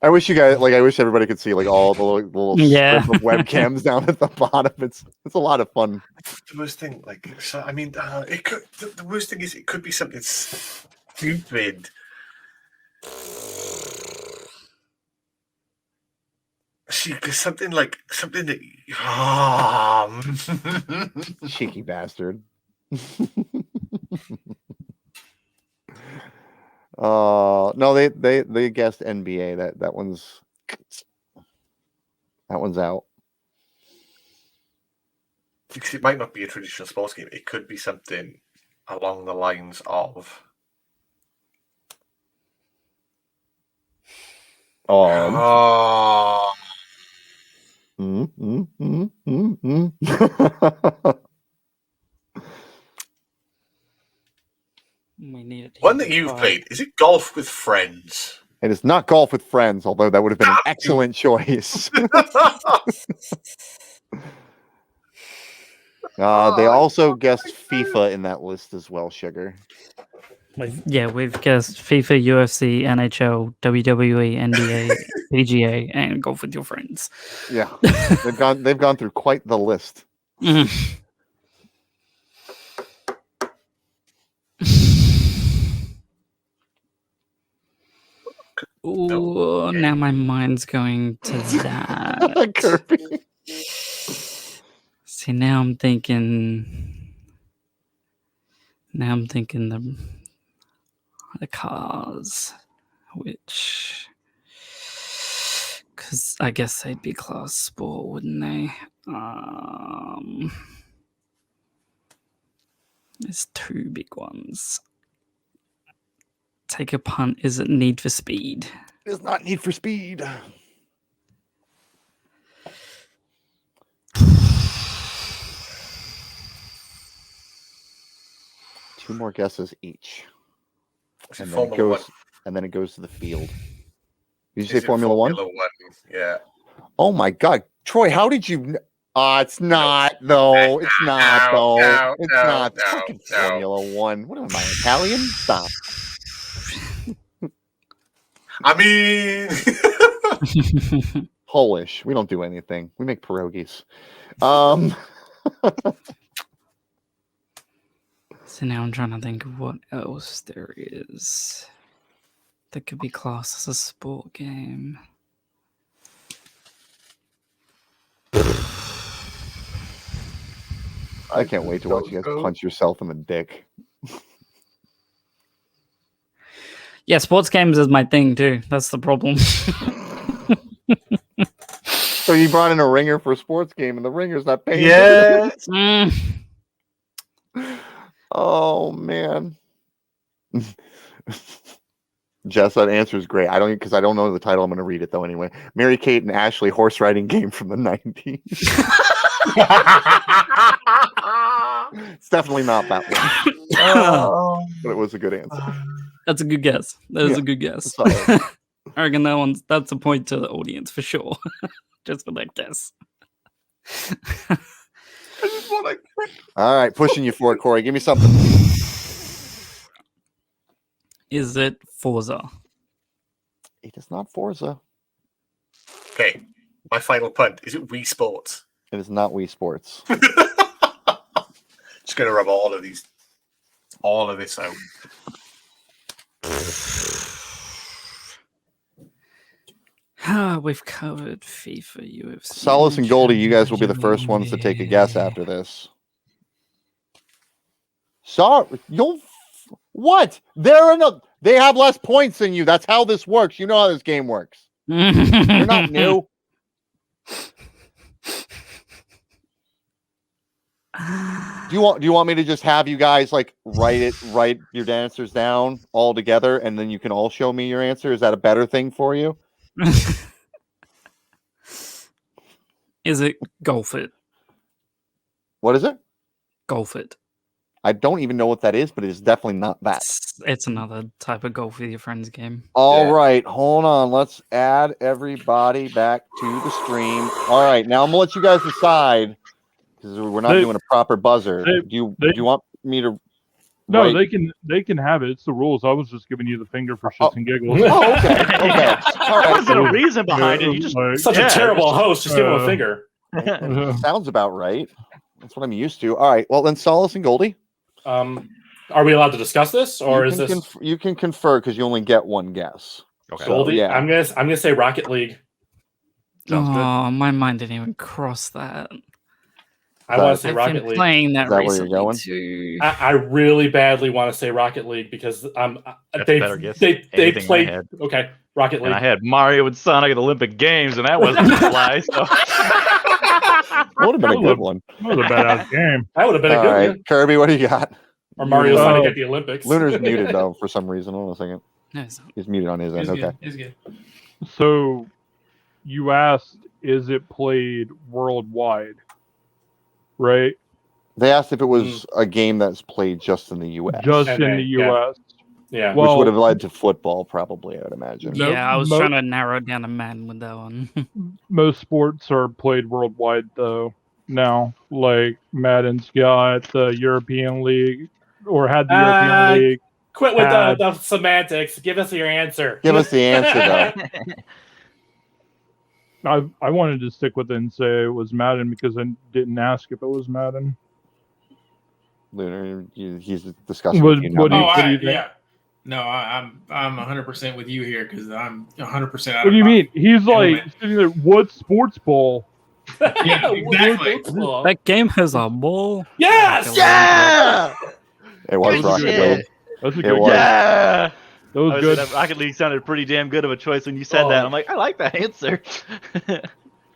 I wish you guys I wish everybody could see like all the little strip of webcams down at the bottom. It's a lot of fun. The worst thing, I mean, it could. The worst thing is, it could be something stupid. See, something that. Cheeky bastard. No, they guessed NBA. That one's out. Because it might not be a traditional sports game. It could be something along the lines of. One that you've played. Is it Golf with Friends? It is not Golf with Friends, although that would have been an excellent choice. They also guessed FIFA in that list as well, Sugar. Yeah, we've guessed FIFA, UFC, NHL, WWE, NBA, PGA, and Golf with Your Friends. Yeah, they've gone through quite the list. Ooh, now my mind's going to that. Kirby. See, now I'm thinking the cars, which, because I guess they'd be class sport, wouldn't they? There's 2 big ones. Take a punt. Is it Need for Speed? It's not Need for Speed. 2 more guesses each. And then it goes to the field. Did you say Formula One? Yeah. Oh my God, Troy! How did you? It's not though. It's not though. It's not fucking Formula One. What am I, Italian? Stop. I mean, Polish. We don't do anything. We make pierogies. So now I'm trying to think of what else there is that could be classed as a sport game. I can't wait to watch you guys punch yourself in the dick. Yeah, sports games is my thing too. That's the problem. So you brought in a ringer for a sports game, and the ringer's not paying. Yeah. Oh man. Jess, that answer is great. I don't because I don't know the title. I'm going to read it though anyway. Mary Kate and Ashley horse riding game from the 90s. It's definitely not that one. But it was a good answer. That's a good guess. That is a good guess. I reckon that's a point to the audience for sure. Just for that guess. All right, pushing you for it, Corey. Give me something. Is it Forza? It is not Forza. Okay, my final punt. Is it Wii Sports? It is not Wii Sports. Just going to rub all of this out. We've covered FIFA, UFC. Solace and Goldie, you guys will be the first ones to take a guess after this. What? They have less points than you. That's how this works. You know how this game works. You're not new. Do you want me to just have you guys like write your answers down all together and then you can all show me your answer? Is that a better thing for you? Is it Golf It? What is it? Golf It. I don't even know what that is, but it is definitely not that. It's another type of golf with your friends game. All right, hold on. Let's add everybody back to the stream. All right, now I'm gonna let you guys decide because we're not doing a proper buzzer. Do you want me to? No, they can have it. It's the rules. I was just giving you the finger for shits and giggles. Oh, okay. Okay. All right. There wasn't a reason behind it. You just Such a terrible host. Just give him a finger. Sounds about right. That's what I'm used to. All right. Well, then Solace and Goldie. Are we allowed to discuss this, or is this? You can confer because you only get one guess. Okay. Goldie, yeah. I'm gonna say Rocket League. My mind didn't even cross that. I want to say Rocket League. Playing that where recently you're going? too. I really badly want to say Rocket League because they played. Okay, Rocket League. And I had Mario and Sonic at the Olympic Games, and that wasn't a fly. So that would have been a good one. That was a badass game. That would have been a good one. Kirby, what do you got? Or Mario Sonic at the Olympics. Lunar's muted though for some reason. Hold on a second. No, he's muted on his end. Okay. It's good. So, you asked, is it played worldwide? Right? They asked if it was a game that's played just in the U.S. Just in the U.S. Yeah. Which would have led to football, probably, I would imagine. Yeah, I was trying to narrow it down a man with that one. Most sports are played worldwide, though. Now, like Madden's got the European League, or had the European League. Quit with the semantics. Give us your answer. Give us the answer, though. I wanted to stick with it and say it was Madden because I didn't ask if it was Madden. Lunar, he's discussing with you now. What do you think? Yeah. No, I'm 100% with you here because I'm 100% out. What do you mean? He's like sitting there. What sports ball? Yeah, exactly. That game has a ball. Yes! Yeah! It was Rocket League. That's a It good was. yeah, That was good. Rocket League sounded pretty damn good of a choice when you said that. I'm like, I like that answer.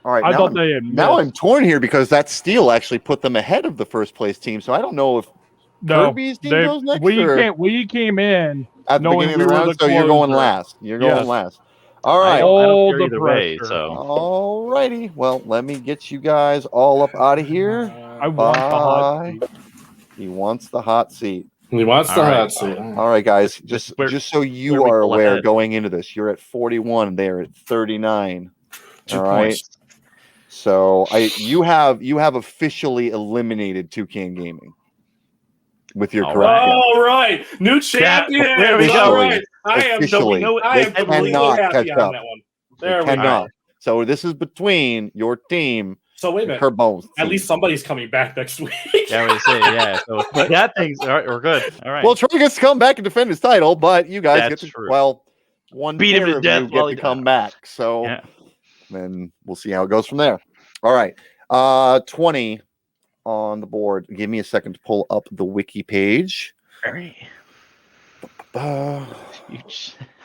All right, I now thought they had now missed. I'm torn here because that steal actually put them ahead of the first place team. So I don't know if Kirby's team goes next. We came in at the knowing beginning of the we were round, the so you're going closer. last. You're going Yes. last. All right. I don't care the either way, pressure. so All righty. Well, let me get you guys all up out of here. I want the hot Bye. seat. He wants the hot seat. He wants the All right. hot seat. All right, guys. Just Where- so you where we are pull aware, ahead. going into this, you're at 41. They're at 39. 2 all right. points. So you have officially eliminated Toucan Gaming with your All correct. guess. All right, new champion. there we go. All right. I am Officially. I am They completely cannot happy catch on up. that one. They There we cannot. go. So this is between your team So wait a and minute. Kerbone's At team. least somebody's coming back next week. yeah, we say yeah. So that thing's all right. We're good. All right. Well, Troy gets to come back and defend his title, but you guys That's get to true. one Beat him pair to of death you while get he to come died. back. So Yeah. then we'll see how it goes from there. All right. 20 on the board. Give me a second to pull up the wiki page. Huge.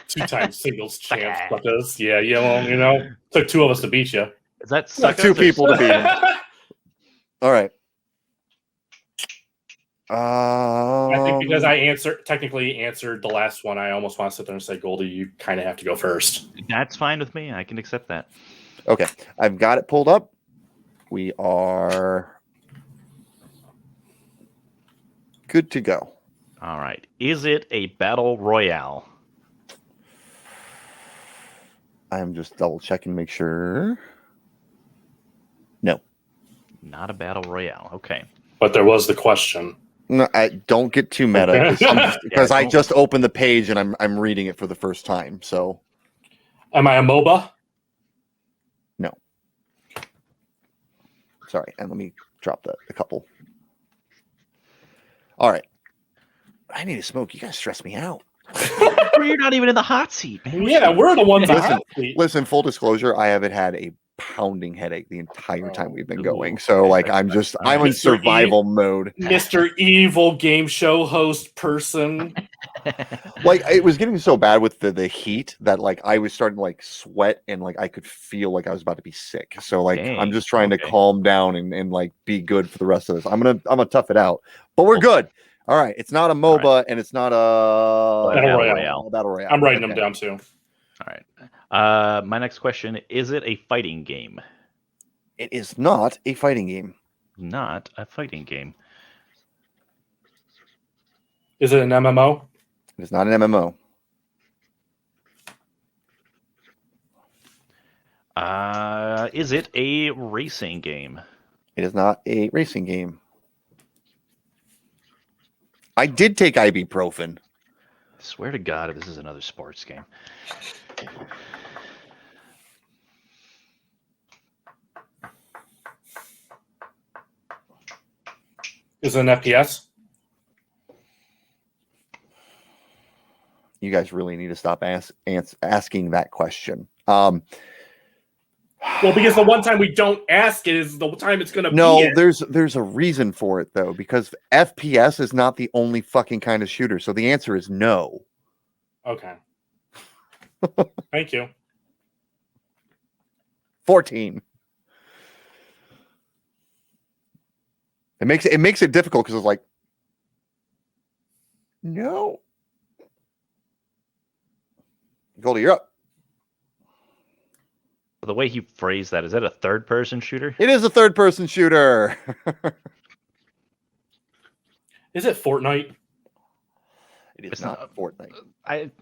2-time singles champ, fuckers. Yeah, well, took 2 of us to beat you. Is that Took 2 people to beat him. All right. I think because I technically answered the last one, I almost want to sit there and say, Goldie, you kind of have to go first. That's fine with me. I can accept that. Okay, I've got it pulled up. We are good to go. All right. Is it a battle royale? I'm just double checking, make sure. No. Not a battle royale. Okay. But there was the question. No, I don't get too meta because I just opened the page and I'm reading it for the first time. So, am I a MOBA? No. Sorry, and let me drop a couple. All right. I need to smoke. You guys stress me out. You're not even in the hot seat, man. Yeah, we're the ones in the hot seat. Listen, full disclosure, I haven't had a pounding headache the entire time we've been going. So, like, I'm in survival mode. Mr. Evil game show host person. Like, it was getting so bad with the heat that, like, I was starting to, like, sweat and, like, I could feel like I was about to be sick. So, like, I'm just trying to calm down and, like, be good for the rest of this. I'm gonna tough it out. But we're good. All right. It's not a MOBA and it's not a Battle Royale. Battle Royale. I'm writing them down, too. All right. My next question, is it a fighting game? It is not a fighting game. Not a fighting game. Is it an MMO? It is not an MMO. Is it a racing game? It is not a racing game. I did take ibuprofen. I swear to God, this is another sports game. Is it an FPS? You guys really need to stop asking that question. Well, because the one time we don't ask it is the time it's going to be. No, there's a reason for it, though, because FPS is not the only fucking kind of shooter. So the answer is no. Okay. Thank you. 14. It makes it difficult because it's like, no. Goldie, you're up. The way he phrased that, is that a third-person shooter? It is a third-person shooter. Is it Fortnite? It is not Fortnite.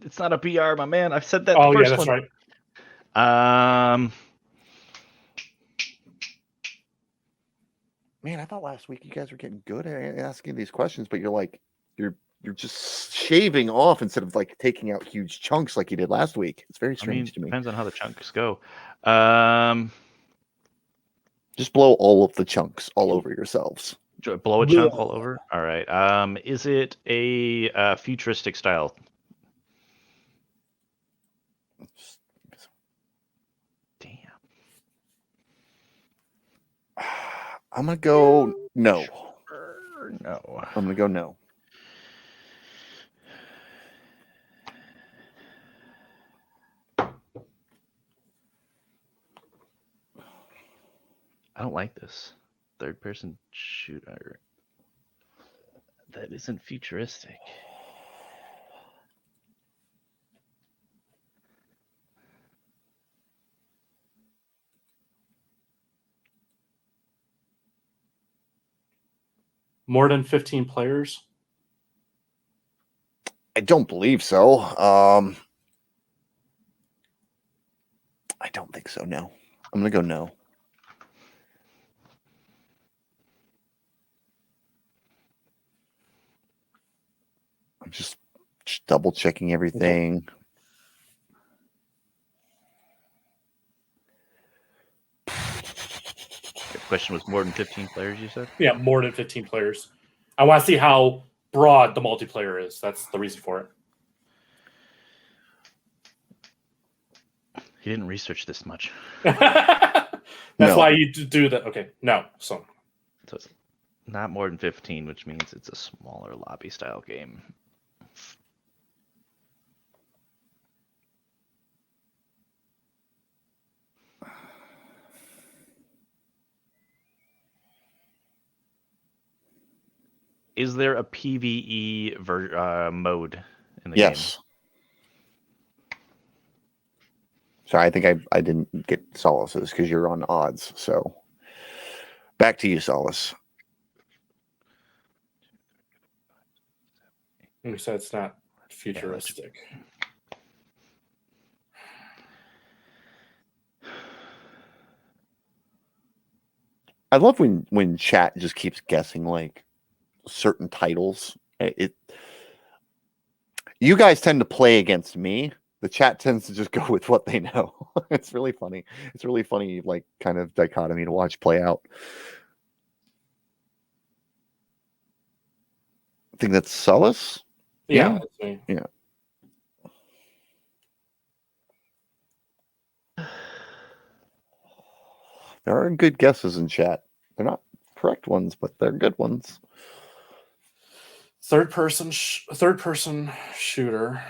It's not a BR, my man. I've said that. Oh, yeah, that's right. Man, I thought last week you guys were getting good at asking these questions, but you're just shaving off instead of like taking out huge chunks like you did last week. It's very strange to me. Depends on how the chunks go. Just blow all of the chunks all over yourselves. Blow a chunk all over? All right. Is it a futuristic style? Damn. I'm going to go no. Sure, no. I'm going to go no. I don't like this. Third-person shooter that isn't futuristic. More than 15 players? I don't believe so. I don't think so, no. I'm going to go no. I'm just double checking everything. The question was more than 15 players, you said? Yeah, more than 15 players. I want to see how broad the multiplayer is. That's the reason for it. He didn't research this much. That's why you do that. Okay, no. So it's not more than 15, which means it's a smaller lobby style game. Is there a PvE mode in the Yes. Sorry, I think I didn't get Solace's because you're on odds. So back to you, Solace. You said it's not futuristic. I love when chat just keeps guessing like certain titles. You guys tend to play against me. The chat tends to just go with what they know. It's really funny. It's really funny, like kind of dichotomy to watch play out. I think that's Solace. Yeah. That's me. Yeah. There are good guesses in chat. They're not correct ones, but they're good ones. Third person shooter,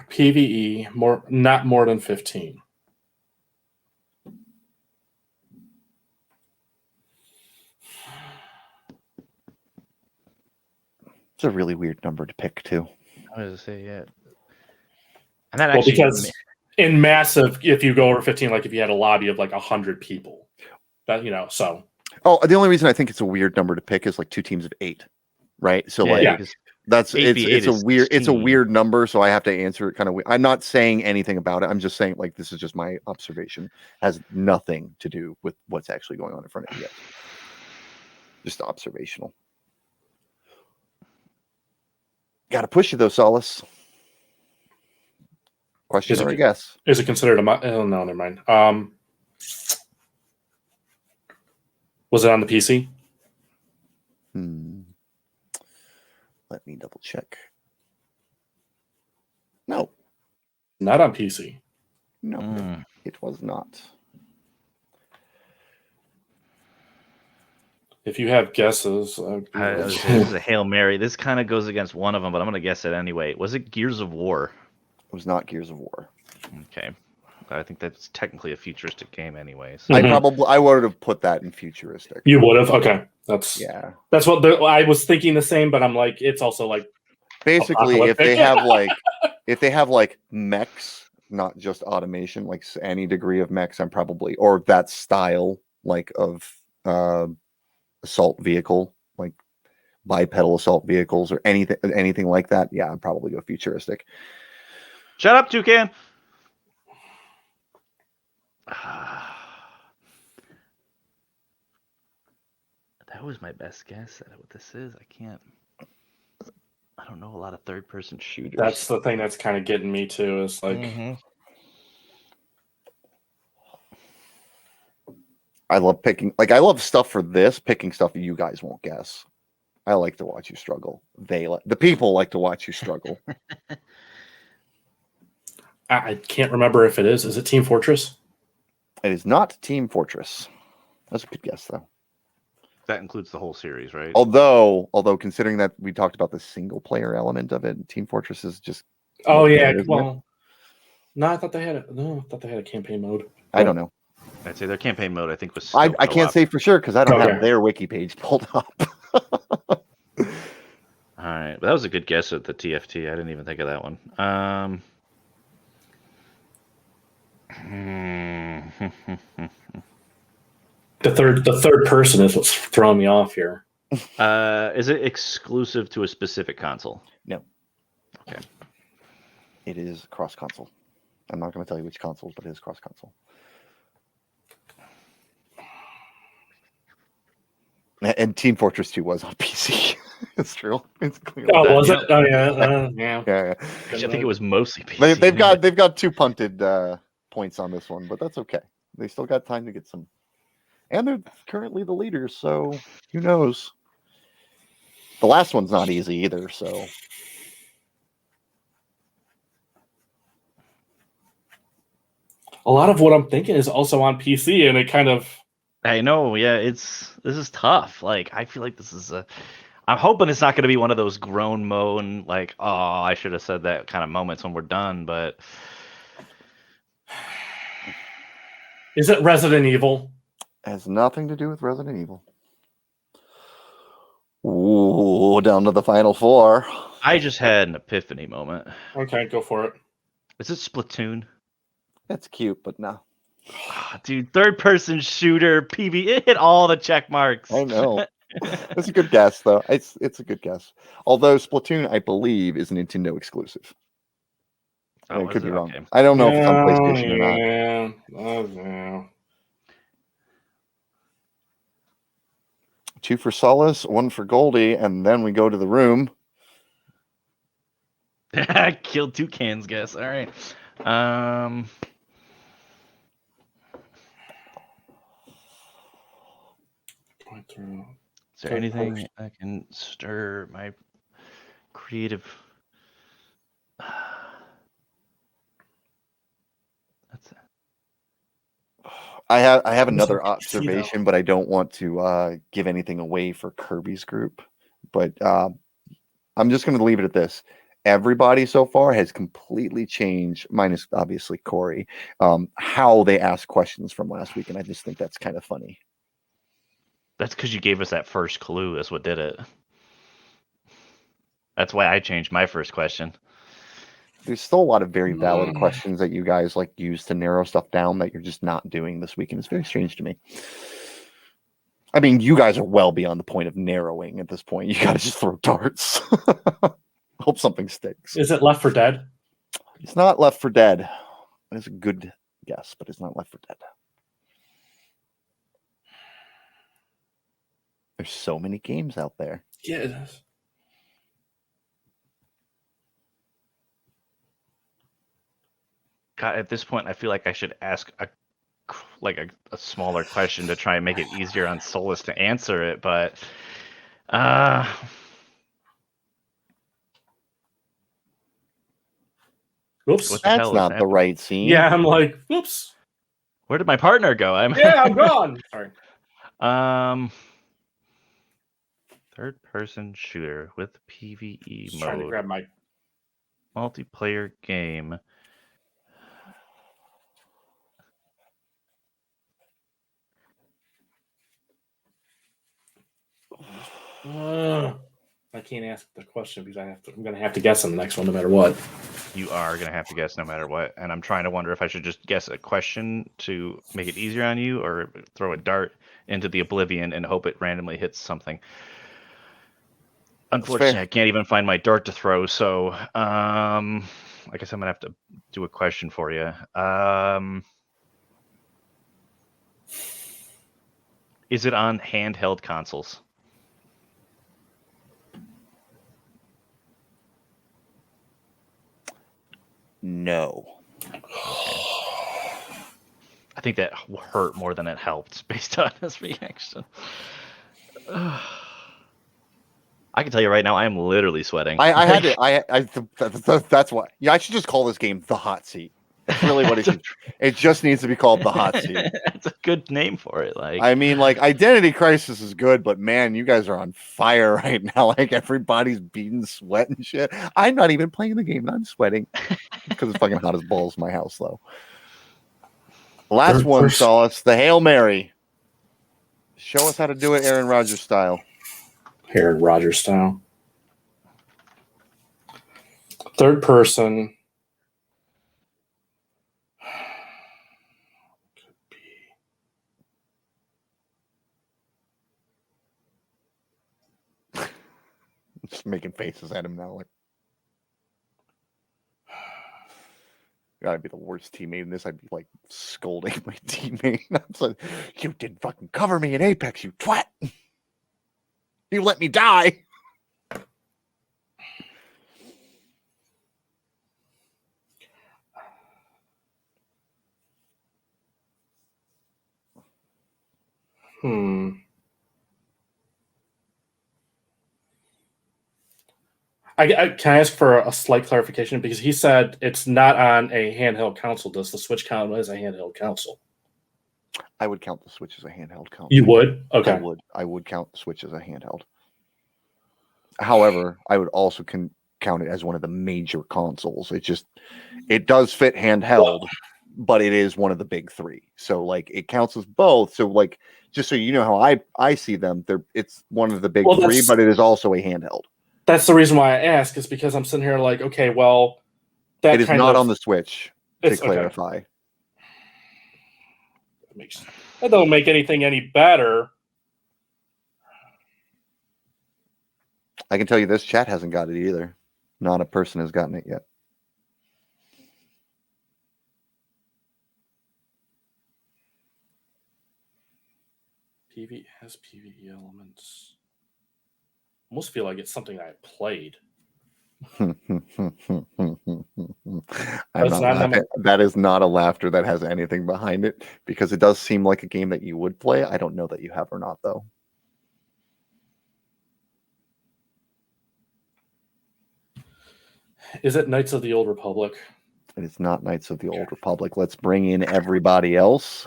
PvE, not more than 15. It's a really weird number to pick too. I was going to say, yeah. And that Well, actually, because in massive, if you go over 15, like if you had a lobby of like 100 people, that so. Oh, the only reason I think it's a weird number to pick is like 2 teams of 8, right? So that's it's a weird number, so I have to answer it kind of weird. I'm not saying anything about it. I'm just saying like this is just my observation. Has nothing to do with what's actually going on in front of you guys. Just observational. Got to push you though, Solace. Question or a guess? Is it considered a? Oh no, never mind. Was it on the PC? Let me double check. No. Not on PC. No, it was not. If you have guesses, this is a Hail Mary. This kind of goes against one of them, but I'm going to guess it anyway. Was it Gears of War? It was not Gears of War. Okay. I think that's technically a futuristic game anyway. So. I would have put that in futuristic. You would have? Okay. That's what I was thinking the same, but I'm like, it's also like basically if they have like mechs, not just automation, like any degree of mechs, I'm probably, or that style like of assault vehicle, like bipedal assault vehicles or anything like that. Yeah, I'd probably go futuristic. Shut up, Toucan. That was my best guess at what this is. I don't know a lot of third-person shooters. That's the thing that's kind of getting me too. Is like, I love picking. Like I love stuff for this. Picking stuff you guys won't guess. I like to watch you struggle. The people like to watch you struggle. I can't remember if it is. Is it Team Fortress? It is not Team Fortress. That's a good guess, though. That includes the whole series, right? Although considering that we talked about the single player element of it, Team Fortress is just. Oh yeah, well, no, I thought they had a campaign mode. I don't know. I'd say their campaign mode, I think, was. I can't say for sure because I don't have their wiki page pulled up. All right, but that was a good guess at the TFT. I didn't even think of that one. The third person is what's throwing me off here. Is it exclusive to a specific console? No. Okay. It is cross console. I'm not going to tell you which consoles, but it is cross console. And Team Fortress 2 was on PC. It's true. It's clear. Oh, was it? Oh yeah. Yeah. I think it was mostly PC. They've got 2 punted points on this one, but that's okay. They still got time to get some. And they're currently the leaders, so who knows? The last one's not easy either, so. A lot of what I'm thinking is also on PC, and it kind of. I know, yeah. This is tough. Like, I feel like this is I'm hoping it's not going to be one of those groan moan, like, oh, I should have said that kind of moments when we're done, but. Is it Resident Evil? Has nothing to do with Resident Evil. Ooh, down to the final four. I just had an epiphany moment. Okay, go for it. Is it Splatoon? That's cute, but no. Dude, third-person shooter, PB, it hit all the check marks. I know. That's a good guess, though. It's a good guess. Although Splatoon, I believe, is a Nintendo exclusive. Oh, I could be wrong. Okay. I don't know if it's on PlayStation or not. Yeah. Oh, yeah. 2 for Solace, 1 for Goldie, and then we go to the room. Killed 2 cans, guess. All right. Going through. Is there anything that can stir my creative? That's it. I have another Though. observation, but I don't want to give anything away for Kirby's group. But I'm just going to leave it at this. Everybody so far has completely changed, minus obviously Corey, how they ask questions from last week, and I just think that's kind of funny. That's because you gave us that first clue. That's what did it. That's why I changed my first question. There's still a lot of very valid questions that you guys like use to narrow stuff down that you're just not doing this week, and it's very strange to me. I mean, you guys are well beyond the point of narrowing at this point. You got to just throw darts. Hope something sticks. Is it Left 4 Dead? It's not Left 4 Dead. It's a good guess, but it's not Left 4 Dead. There's so many games out there. Yeah, it is. God, at this point, I feel like I should ask a smaller question to try and make it easier on Solace to answer it, but Whoops. What the That's hell is not the happening? right scene. Yeah, I'm like, whoops. Where did my partner go? I'm gone. Sorry. Third-person shooter with PvE Just trying to mode, grab my. multiplayer game. I can't ask the question because I'm going to have to guess on the next one no matter what. You are going to have to guess no matter what, and I'm trying to wonder if I should just guess a question to make it easier on you, or throw a dart into the oblivion and hope it randomly hits something. Unfortunately, I can't even find my dart to throw, so I guess I'm going to have to do a question for you. Is it on handheld consoles? No. I think that hurt more than it helped based on his reaction. I can tell you right now, I am literally sweating. I had to. That's why. Yeah, I should just call this game the hot seat. That's really what it should. It just needs to be called the hot seat. That's a good name for it. Like, I mean, like Identity Crisis is good, but man, you guys are on fire right now. Like everybody's beating sweat and shit. I'm not even playing the game. I'm sweating because it's fucking hot as balls in my house, though. Last one, Solace, the Hail Mary. Show us how to do it, Aaron Rodgers style. Aaron Rodgers style. Third person. Could be. Just making faces at him now, like. Gotta be the worst teammate in this. I'd be like scolding my teammate. I'm like, you didn't fucking cover me in Apex, you twat. You let me die. Can I ask for a slight clarification? Because he said it's not on a handheld console. Does the Switch count as a handheld console? I would count the Switch as a handheld console. You would? Okay. I would count the Switch as a handheld. However, I would also count it as one of the major consoles. It does fit handheld, but it is one of the big three. So like it counts as both. So like just so you know how I see them, it's one of the big three, but it is also a handheld. That's the reason why I ask, is because I'm sitting here like, okay, well, that it is not on the Switch. To clarify, that don't make anything any better. I can tell you this: chat hasn't got it either. Not a person has gotten it yet. PvE has PvE elements. Almost feel like it's something I played. I'm not laughing. That is not a laughter that has anything behind it, because it does seem like a game that you would play. I don't know that you have or not, though. Is it Knights of the Old Republic? It is not Knights of the Old Republic. Let's bring in everybody else.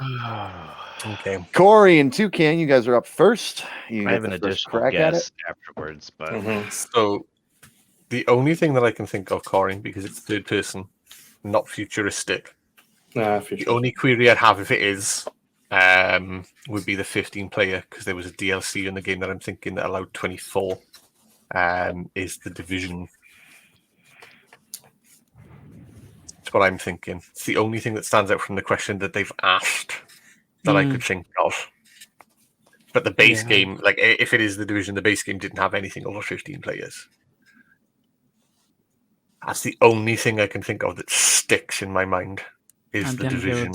Okay. Corey and Toucan, you guys are up first. I have an additional guess afterwards, but so the only thing that I can think of, Corey, because it's third person, not futuristic. The only query I'd have if it is would be the 15 player, because there was a DLC in the game that I'm thinking that allowed 24. Is the Division. That's what I'm thinking. It's the only thing that stands out from the question that they've asked that I could think of. But the base game, like if it is the Division, the base game didn't have anything over 15 players. That's the only thing I can think of that sticks in my mind is the Division.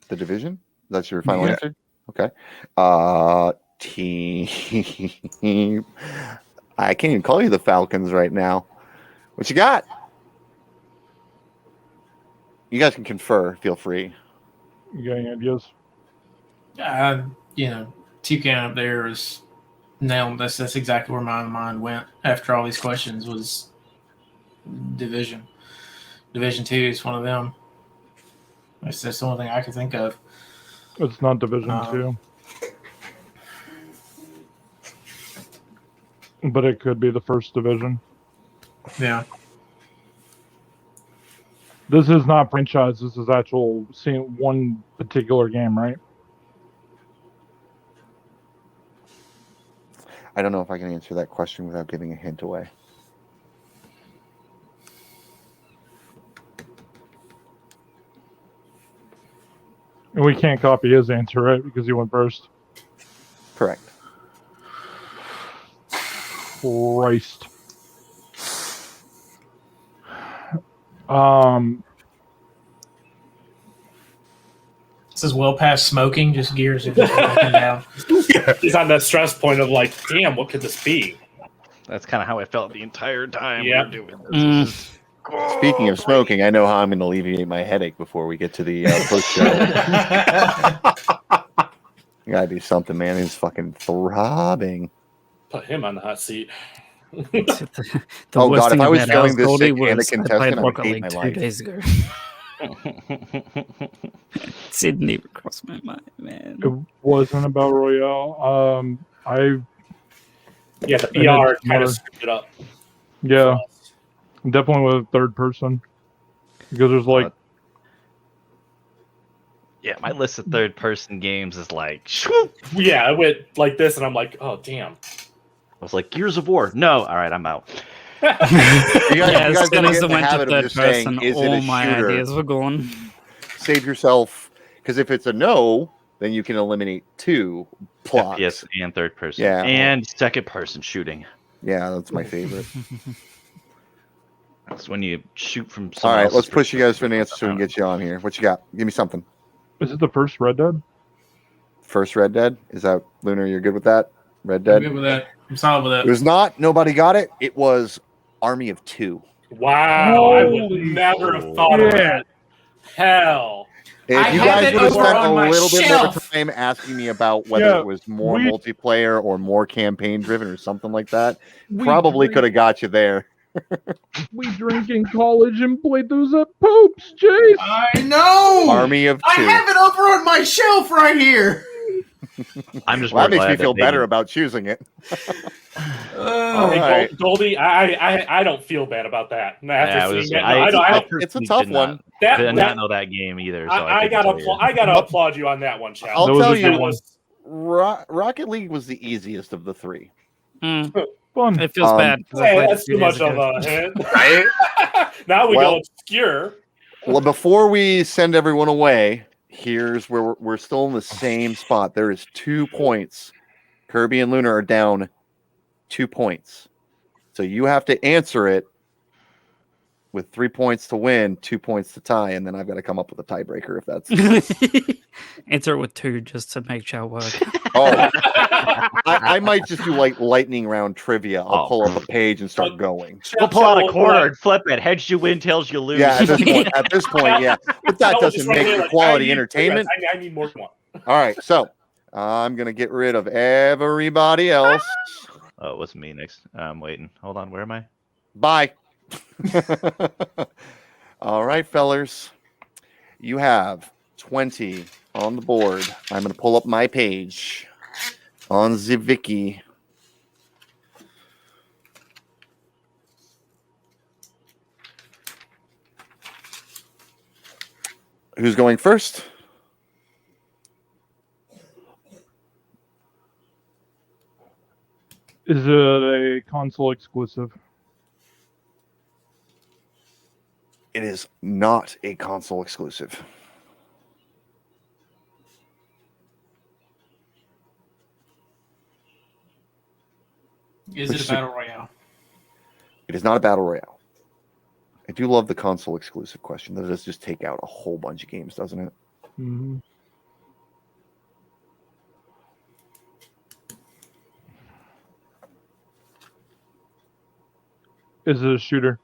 The Division? That's your final answer? Okay. Team. I can't even call you the Falcons right now. What you got? You guys can confer. Feel free. You got any ideas? Toucan up there is nailed. That's exactly where my mind went after all these questions was Division. Division 2 is one of them. That's the only thing I can think of. It's not Division 2. But it could be the first Division. Yeah. This is not franchise. This is actual one particular game, right? I don't know if I can answer that question without giving a hint away. And we can't copy his answer, right? Because he went first. Correct. Christ. This is well past smoking. Just gears are just broken down. He's on that stress point of like, damn, what could this be? That's kind of how I felt the entire time we Yeah. were doing this. Speaking of smoking, I know how I'm going to alleviate my headache before we get to the post show. You gotta do something, man. He's fucking throbbing. Put him on the hot seat. The Oh worst god, thing if I was about feeling Alice this Goldie sick and a was I played contestant, I would Rocket hate League my 2 life. days ago. It didn't even cross my mind, man. It wasn't a battle royale. Yeah, the VR kind of screwed it up. Yeah, definitely with a third person, because there's like. Yeah, my list of third-person games is like. Yeah, I went like this, and I'm like, oh damn. I was like, Gears of War. No, all right, I'm out. You guys, Yeah, you guys as soon gotta as get I in the went to habit of third just saying, person, is it all a my shooter? ideas were gone. Save yourself, because if it's a no, then you can eliminate 2 plots. Yes, and third person. Yeah. And second person shooting. Yeah, that's my favorite. That's when you shoot from All someone right, else's let's push you guys for an perspective. answer so we can get you on here. What you got? Give me something. Is it the first Red Dead? First Red Dead? Is that Lunar? You're good with that? Red I'm Dead? good with that. I'm solid with It that. was not. Nobody got it. It was Army of 2. Wow, I would Holy never have thought of shit. that. Hell. If I you have guys it would have over spent on a my little bit more shelf. time asking me about whether Yeah, it was more we- multiplayer or more campaign driven or something like that, We probably drink- could have got you there. We drink in college and played those at Popes, Jace. I know. Army of 2. I have it over on my shelf right here. I'm just Well, that more makes me glad feel that better about choosing it. I'm All Hey, right. Goldie, I don't feel bad about that. After seeing that, I It's a personally tough did not- one. did not know that game either. So I couldn't gotta tell you. applaud you on that one, Chal. I'll That was tell a good you, one. Rocket League was the easiest of the three. Fun. It feels bad. 'cause I Hey, played it that's 2 too days much of ago. a hint. Right? Now we Well- go obscure. Well, before we send everyone away, here's where we're still in the same spot. There is 2 points. Kirby and Lunar are down 2 points. So you have to answer it with 3 points to win, 2 points to tie, and then I've got to come up with a tiebreaker if that's. Answer it with 2 just to make Chow work. Oh, I might just do like lightning round trivia. I'll Oh. pull up a page and start going. We'll pull out a quarter and flip it. Heads you win, tails you lose. Yeah, at this point, yeah. But that doesn't make it quality entertainment. I need more than one. All right, so I'm gonna get rid of everybody else. Oh, it was me next. I'm waiting. Hold on. Where am I? Bye. All right, fellers. You have 20 on the board. I'm going to pull up my page on Ziviki. Who's going first? Is it a console exclusive? It is not a console exclusive. Is it a battle royale? It is not a battle royale. I do love the console exclusive question. That does just take out a whole bunch of games, doesn't it? Mm-hmm. Is it a shooter?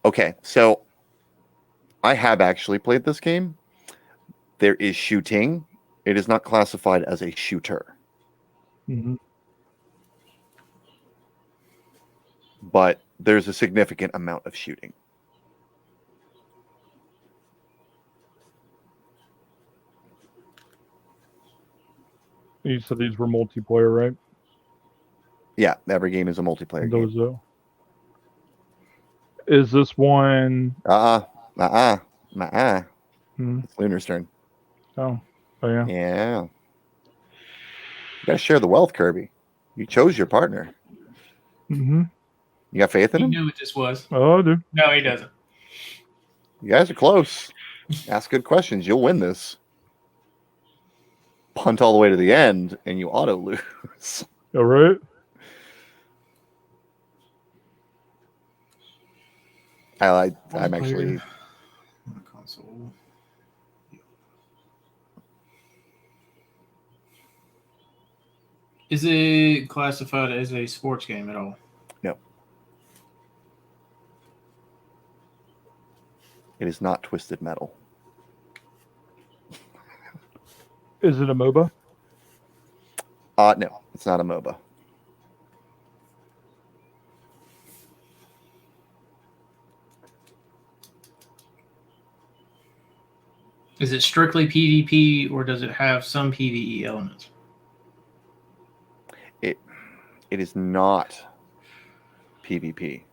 Okay, so I have actually played this game. There is shooting. It is not classified as a shooter. Mm-hmm. But there's a significant amount of shooting. You said these were multiplayer, right? Yeah, every game is a multiplayer game. Those is this one? Hmm. It's Lunar's turn. Oh yeah. Yeah. You gotta share the wealth, Kirby. You chose your partner. Mm-hmm. You got faith in He him? knew what this was. Oh, I do. No, he doesn't. You guys are close. Ask good questions. You'll win this. Punt all the way to the end, and you auto lose. All right. I'm actually. Console. Is it classified as a sports game at all? No. It is not Twisted Metal. Is it a MOBA? No, it's not a MOBA. Is it strictly PvP or does it have some PvE elements? It is not PvP. I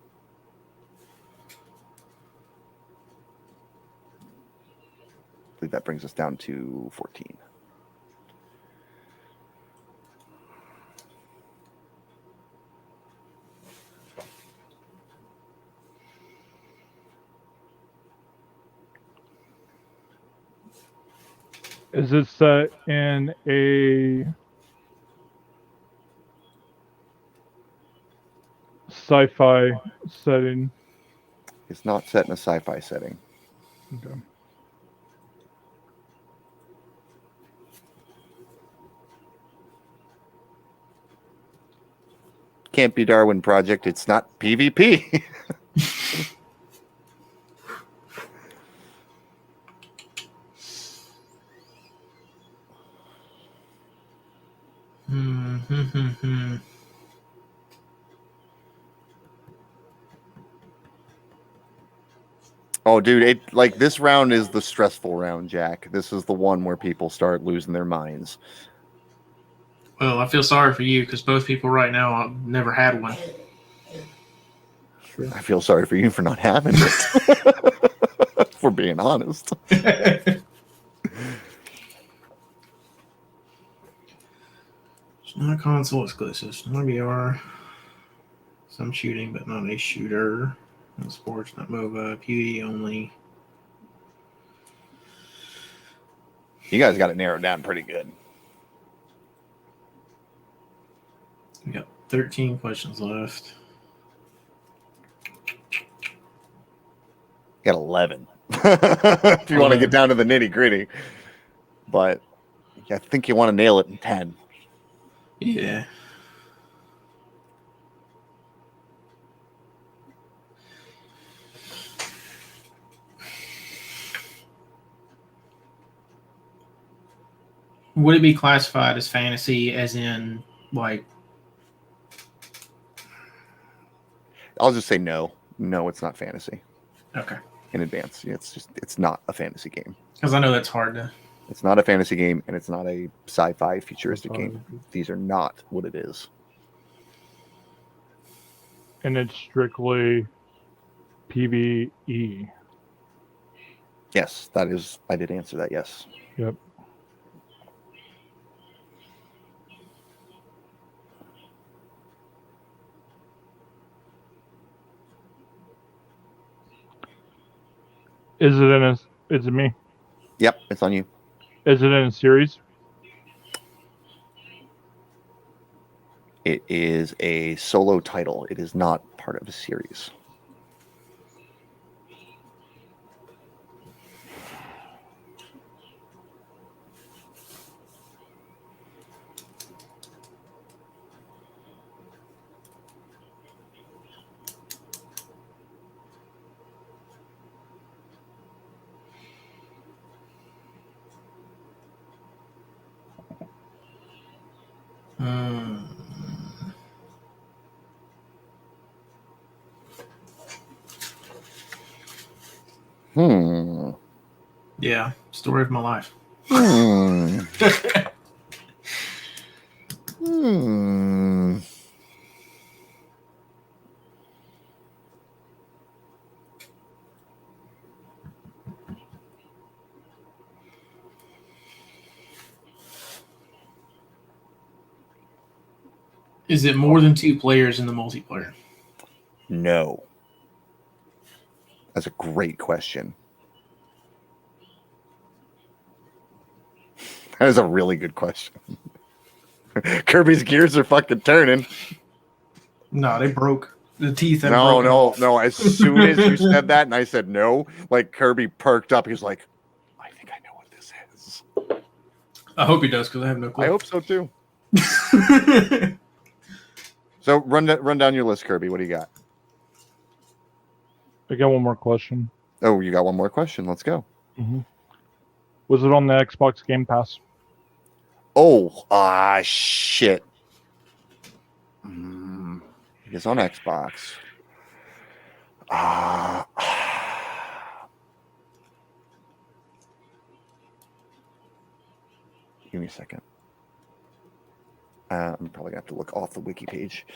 believe that brings us down to 14. Is it set in a sci-fi setting? It's not set in a sci-fi setting. Okay. Can't be Darwin Project. It's not PvP. Oh, dude, this round is the stressful round, Jack. This is the one where people start losing their minds. Well, I feel sorry for you because both people right now I've never had one. I feel sorry for you for not having it. For being honest. It's not console exclusive. It's not VR. Some shooting, but not a shooter. No sports, not MOBA. PvE only. You guys got it narrowed down pretty good. We got 13 questions left. Got 11. If you want to get down to the nitty gritty. But I think you want to nail it in 10. Yeah. Would it be classified as fantasy as in like I'll just say no. No, it's not fantasy. Okay. In advance. It's not a fantasy game. Because I know that's hard to. It's not a fantasy game, and it's not a sci-fi futuristic game. These are not what it is. And it's strictly PvE. Yes, that is. I did answer that. Yes. Yep. Is it me? Yep, it's on you. Is it in a series? It is a solo title. It is not part of a series. Yeah, story of my life. Is it more than 2 players in the multiplayer? No. That's a great question. That is a really good question. Kirby's gears are fucking turning. No, they broke. The teeth have No. broken. As soon as you said that and I said no, like Kirby perked up. He was like, I think I know what this is. I hope he does because I have no clue. I hope so too. So run down your list, Kirby. What do you got? I got one more question. Oh, you got one more question. Let's go. Mm-hmm. Was it on the Xbox Game Pass? Oh, shit. It is on Xbox. Give me a second. I'm probably going to have to look off the wiki page.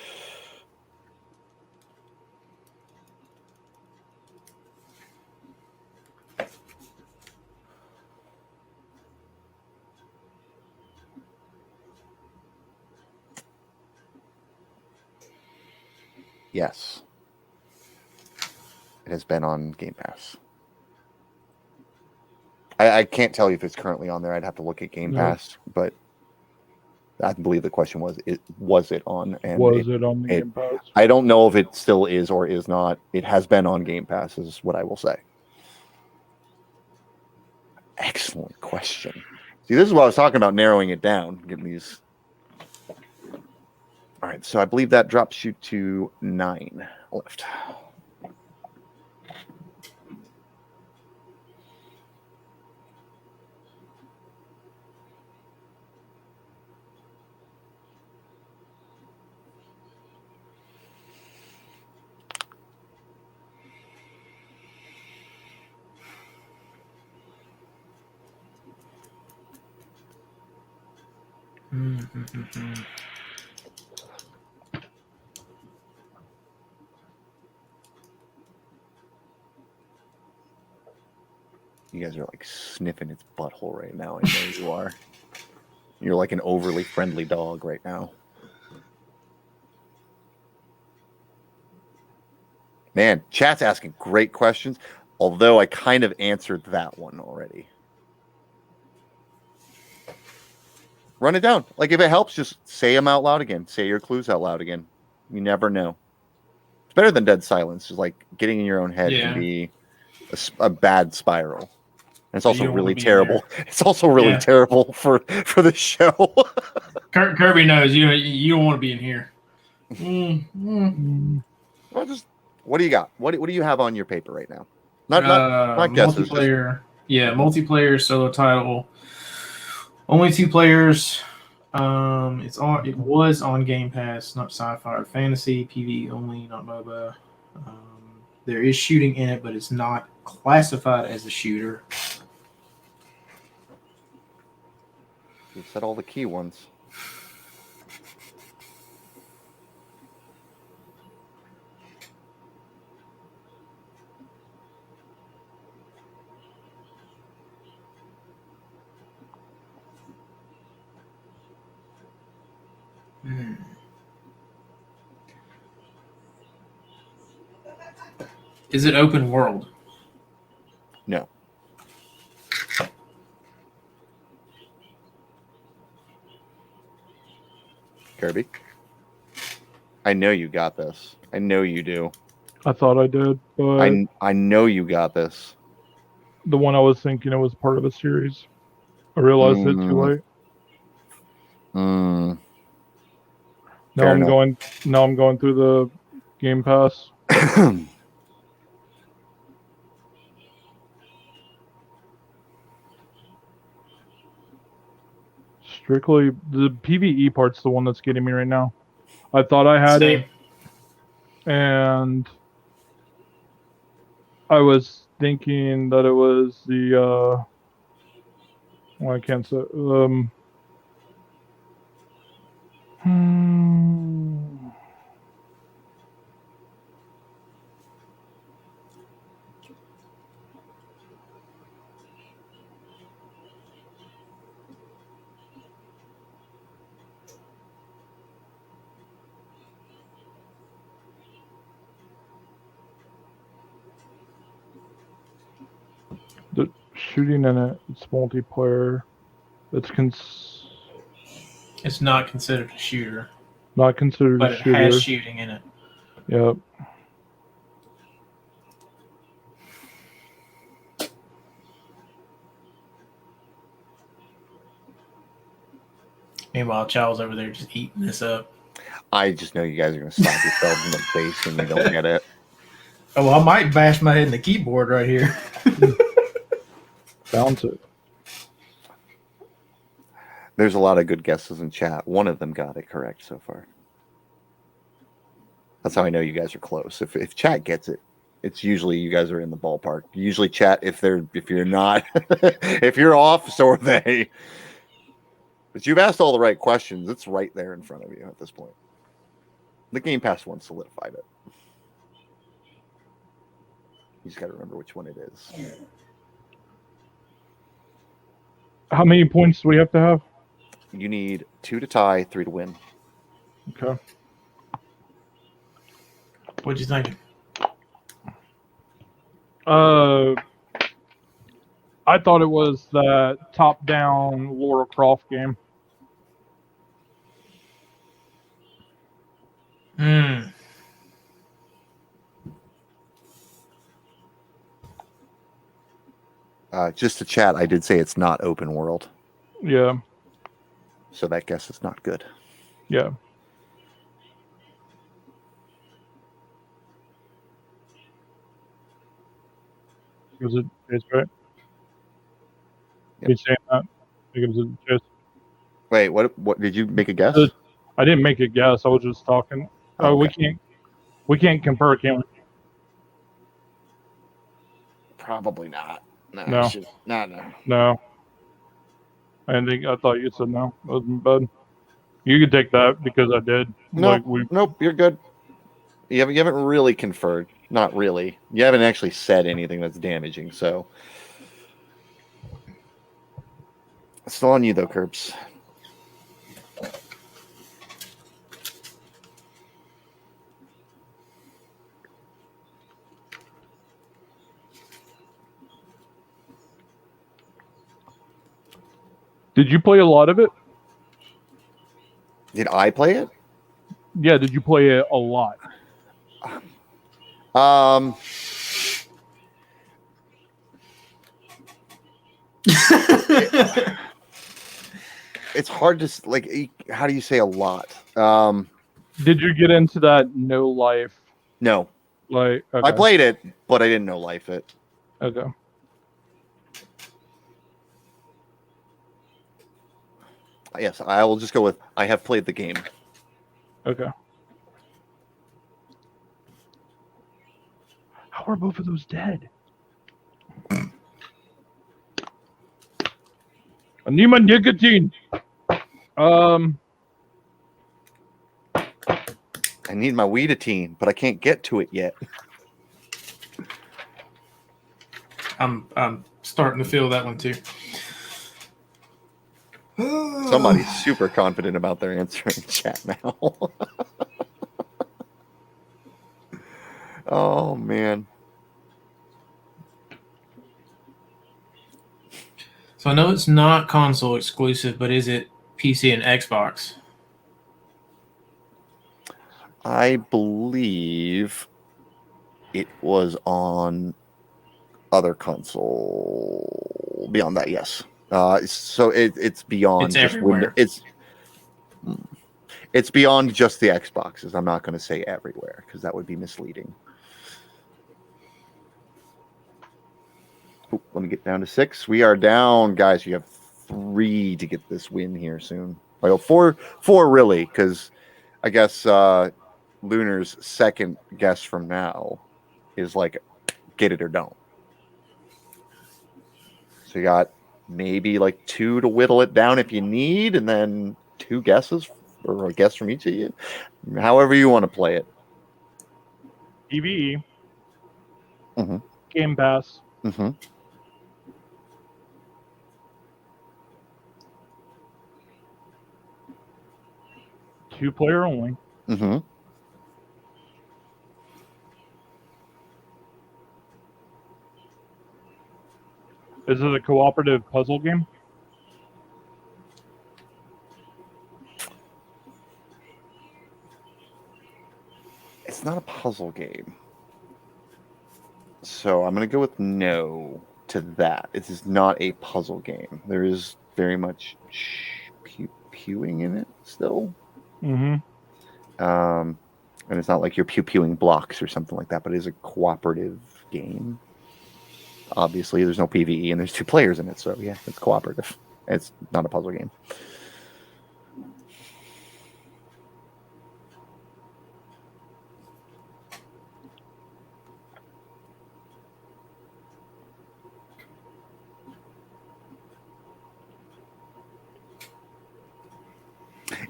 Yes. It has been on Game Pass. I can't tell you if it's currently on there. I'd have to look at Game Pass, but I believe the question was it on? And was it on the Game Pass? I don't know if it still is or is not. It has been on Game Pass, is what I will say. Excellent question. See, this is what I was talking about, narrowing it down, getting these. All right, so I believe that drops you to 9 left. Mm-hmm. You guys are like sniffing its butthole right now. I know you are. You're like an overly friendly dog right now. Man, chat's asking great questions, although I kind of answered that one already. Run it down. Like, if it helps, just say them out loud again. Say your clues out loud again. You never know. It's better than dead silence. Just like getting in your own head can be a bad spiral. And it's also really terrible. It's also really terrible for the show. Kirby knows you don't want to be in here. Well, just what do you got? What do you have on your paper right now? Not guesses. Multiplayer. Multiplayer solo title. Only 2 players. It was on Game Pass, not sci-fi or fantasy. PvE only, not MOBA. There is shooting in it, but it's not classified as a shooter. You said all the key ones. Is it open world? No. Kirby? I know you got this. I know you do. I thought I did, but I know you got this. The one I was thinking it was part of a series. I realized it too late. Now I'm going through the Game Pass. Strictly the PvE part's the one that's getting me right now. I thought I had it, and I was thinking that it was the well, I can't say the shooting in it. It's multiplayer. It's not considered a shooter. Not considered but a shooter. It has shooting in it. Yep. Meanwhile, Chow's over there just eating this up. I just know you guys are going to slap yourselves in the face when you don't get it. Oh, well, I might bash my head in the keyboard right here. Bounce it. There's a lot of good guesses in chat. One of them got it correct so far. That's how I know you guys are close. If chat gets it, it's usually you guys are in the ballpark. Usually chat, if you're not, if you're off, so are they. But you've asked all the right questions. It's right there in front of you at this point. The Game Pass one solidified it. You just got to remember which one it is. How many points do we have to have? You need 2 to tie, 3 to win. Okay. What'd you think? I thought it was that top-down Lara Croft game. Just to chat, I did say it's not open world. Yeah. So that guess is not good. Yeah. Was it Chase, right? Yep. He's saying that. I think it was Chase. Wait, what did you make a guess? I didn't make a guess. I was just talking. Oh, okay. We can't compare, can we? Probably not. No. No. No. I thought you said no. That wasn't bad. You can take that because I did. Nope, nope, you're good. You haven't really conferred. Not really. You haven't actually said anything that's damaging, so. It's still on you, though, Curbs. Did you play a lot of it? Did I play it? Yeah, did you play it a lot? It's hard to like. How do you say a lot? Did you get into that no life? No. Like okay. I played it, but I didn't know life it. Okay. Yes, I will just go with I have played the game. Okay. How are both of those dead? I need my nicotine. I need my weedatine, but I can't get to it yet. I'm starting to feel that one too. Somebody's super confident about their answer in chat now. Oh man. So I know it's not console exclusive, but is it PC and Xbox? I believe it was on other console. Beyond that, yes. So it's beyond It's just everywhere. it's beyond just the Xboxes. I'm not going to say everywhere because that would be misleading. Ooh, let me get down to 6. We are down, guys. You have 3 to get this win here soon. Well, 4 really, because I guess Lunar's second guess from now is like get it or don't. So you got maybe like 2 to whittle it down if you need, and then 2 guesses or a guess from each of you. However you want to play it. EVE. Mm-hmm. Game Pass. Mm-hmm. Two-player only. Mm-hmm. Is it a cooperative puzzle game? It's not a puzzle game. So I'm going to go with no to that. It is not a puzzle game. There is very much pew-pewing in it still. Mm-hmm. And it's not like you're pew-pewing blocks or something like that, but it is a cooperative game. Obviously, there's no PvE, and there's 2 players in it, so yeah, it's cooperative. It's not a puzzle game.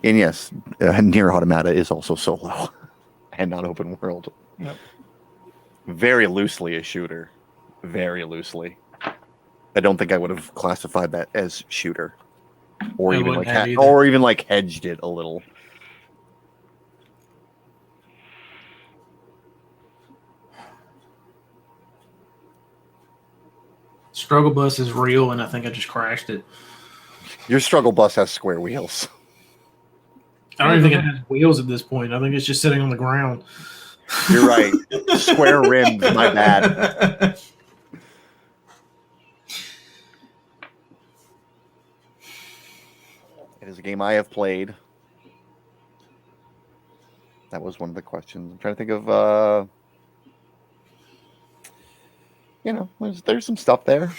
And yes, Nier Automata is also solo and not open world. Yep. Very loosely a shooter. Very loosely. I don't think I would have classified that as shooter, or even like hedged it a little. Struggle Bus is real, and I think I just crashed it. Your struggle bus has square wheels. I don't even think it has wheels at this point. I think it's just sitting on the ground. You're right. Square rims, my bad. It is a game I have played. That was one of the questions. I'm trying to think of, there's some stuff there.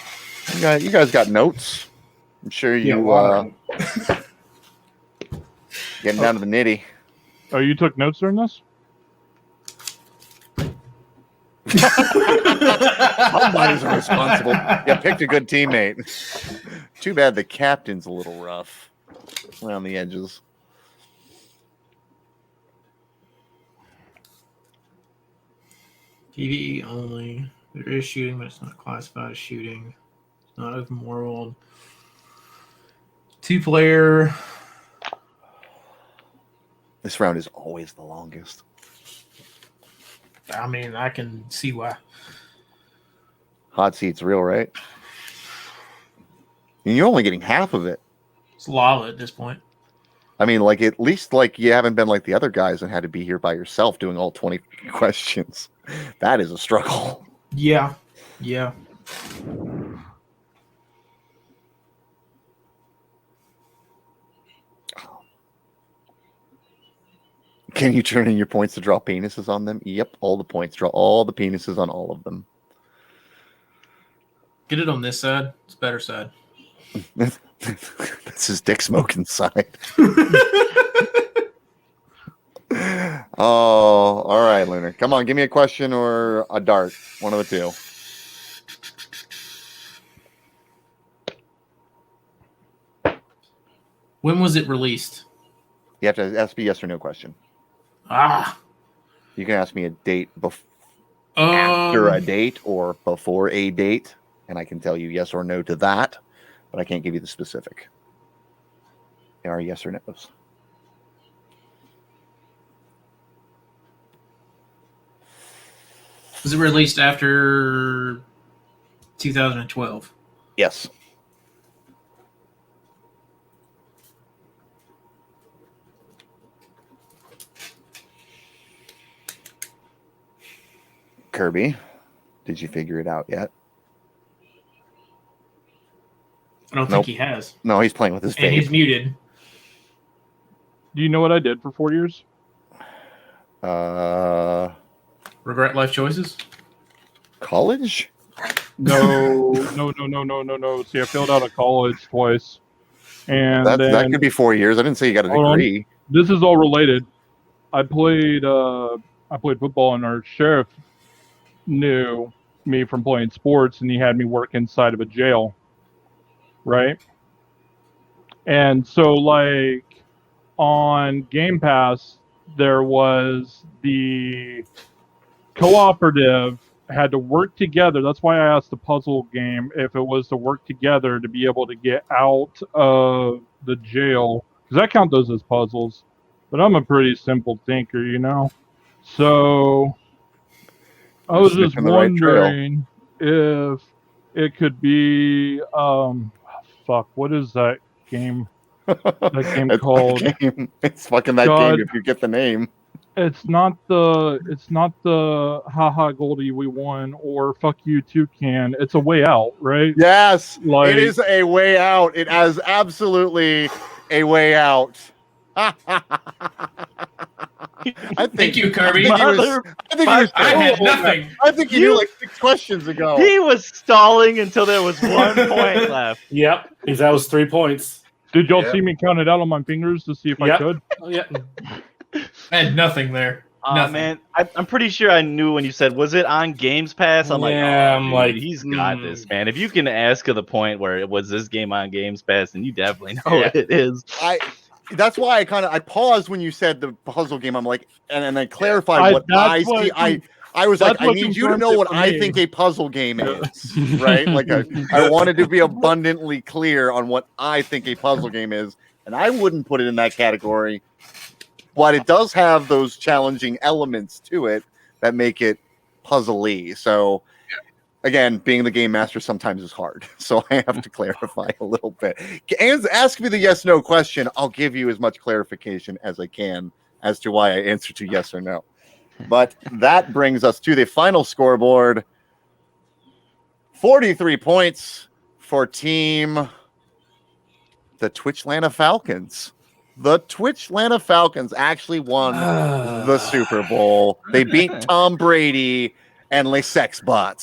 You guys got notes. I'm sure you getting down to the nitty. Oh, you took notes during this? Somebody's responsible. You picked a good teammate. Too bad the captain's a little rough around the edges. PvE only. There is shooting, but it's not classified as shooting. It's not open world. 2-player. This round is always the longest. I mean, I can see why. Hot seat's real, right? And you're only getting half of it. It's lava at this point. I mean, like, at least, like, you haven't been like the other guys and had to be here by yourself doing all 20 questions. That is a struggle. Yeah. Yeah. Can you turn in your points to draw penises on them? Yep, all the points. Draw all the penises on all of them. Get it on this side. It's better side. That's his dick smoking side. Oh, all right, Lunar. Come on, give me a question or a dart. One of the two. When was it released? You have to ask me yes or no question. You can ask me a date after a date or before a date, and I can tell you yes or no to that, but I can't give you the specific. They are yes or no's. Was it released after 2012? Yes. Kirby, did you figure it out yet? I don't think he has. No, he's playing with his And vape. he's muted. Do you know what I did for 4 years? Regret life choices? College? No. See, I failed out of college twice. And that could be 4 years. I didn't say you got a degree. This is all related. I played football, and our sheriff knew me from playing sports, and he had me work inside of a jail, right? And so, like, on Game Pass, there was the cooperative had to work together. That's why I asked the puzzle game if it was to work together to be able to get out of the jail, because I count those as puzzles. But I'm a pretty simple thinker, you know? So I was just wondering if it could be what is that game? That game called? It's fucking that game if you get the name. It's not the haha Goldie we won or fuck you Toucan. It's a way out, right? Yes, it is a way out. It has absolutely a way out. Thank you, Kirby. I had nothing. I think you knew like 6 questions ago. He was stalling until there was 1 point left. Yep, because that was 3 points. Did y'all see me count it out on my fingers to see if I could? Yeah. I had nothing there. Nothing. Man, I'm pretty sure I knew when you said, was it on Games Pass? I'm like, he's got this, man. If you can ask of the point where it was this game on Games Pass, then you definitely know what it is. That's why I paused when you said the puzzle game. I'm like, and then clarified what I see. I was like, I need you to know what I think a puzzle game is, right? Like, I wanted to be abundantly clear on what I think a puzzle game is, and I wouldn't put it in that category. But it does have those challenging elements to it that make it puzzly. So, again, being the game master sometimes is hard. So I have to clarify a little bit. Ask me the yes/no question. I'll give you as much clarification as I can as to why I answer to yes or no. But that brings us to the final scoreboard. 43 points for team the Twitchlana Falcons. The Twitchlana Falcons actually won the Super Bowl. They beat Tom Brady and Les Sex Bots.